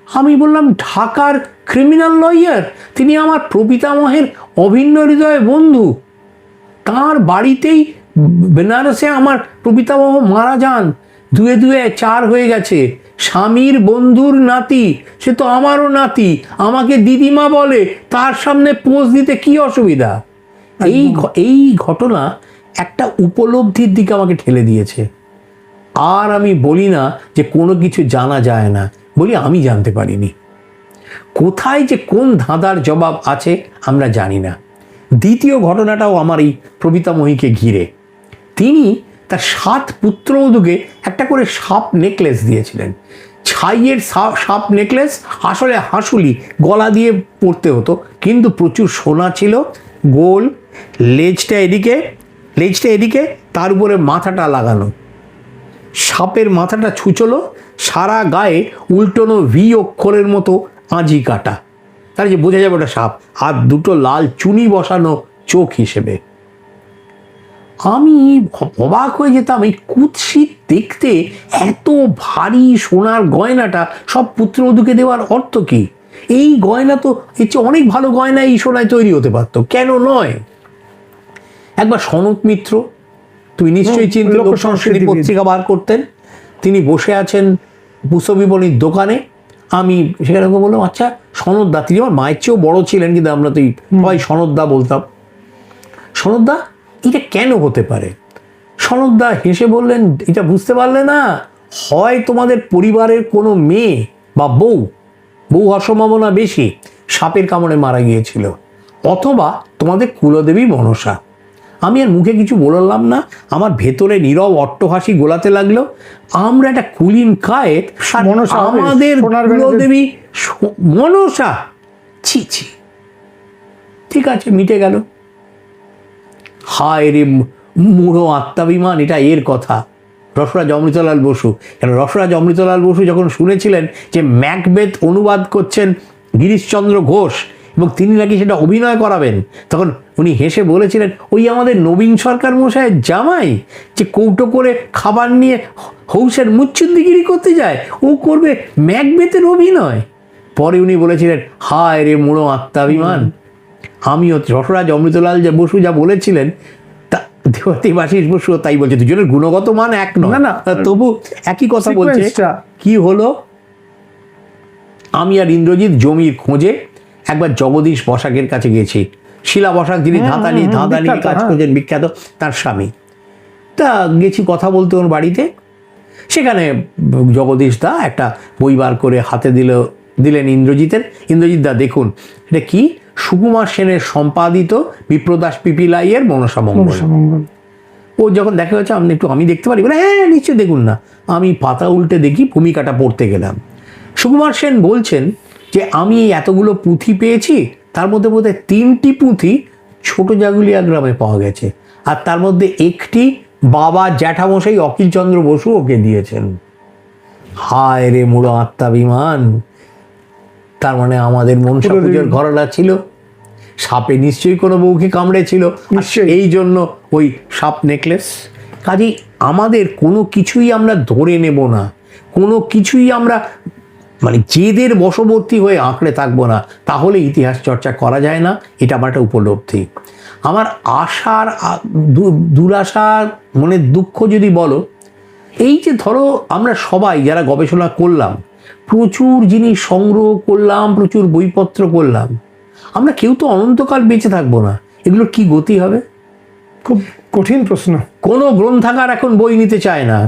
আমি বললাম ঢাকার ক্রিমিনাল লয়ার, তিনি আমার প্রপিতামহের অভিন্ন হৃদয় বন্ধু। তাঁর বাড়িতেই বেনারসে আমার প্রপিতামহ মারা যান, 2 2 4 হয়ে গেছে। স্বামীর বন্ধুর নাতি, সে তো আমারও নাতি, আমাকে দিদিমা বলে, তার সামনে পোজ দিতে কি অসুবিধা? এই ঘটনা একটা উপলব্ধির দিকে আমাকে ঠেলে দিয়েছে। আর আমি বলি না যে কোনো কিছু জানা যায় না, বলি আমি জানতে পারিনি। কোথায় যে কোন ধাঁধার জবাব আছে আমরা জানি না। দ্বিতীয় ঘটনাটাও আমার এই প্রপিতামহীকে ঘিরে। তিনি তার 7 পুত্রবধূকে একটা করে সাপ নেকলেস দিয়েছিলেন। ছাইয়ের সাপ নেকলেস, আসলে হাসুলি, গলা দিয়ে পরতে হতো, কিন্তু প্রচুর সোনা ছিল। গোল, লেজটা এদিকে, তার উপরে মাথাটা লাগানো। সাপের মাথাটা ছুঁচলো, সারা গায়ে উল্টোনো ভি অক্ষরের মতো আঁজি কাটা, তার যে বোঝা যাবে ওটা সাপ, আর 2টো লাল চুনি বসানো চোখ হিসেবে। আমি অবাক হয়ে যেতাম এই কুৎসিত দেখতে এত ভারী সোনার গয়নাটা সব পুত্রবধূকে দেওয়ার অর্থ কি? এই গয়না তো এর চেয়ে অনেক ভালো গয়না এই সোনায় তৈরি হতে পারত, কেন নয়? একবার সনৎ মিত্র, তুই নিশ্চয়ই চিনতে, লোক সংস্কৃতি পত্রিকা বার করতেন, তিনি বসে আছেন পুষ্পবিপণীর দোকানে। আমি সেখানে বললাম আচ্ছা সনৎদা, তিনি আমার মায়ের চেয়েও বড় ছিলেন, কিন্তু আমরা তো সবাই সনৎদা বলতাম। সনৎদা এটা কেন হতে পারে? সনৎদা হেসে বললেন এটা বুঝতে পারলে না, হয় তোমাদের পরিবারের কোনো মেয়ে বা বউ হওয়ার সম্ভাবনা বেশি, সাপের কামড়ে মারা গিয়েছিল, অথবা তোমাদের কুলদেবী মনসা। আমি আর মুখে কিছু বললাম না, আমার ভেতরে নীরব অট্টহাসি গোলাতে লাগলো। আমরা একটা কুলিন কায়েত, আমাদের কুলদেবী মনসা, ছি ছি। ঠিক আছে, মিটে গেল। হায় রে মূঢ় আত্মাভিমান, এটা এর কথা। রসরাজ অমৃতলাল বসু, কেন রসরাজ অমৃতলাল বসু যখন শুনেছিলেন যে ম্যাকবেথ অনুবাদ করছেন গিরিশচন্দ্র ঘোষ এবং তিনি নাকি সেটা অভিনয় করাবেন। তখন উনি হেসে বলেছিলেন, ওই আমাদের নবীন সরকার মশাইয়ের জামাই যে কৌটো করে খাবার নিয়ে হৌসের মুচ্ছুদ্দিগিরি করতে যায়, ও করবে ম্যাকবেথের অভিনয়। পরে উনি বলেছিলেন, হায় রে মুড়ো আত্মাভিমান। আমিও রসরাজ অমৃতলাল বসু যা বলেছিলেন, তা দেবাশিস বসু তাই বলছে। দুজনের গুণগত মান এক নয়, না, তবু একই কথা বলছে। কি হলো, আমি আর ইন্দ্রজিৎ জমির খোঁজে একবার জগদীশ বসাকের কাছে গেছি। শিলা বসাক, যিনি ধাঁধানি কাজ করছেন, বিখ্যাত, তার স্বামী। তা গেছি কথা বলতে ওর বাড়িতে। সেখানে জগদীশ দা একটা বই বার করে হাতে দিলেন ইন্দ্রজিতের। ইন্দ্রজিৎ দা, দেখুন এটা কি, সুকুমার সেনের সম্পাদিত বিপ্রদাস পিপিলাইয়ের মনসা মঙ্গল। ও যখন দেখা হচ্ছে, আমি দেখতে পারি, বলে হ্যাঁ নিশ্চয়ই দেখুন না। আমি পাতা উল্টে দেখি, ভূমিকাটা পড়তে গেলাম। সুকুমার সেন বলছেন যে আমি এতগুলো পুঁথি পেয়েছি, তার মধ্যে বোধহয় 3টি পুঁথি ছোট জাগুলিয়া গ্রামে পাওয়া গেছে, আর তার মধ্যে একটি বাবা জ্যাঠামশাই অখিলচন্দ্র বসু ওকে দিয়েছেন। হায় রে মুড়ো আত্মাভিমান। তার মানে আমাদের মনসা পুজোর ঘরলা ছিল, সাপে নিশ্চয়ই কোনো বউকে কামড়েছিল, এই জন্য ওই সাপ নেকলেস। কাজেই আমাদের কোনো কিছুই আমরা ধরে নেব না, কোনো কিছুই আমরা মানে জেদের বশবর্তী হয়ে আঁকড়ে থাকবো না, তাহলে ইতিহাস চর্চা করা যায় না। এটা আমার একটা উপলব্ধি। আমার আশার দুরাশার মনের দুঃখ যদি বলো, এই যে ধরো আমরা সবাই যারা গবেষণা করলাম, প্রচুর জিনিস সংগ্রহ করলাম, প্রচুর বইপত্র করলাম, আমরা কেউ তো অনন্তকাল বেঁচে থাকবো না। এগুলোর কি গতি হবে? খুব কঠিন প্রশ্ন। কোনো গ্রন্থাগার এখন বই নিতে চায় না।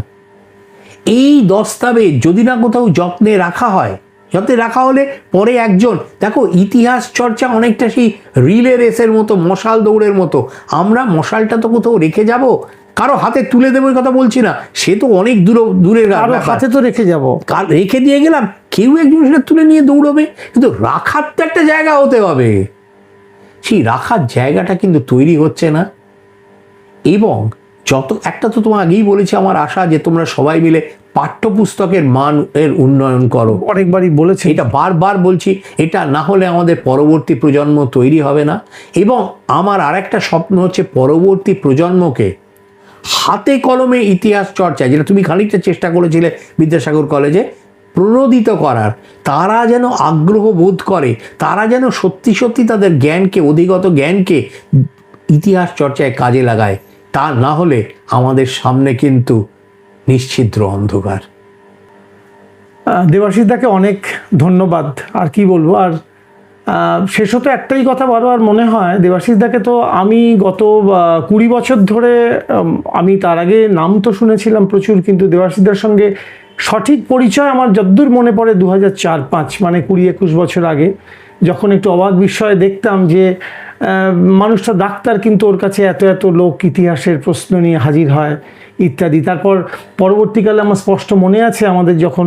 এই দস্তাবেজ যদি না কোথাও যত্নে রাখা হয়, যত্নে রাখা হলে পরে একজন, দেখো ইতিহাস চর্চা অনেকটা সেই রিলে রেসের মতো, মশাল দৌড়ের মতো। আমরা মশালটা তো কোথাও রেখে যাব, কারো হাতে তুলে দেবো কথা বলছি না, সে তো অনেক দূরের হাতে তো রেখে যাব, রেখে দিয়ে গেলাম, কেউ একজন সেটা তুলে নিয়ে দৌড়বে, কিন্তু রাখার তো একটা জায়গা হতে হবে। সেই রাখার জায়গাটা কিন্তু তৈরি হচ্ছে না। এবং একটা তো তোমার আগেই বলেছি, আমার আশা যে তোমরা সবাই মিলে পাঠ্যপুস্তকের মানের উন্নয়ন করো। অনেকবারই বলেছি, এটা বারবার বলছি, এটা না হলে আমাদের পরবর্তী প্রজন্ম তৈরি হবে না। এবং আমার আরেকটা স্বপ্ন হচ্ছে পরবর্তী প্রজন্মকে হাতে কলমে ইতিহাস চর্চা, যেটা তুমি খানিকটা চেষ্টা করেছিলে বিদ্যাসাগর কলেজে, প্রণোদিত করার। তারা যেন আগ্রহ বোধ করে, তারা যেন সত্যি সত্যি তাদের জ্ঞানকে, অধিগত জ্ঞানকে ইতিহাস চর্চায় কাজে লাগায়। তা না হলে আমাদের সামনে কিন্তু নিশ্ছিদ্র অন্ধকার। দেবাশিস দাকে অনেক ধন্যবাদ। আর কি বলবো, আর শেষত একটাই কথা বারবার মনে হয়, দেবাশিস দাকে তো আমি গত 20 বছর ধরে, আমি তার আগে নাম তো শুনেছিলাম প্রচুর, কিন্তু দেবাশিস দার সঙ্গে সঠিক পরিচয় আমার যদ্দূর মনে পড়ে 2004-05, মানে 20-21 বছর আগে, যখন একটু অবাক বিস্ময়ে দেখতাম যে মানুষটা ডাক্তার, কিন্তু ওর কাছে এত এত লোক ইতিহাসের প্রশ্ন নিয়ে হাজির হয় ইত্যাদি। তারপর পরবর্তীকালে আমার স্পষ্ট মনে আছে, আমাদের যখন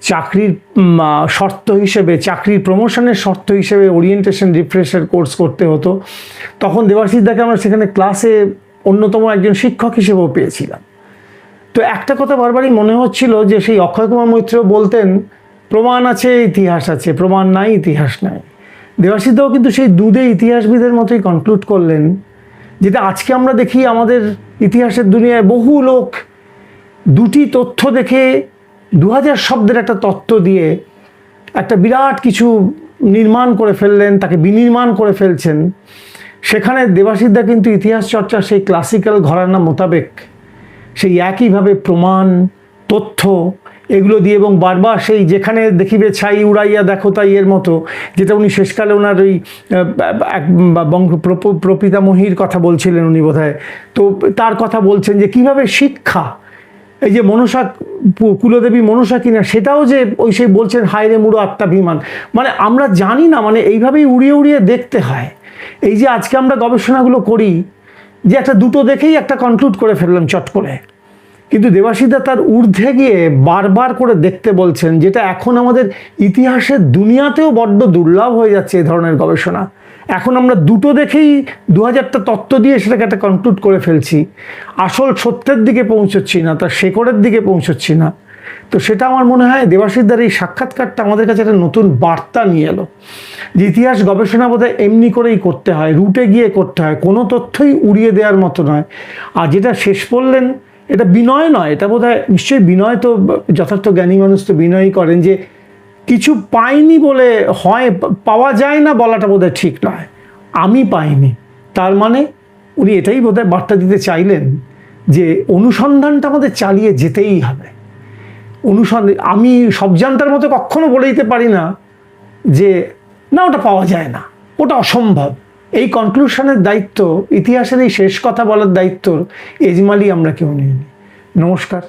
চাকরির শর্ত হিসেবে, চাকরির প্রমোশনের শর্ত হিসেবে ওরিয়েন্টেশন রিফ্রেশার কোর্স করতে হতো, তখন দেবাশিস দাকে আমরা সেখানে ক্লাসে অন্যতম একজন শিক্ষক হিসেবেও পেয়েছিলাম। তো একটা কথা বারবারই মনে হচ্ছিল যে সেই অক্ষয় কুমার মৈত্র বলতেন, প্রমাণ আছে ইতিহাস আছে, প্রমাণ নাই ইতিহাস নাই। দেবাশিস দাও কিন্তু সেই দুধে ইতিহাসবিদের মতোই কনক্লুড করলেন, যেটা আজকে আমরা দেখি আমাদের ইতিহাসের দুনিয়ায় বহু লোক দুটি তথ্য দেখে 2000 শব্দের একটা তত্ত্ব দিয়ে একটা বিরাট কিছু নির্মাণ করে ফেললেন, তাকে বিনির্মাণ করে ফেলছেন। সেখানে দেবাশিস দা কিন্তু ইতিহাস চর্চা সেই ক্লাসিক্যাল ঘরানা মোতাবেক সেই একইভাবে প্রমাণ, তথ্য এগুলো দিয়ে, এবং বারবার সেই যেখানে দেখিবে ছাই উড়াইয়া দেখো তাই এর মতো, যেটা উনি শেষকালে ওনার ওই এক বঙ্গ প্রপিতামহীর কথা বলছিলেন উনি বোধহয়, তো তার কথা বলছেন যে কিভাবে শিক্ষা, এই যে মনসা কুলদেবী মনসা কিনা, সেটাও যে ওই সেই বলছেন হায় রে মুড়ো আত্মাভিমান। মানে আমরা জানি না, মানে এইভাবেই উড়িয়ে উড়িয়ে দেখতে হয়। এই যে আজকে আমরা গবেষণাগুলো করি, যে একটা দুটো দেখেই একটা কনক্লুড করে ফেললাম চট করে, কিন্তু দেবাশিস দা তার ঊর্ধ্বে গিয়ে বারবার করে দেখতে বলছেন, যেটা এখন আমাদের ইতিহাসের দুনিয়াতেও বড্ড দুর্লভ হয়ে যাচ্ছে এই ধরনের গবেষণা। এখন আমরা দুটো দেখেই 2000টা তত্ত্ব দিয়ে সেটাকে একটা কনক্লুড করে ফেলছি, আসল সত্যের দিকে পৌঁছচ্ছি না, তার শেকড়ের দিকে পৌঁছচ্ছি না। তো সেটা আমার মনে হয় দেবাশিসদার এই সাক্ষাৎকারটা আমাদের কাছে একটা নতুন বার্তা নিয়ে এলো, যে ইতিহাস গবেষণা বোধহয় এমনি করেই করতে হয়, রুটে গিয়ে করতে হয়, কোনো তথ্যই উড়িয়ে দেওয়ার মতো নয়। আর যেটা শেষ বললেন, এটা বিনয় নয়, এটা বোধহয় নিশ্চয়ই বিনয়, তো যথার্থ জ্ঞানী মানুষ তো বিনয়ই করেন, যে কিছু পাইনি বলে হয় পাওয়া যায় না বলাটা বোধহয় ঠিক নয়। আমি পাইনি, তার মানে উনি এটাই বোধহয় বার্তা দিতে চাইলেন যে অনুসন্ধানটা আমাদের চালিয়ে যেতেই হবে। অনুসন্ধান, আমি সব জানতার মতো কখনো বলে দিতে পারি না যে না ওটা পাওয়া যায় না, ওটা অসম্ভব। এই কনক্লুশনের দায়িত্ব, ইতিহাসের এই শেষ কথা বলার দায়িত্ব এজমালি আমরা কেউ নিইনি। নমস্কার।